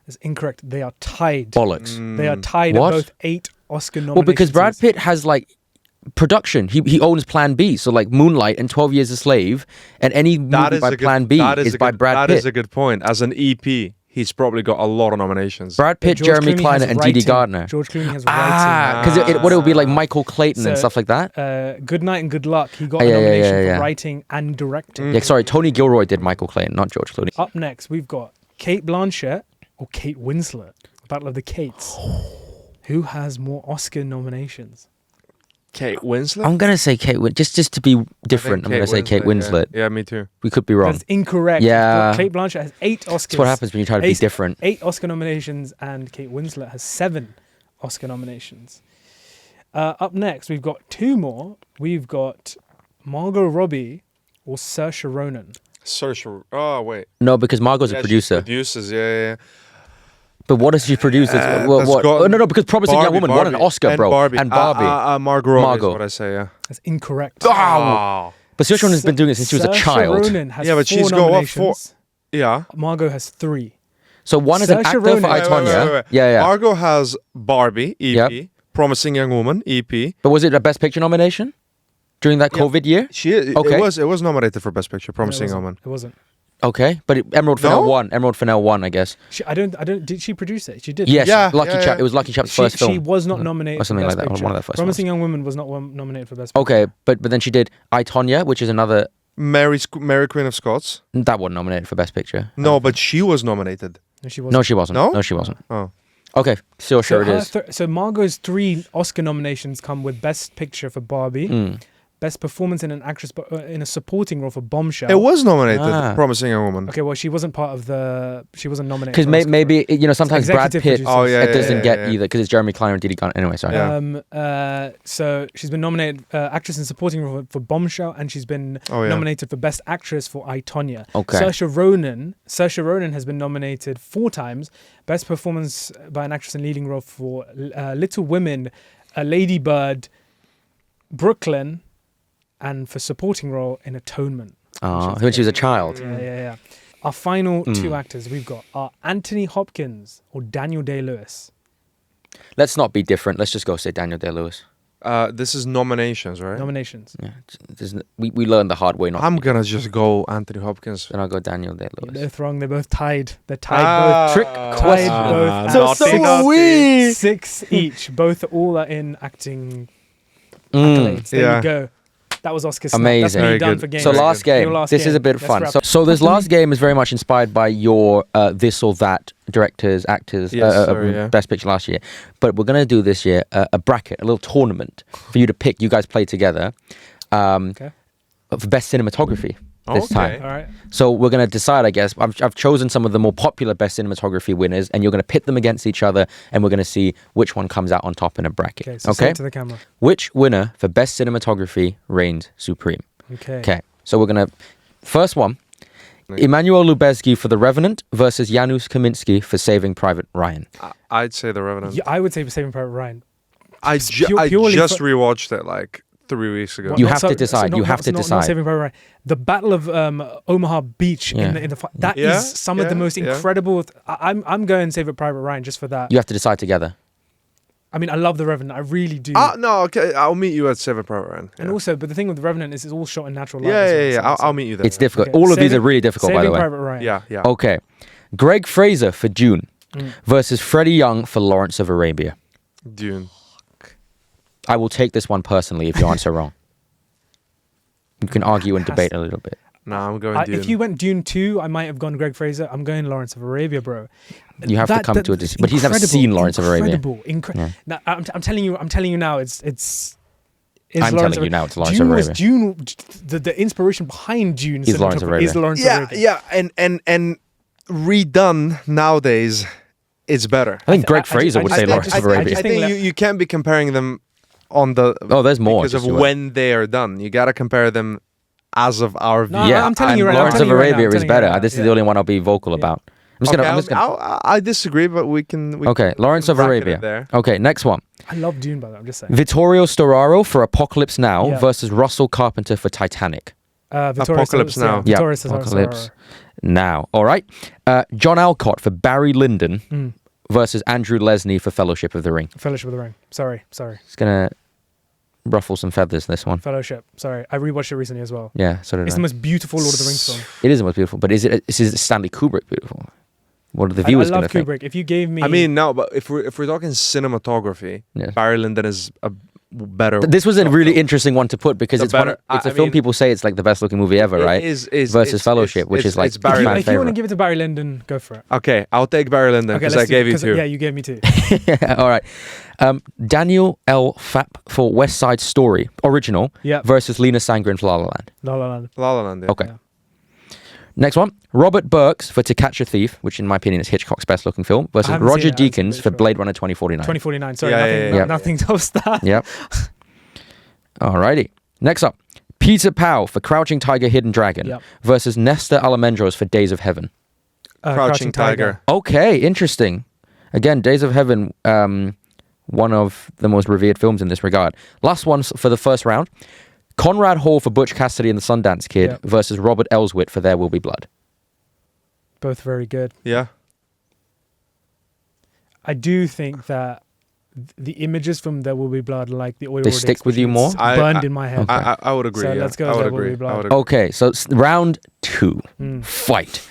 Speaker 1: That's incorrect. They are tied.
Speaker 2: Bollocks.
Speaker 1: They are tied
Speaker 2: What?
Speaker 1: at both 8 Oscar nominations.
Speaker 2: Well, because Brad Pitt has like production. He owns Plan B. So like Moonlight and 12 Years a Slave and any movie by Plan B is by Brad Pitt.
Speaker 3: That is a good point. As an EP, he's probably got a lot of nominations.
Speaker 2: Brad Pitt,
Speaker 1: George
Speaker 2: Jeremy
Speaker 1: Clooney
Speaker 2: Kleiner,
Speaker 1: has
Speaker 2: and Dee Dee
Speaker 1: writing.
Speaker 2: Gardner.
Speaker 1: George Clooney has
Speaker 2: Because
Speaker 1: writing.
Speaker 2: what it would be like Michael Clayton and
Speaker 1: So,
Speaker 2: stuff like that.
Speaker 1: Good Night and Good Luck. He got
Speaker 2: Yeah,
Speaker 1: a
Speaker 2: yeah,
Speaker 1: nomination
Speaker 2: yeah.
Speaker 1: for writing and directing.
Speaker 2: Yeah, sorry, Tony Gilroy did Michael Clayton, not George Clooney.
Speaker 1: Up next, we've got Kate Blanchett or Kate Winslet. Battle of the Kates. Who has more Oscar nominations?
Speaker 3: Kate Winslet?
Speaker 2: I'm gonna say Kate Winslet, just to be different. I'm gonna say Kate Winslet.
Speaker 3: Yeah, me too.
Speaker 2: We could be wrong.
Speaker 1: That's incorrect.
Speaker 2: Yeah.
Speaker 1: Kate Blanchett has 8 Oscars.
Speaker 2: That's what happens when you try to be different.
Speaker 1: 8 Oscar nominations, and Kate Winslet has 7 Oscar nominations. Up next, we've got 2 more. We've got Margot Robbie or Saoirse Ronan.
Speaker 3: Saoirse. Oh wait.
Speaker 2: No, because Margot's a
Speaker 3: Yeah, she
Speaker 2: producer.
Speaker 3: Produces. Yeah.
Speaker 2: But what does she produce? What?
Speaker 3: Scott-
Speaker 2: Oh, no, because Promising Young Woman won an
Speaker 3: Barbie.
Speaker 2: Oscar,
Speaker 3: And
Speaker 2: bro.
Speaker 3: Barbie.
Speaker 2: And Barbie.
Speaker 3: Margot Robbie
Speaker 2: Margot.
Speaker 3: is what I say. Yeah.
Speaker 1: That's incorrect.
Speaker 2: Oh. But Saoirse Ronan's been doing it since she was a
Speaker 1: Saoirse
Speaker 2: child.
Speaker 1: Ronan has
Speaker 3: Yeah, but
Speaker 1: 4
Speaker 3: she's got what,
Speaker 1: nominations.
Speaker 3: Yeah.
Speaker 1: Margot has 3.
Speaker 2: So one is an
Speaker 1: Saoirse
Speaker 2: actor
Speaker 1: Ronan-
Speaker 2: for I,
Speaker 1: Wait,
Speaker 2: Tonya.
Speaker 3: Wait.
Speaker 2: Yeah.
Speaker 3: Margot has Barbie EP,
Speaker 2: Yep.
Speaker 3: Promising Young Woman EP.
Speaker 2: But was it a Best Picture nomination? during that COVID year? Okay.
Speaker 3: It was nominated for Best Picture. Promising
Speaker 1: No,
Speaker 3: Woman.
Speaker 1: It wasn't.
Speaker 2: Okay, but Emerald Fennell
Speaker 3: No?
Speaker 2: won. Emerald Fennell won, I guess.
Speaker 1: I don't. Did she produce it? She did.
Speaker 2: Yes,
Speaker 3: Yeah,
Speaker 2: Lucky
Speaker 3: yeah,
Speaker 2: Chap.
Speaker 3: yeah.
Speaker 2: It was Lucky Chap's first film.
Speaker 1: She was not nominated
Speaker 2: or something
Speaker 1: for Best
Speaker 2: like that.
Speaker 1: Picture.
Speaker 2: One of the first
Speaker 1: Promising
Speaker 2: ones.
Speaker 1: Young Woman was not nominated for Best Picture.
Speaker 2: Okay, but then she did I, Tonya, which is another...
Speaker 3: Mary Queen of Scots.
Speaker 2: That wasn't nominated for Best Picture.
Speaker 3: No, but she was nominated.
Speaker 1: No, she wasn't.
Speaker 2: No, she wasn't.
Speaker 3: No?
Speaker 2: No, she wasn't.
Speaker 3: Oh.
Speaker 2: Okay, sure it
Speaker 1: her
Speaker 2: is.
Speaker 1: so Margot's 3 Oscar nominations come with Best Picture for Barbie, Best Performance in an Actress in a Supporting Role for Bombshell.
Speaker 3: It was nominated.
Speaker 2: Ah.
Speaker 3: Promising Young Woman.
Speaker 1: Okay, well, she wasn't part of the. She wasn't nominated.
Speaker 2: Because
Speaker 1: for Oscar
Speaker 2: maybe, you know, sometimes Brad
Speaker 1: executive
Speaker 2: Pitt
Speaker 1: producers.
Speaker 3: Oh, yeah,
Speaker 2: it doesn't get
Speaker 3: yeah.
Speaker 2: either because it's Jeremy Kleiner and Didi Gunn. Anyway, sorry.
Speaker 3: Yeah.
Speaker 1: So she's been nominated Actress in Supporting Role for Bombshell, and she's been nominated for Best Actress for I, Tonya.
Speaker 2: Okay.
Speaker 1: Saoirse Ronan has been nominated 4 times. Best Performance by an Actress in Leading Role for Little Women, Lady Bird, Brooklyn, and for Supporting Role in Atonement.
Speaker 2: When she was a child.
Speaker 1: Yeah. Our final 2 actors we've got are Anthony Hopkins or Daniel Day-Lewis.
Speaker 2: Let's not be different. Let's just go say Daniel Day-Lewis.
Speaker 3: This is nominations, right?
Speaker 1: Nominations.
Speaker 2: Yeah, we learned the hard way. Not
Speaker 3: I'm gonna just go Anthony Hopkins.
Speaker 2: Then I'll go Daniel Day-Lewis.
Speaker 1: They're wrong. They're both tied. They're tied both.
Speaker 2: Trick question.
Speaker 1: Both
Speaker 2: So
Speaker 1: at
Speaker 2: we
Speaker 1: 6 each. Both all are in acting accolades. There you go. That was Oscar Snap.
Speaker 2: Amazing.
Speaker 1: That's me
Speaker 3: Very
Speaker 1: done
Speaker 3: good.
Speaker 1: for games.
Speaker 2: So last game. This is a bit
Speaker 1: Let's
Speaker 2: fun.
Speaker 1: wrap.
Speaker 2: So this last game is very much inspired by your this or that directors, actors, Best Picture last year. But we're going to do this year a bracket, a little tournament for you to pick. You guys play together for Best Cinematography this time.
Speaker 1: All right.
Speaker 2: So we're going to decide, I guess. I've chosen some of the more popular Best Cinematography winners, and you're going to pit them against each other, and we're going to see which one comes out on top in a bracket.
Speaker 1: Okay, so say it to the camera.
Speaker 2: Which winner for Best Cinematography reigns supreme?
Speaker 1: Okay.
Speaker 2: So we're going to... First one, Emmanuel Lubezki for The Revenant versus Janusz Kaminski for Saving Private Ryan.
Speaker 3: I'd say The Revenant.
Speaker 1: Yeah, I would say Saving Private Ryan.
Speaker 3: I just rewatched it like 3 weeks ago.
Speaker 2: You have to decide.
Speaker 1: Not Saving Private Ryan. The Battle of Omaha Beach in the that is some of the most incredible. I'm going Saving Private Ryan just for that.
Speaker 2: You have to decide together.
Speaker 1: I mean, I love The Revenant. I really do.
Speaker 3: No, okay. I'll meet you at Saving Private Ryan.
Speaker 1: And also, but the thing with The Revenant is it's all shot in natural light.
Speaker 3: Yeah. I'll meet you there.
Speaker 2: It's difficult.
Speaker 1: Okay.
Speaker 2: All of these are really difficult, by the way.
Speaker 1: Saving Private Ryan.
Speaker 3: Yeah.
Speaker 2: Okay. Greg Fraser for Dune versus Freddie Young for Lawrence of Arabia.
Speaker 3: Dune.
Speaker 2: I will take this one personally if you answer wrong. You can argue and debate a little bit.
Speaker 3: No, I'm going Dune.
Speaker 1: If you went Dune 2, I might have gone Greg Fraser. I'm going Lawrence of Arabia, bro.
Speaker 2: You have to come to a decision. But he's never seen Lawrence of Arabia.
Speaker 1: Incredible. Now, I'm telling you now, it's
Speaker 2: I'm telling you now, it's Lawrence of Arabia.
Speaker 1: Dune, the inspiration behind Dune
Speaker 2: is Lawrence of Arabia.
Speaker 3: Yeah, and redone nowadays, it's better.
Speaker 2: I think Greg Fraser would say Lawrence of Arabia.
Speaker 3: I think you can't be comparing them on the...
Speaker 2: Oh, there's more.
Speaker 3: Because of when they are done. You got to compare them as of our view.
Speaker 1: Yeah, I'm telling you right now.
Speaker 2: Lawrence of Arabia is better. This is the only one I'll be vocal about.
Speaker 3: I disagree, but we can...
Speaker 2: Okay, Lawrence of Arabia. Okay, next one.
Speaker 1: I love Dune, by the way, I'm just saying.
Speaker 2: Vittorio Storaro for Apocalypse Now versus Russell Carpenter for Titanic.
Speaker 3: Apocalypse Now.
Speaker 2: Yeah, Apocalypse Now. All right. John Alcott for Barry Lyndon versus Andrew Lesney for Fellowship of the Ring.
Speaker 1: Fellowship of the Ring. Sorry.
Speaker 2: It's going to ruffle some feathers, this one.
Speaker 1: Fellowship. Sorry. I rewatched it recently as well.
Speaker 2: Yeah, so did I.
Speaker 1: It's the most beautiful Lord of the Rings film.
Speaker 2: It is the most beautiful, but is Stanley Kubrick beautiful? What are the viewers going to think?
Speaker 1: I love Kubrick. If you gave me...
Speaker 3: I mean, no, but if we're talking cinematography, Barry Lyndon is a better...
Speaker 2: This was a really interesting one to put because it's a film people say it's like the best looking movie ever, right? Versus Fellowship, which is like
Speaker 1: if you want to give it to Barry Lyndon, go for it.
Speaker 3: Okay, I'll take Barry Lyndon because I gave you 2.
Speaker 1: Yeah, you gave me 2.
Speaker 2: All right. Daniel L. Fapp for West Side Story, original, versus Lena Sangren for La La Land.
Speaker 1: La La Land.
Speaker 3: La La Land, yeah.
Speaker 2: Okay. Next one, Robert Burks for To Catch a Thief, which in my opinion is Hitchcock's best looking film, versus Roger Deakins for Blade Runner 2049.
Speaker 1: 2049, sorry, nothing tops that.
Speaker 2: Yep. Alrighty. Next up, Peter Powell for Crouching Tiger, Hidden Dragon versus Nestor Almendros for Days of Heaven.
Speaker 3: Crouching Tiger.
Speaker 2: Okay, interesting. Again, Days of Heaven, one of the most revered films in this regard. Last one for the first round. Conrad Hall for Butch Cassidy and the Sundance Kid versus Robert Elswit for There Will Be Blood.
Speaker 1: Both very good.
Speaker 3: Yeah.
Speaker 1: I do think that the images from There Will Be Blood, like the oil.
Speaker 2: They stick with you more?
Speaker 1: Burned in my head.
Speaker 3: I would agree.
Speaker 1: So
Speaker 3: yeah.
Speaker 1: let's go
Speaker 3: I would
Speaker 1: There Will
Speaker 3: agree.
Speaker 1: Be Blood.
Speaker 3: I would agree.
Speaker 2: Okay, so round 2. Fight.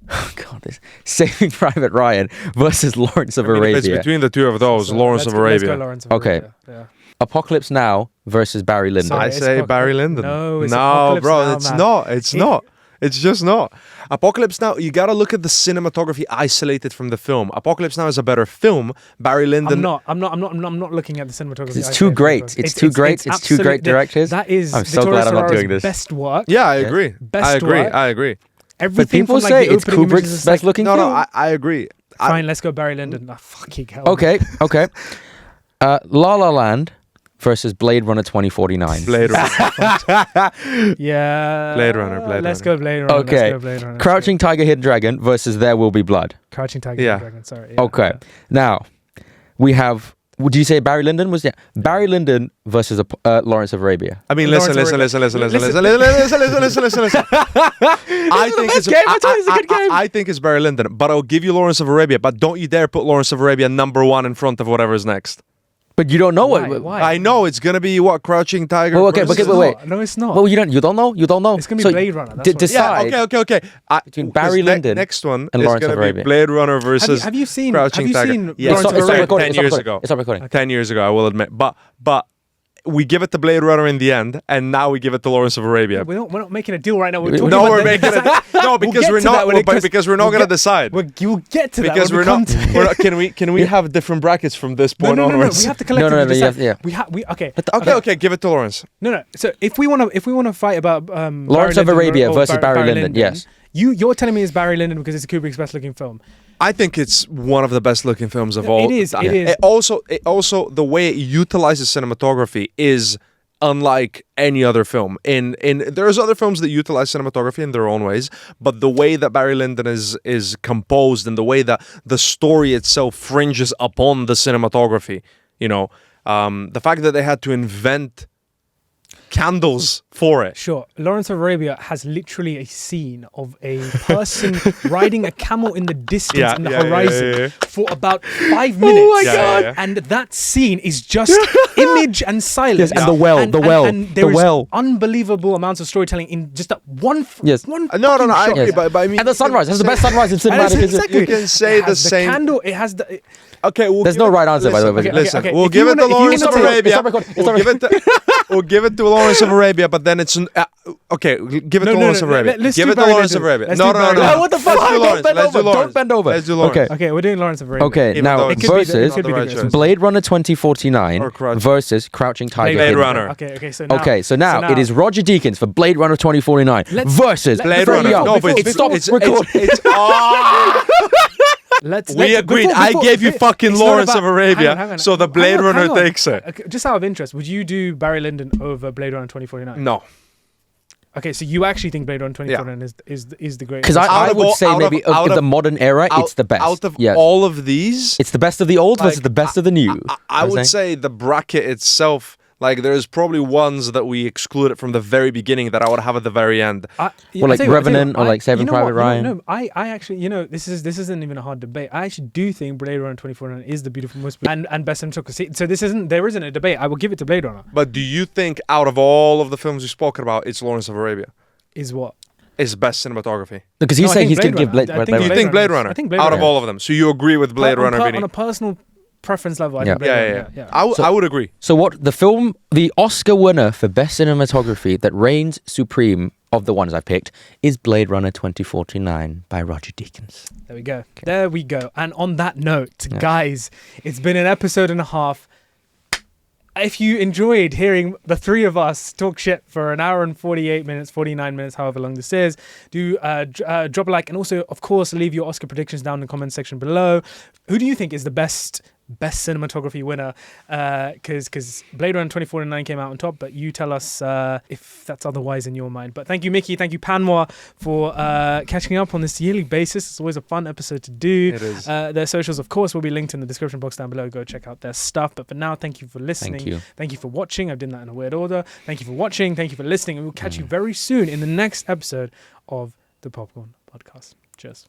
Speaker 2: Oh, God, this Saving Private Ryan versus Lawrence of
Speaker 3: I mean, if it's
Speaker 2: Arabia.
Speaker 3: between the two of those,
Speaker 1: So
Speaker 3: Lawrence of
Speaker 1: let's go
Speaker 3: Arabia.
Speaker 1: Lawrence of
Speaker 2: Okay.
Speaker 1: Arabia. Yeah.
Speaker 2: Apocalypse Now versus Barry Lyndon.
Speaker 1: Sorry.
Speaker 3: I
Speaker 1: it's
Speaker 3: say
Speaker 1: Apocalypse-
Speaker 3: Barry Lyndon.
Speaker 1: No, it's
Speaker 3: no,
Speaker 1: Apocalypse
Speaker 3: bro,
Speaker 1: Now,
Speaker 3: it's
Speaker 1: man.
Speaker 3: not. It's not. It's just not. Apocalypse Now, you gotta look at the cinematography isolated from the film. Apocalypse Now is a better film. Barry Lyndon.
Speaker 1: I'm not looking at the cinematography.
Speaker 2: It's too great. It's too great. It's two great directors.
Speaker 1: That is
Speaker 2: I'm so
Speaker 1: Vittorio
Speaker 2: glad I'm not
Speaker 1: Storaro's
Speaker 2: doing this.
Speaker 1: best work.
Speaker 3: Yeah, I agree.
Speaker 1: Best
Speaker 3: I agree.
Speaker 1: work.
Speaker 3: I agree.
Speaker 1: Everything
Speaker 2: But people
Speaker 1: from,
Speaker 2: say
Speaker 1: like, the
Speaker 2: it's
Speaker 1: opening images
Speaker 2: Kubrick's
Speaker 1: is
Speaker 2: best
Speaker 1: like,
Speaker 2: looking
Speaker 3: No,
Speaker 2: film.
Speaker 3: no, I agree.
Speaker 1: Fine, let's go Barry Lyndon. Oh, fucking hell.
Speaker 2: Okay. La La Land versus Blade Runner 2049.
Speaker 3: Blade Runner.
Speaker 1: Yeah.
Speaker 3: Blade Runner, Blade
Speaker 1: Let's
Speaker 3: Runner.
Speaker 1: go Blade Runner.
Speaker 2: Okay.
Speaker 1: Let's go Blade Runner.
Speaker 2: Crouching Tiger, Hidden Dragon versus There Will Be Blood.
Speaker 1: Crouching Tiger.
Speaker 3: Yeah.
Speaker 1: Hidden Dragon. Sorry. Yeah,
Speaker 2: Okay.
Speaker 1: yeah.
Speaker 2: Now, we have. Would you say Barry Lyndon was? Yeah. Barry Lyndon versus Lawrence of Arabia.
Speaker 3: I mean,
Speaker 1: Lawrence
Speaker 3: listen.
Speaker 1: of
Speaker 3: I think
Speaker 2: best game. I told you it's a good game.
Speaker 3: I think it's Barry Lyndon, but I'll give you Lawrence of Arabia. But don't you dare put Lawrence of Arabia number 1 in front of whatever's next.
Speaker 2: But you don't know
Speaker 1: Why?
Speaker 2: what.
Speaker 1: Why?
Speaker 3: I know it's gonna be what Crouching Tiger.
Speaker 2: Well, okay,
Speaker 3: versus-
Speaker 2: but wait.
Speaker 1: No, it's not.
Speaker 2: Well, you don't know. You don't know.
Speaker 1: It's gonna be
Speaker 2: So
Speaker 1: Blade Runner. That's what it is.
Speaker 2: decide.
Speaker 3: Yeah. Okay.
Speaker 2: Between Barry Lyndon
Speaker 3: next one
Speaker 2: and
Speaker 3: is
Speaker 2: Lawrence
Speaker 3: gonna
Speaker 2: of
Speaker 3: be
Speaker 2: Arabia.
Speaker 3: Blade Runner versus
Speaker 1: Have you seen?
Speaker 3: Crouching
Speaker 1: Have you
Speaker 3: Tiger.
Speaker 1: seen
Speaker 3: Yeah.
Speaker 1: Lawrence
Speaker 2: It's
Speaker 1: of
Speaker 2: not
Speaker 1: Arabia?
Speaker 2: recording.
Speaker 3: 10
Speaker 2: It's not
Speaker 3: years
Speaker 2: recording.
Speaker 3: ago.
Speaker 2: It's not recording.
Speaker 3: 10 years ago, I will admit. But we give it to Blade Runner in the end, and now we give it to Lawrence of Arabia.
Speaker 1: We're not making a deal right now. We're
Speaker 2: No,
Speaker 1: talking
Speaker 3: No,
Speaker 1: about
Speaker 3: we're
Speaker 1: the
Speaker 3: making it.
Speaker 1: exact-
Speaker 3: No,
Speaker 1: We'll
Speaker 3: because
Speaker 1: get
Speaker 3: we're
Speaker 1: to that
Speaker 3: not.
Speaker 1: when it comes-
Speaker 3: Because we're not
Speaker 1: we'll
Speaker 3: gonna
Speaker 1: get-
Speaker 3: decide.
Speaker 1: You'll get to
Speaker 3: Because
Speaker 1: that.
Speaker 3: we're not. Can we have different brackets from this
Speaker 1: No,
Speaker 3: point
Speaker 1: no.
Speaker 3: onwards?
Speaker 1: We have to collectively
Speaker 2: you
Speaker 1: decide.
Speaker 2: have- yeah.
Speaker 1: Okay.
Speaker 3: Okay. Give it to Lawrence.
Speaker 1: No. So if we want to fight about
Speaker 2: Lawrence
Speaker 1: Barry
Speaker 2: of Arabia
Speaker 1: Lyndon or
Speaker 2: versus Barry Lyndon, yes.
Speaker 1: You're telling me it's Barry Lyndon because it's Kubrick's best looking film.
Speaker 3: I think it's one of the best looking films of all.
Speaker 1: It is.
Speaker 3: time.
Speaker 1: It is.
Speaker 3: It also the way it utilizes cinematography is unlike any other film. In there's other films that utilize cinematography in their own ways, but the way that Barry Lyndon is composed and the way that the story itself fringes upon the cinematography, the fact that they had to invent candles for it.
Speaker 1: Sure. Lawrence of Arabia has literally a scene of a person riding a camel in the distance in the horizon for about 5 minutes.
Speaker 2: Oh my
Speaker 3: God. Yeah.
Speaker 1: And that scene is just image and silence.
Speaker 2: Yes, and the well,
Speaker 1: And there
Speaker 2: the
Speaker 1: is
Speaker 2: well.
Speaker 1: unbelievable amounts of storytelling in just that one.
Speaker 2: Yes.
Speaker 1: One
Speaker 3: No,
Speaker 1: fucking
Speaker 3: I
Speaker 1: shot.
Speaker 3: agree, but I mean,
Speaker 2: And the sunrise. That's the best sunrise in
Speaker 1: And it's
Speaker 2: cinematic.
Speaker 1: exactly-
Speaker 3: You can say
Speaker 1: it has
Speaker 3: the same.
Speaker 1: candle. It has the.
Speaker 3: Okay,
Speaker 2: There's no right answer, by the way.
Speaker 1: Okay,
Speaker 3: Listen,
Speaker 1: okay.
Speaker 3: we'll
Speaker 1: If you
Speaker 3: give it to
Speaker 1: wanna- if you
Speaker 3: Lawrence
Speaker 1: wanna
Speaker 3: of
Speaker 1: take-
Speaker 3: Arabia.
Speaker 2: It's not recording. It's
Speaker 3: We'll
Speaker 2: not
Speaker 3: give it to we'll give it to Lawrence of Arabia, but then it's okay. Give it to Lawrence of Arabia.
Speaker 1: let's
Speaker 3: Give
Speaker 1: do
Speaker 3: it to
Speaker 1: Barry
Speaker 3: Lawrence of
Speaker 1: Lyndon.
Speaker 3: Arabia.
Speaker 1: Let's
Speaker 3: No,
Speaker 1: do
Speaker 3: no,
Speaker 1: Barry
Speaker 3: no.
Speaker 1: Lyndon.
Speaker 2: What the fuck?
Speaker 3: Let's do
Speaker 2: Don't
Speaker 3: Lawrence.
Speaker 2: bend
Speaker 3: Let's do
Speaker 2: over. Don't
Speaker 3: Lawrence.
Speaker 2: bend over.
Speaker 3: Let's do Lawrence.
Speaker 2: Okay.
Speaker 1: Okay, we're doing Lawrence of Arabia.
Speaker 2: Okay,
Speaker 3: Even
Speaker 2: now
Speaker 3: though it's
Speaker 2: versus
Speaker 1: could be
Speaker 3: the right
Speaker 1: good.
Speaker 3: choice.
Speaker 2: Blade Runner 2049
Speaker 3: Or Crouching.
Speaker 2: versus Crouching Tiger.
Speaker 3: Blade
Speaker 2: Hidden
Speaker 3: Runner.
Speaker 1: Okay, so now.
Speaker 2: Okay, so now it is Roger Deakins for Blade Runner 2049 versus
Speaker 3: Blade
Speaker 2: Freddie
Speaker 3: Runner.
Speaker 2: Young.
Speaker 3: No, but
Speaker 2: It stopped recording.
Speaker 3: We agreed. I gave you fucking
Speaker 1: it's not
Speaker 3: Lawrence
Speaker 1: about-
Speaker 3: of Arabia,
Speaker 1: hang on.
Speaker 3: so the Blade
Speaker 1: Hang
Speaker 3: Runner
Speaker 1: on.
Speaker 3: takes it.
Speaker 1: Okay, just out of interest, would you do Barry Lyndon over Blade Runner 2049?
Speaker 3: No.
Speaker 1: Okay, so you actually think Blade Runner 2049 is the greatest?
Speaker 2: Because I
Speaker 3: Out of
Speaker 2: would
Speaker 3: all-
Speaker 2: say
Speaker 3: out of-
Speaker 2: maybe
Speaker 3: out
Speaker 2: of the
Speaker 3: of-
Speaker 2: modern era, it's the best.
Speaker 3: Out of
Speaker 2: Yes.
Speaker 3: all of these,
Speaker 2: It's the best of the old versus
Speaker 3: like,
Speaker 2: the best of the new.
Speaker 3: I would say the bracket itself, like there's probably ones that we excluded from the very beginning that I would have at the very end.
Speaker 2: Well, like Revenant or like Saving Private Ryan.
Speaker 1: No, I actually, this isn't even a hard debate. I actually do think Blade Runner 2049 is the beautiful most and best cinematography. So there isn't a debate. I will give it to Blade Runner.
Speaker 3: But do you think out of all of the films we've spoken about, it's Lawrence of Arabia?
Speaker 1: Is what?
Speaker 3: Is best cinematography?
Speaker 2: Because
Speaker 1: No,
Speaker 2: he's
Speaker 1: I
Speaker 2: saying
Speaker 1: think
Speaker 2: he's going to give
Speaker 1: Blade
Speaker 2: Blade
Speaker 1: Runner. I think
Speaker 3: You
Speaker 2: Runner.
Speaker 3: think Blade Runner?
Speaker 1: I think Blade
Speaker 3: out of
Speaker 1: Runner.
Speaker 3: all of them. So you agree with Blade Runner, Vinny?
Speaker 1: On a personal preference level, I
Speaker 2: Yeah.
Speaker 1: think Blade Runner.
Speaker 3: Yeah. I would agree.
Speaker 2: So what the Oscar winner for best cinematography that reigns supreme of the ones I've picked is Blade Runner 2049 by Roger Deakins.
Speaker 1: There we go. There we go. And on that note, guys, it's been an episode and a half. If you enjoyed hearing the three of us talk shit for an hour and 48 minutes, 49 minutes, however long this is, do drop a like and also, of course, leave your Oscar predictions down in the comment section below. Who do you think is the best cinematography winner? Because Blade Runner 2049 came out on top, but you tell us if that's otherwise in your mind. But thank you, Mickey. Thank you, Panwa, for catching up on this yearly basis. It's always a fun episode to do.
Speaker 3: It is.
Speaker 1: Their socials, of course, will be linked in the description box down below. Go check out their stuff. But for now, thank you for listening.
Speaker 2: Thank you.
Speaker 1: Thank you for watching. I've done that in a weird order. Thank you for watching. Thank you for listening. And we'll catch you very soon in the next episode of the Popcorn Podcast. Cheers.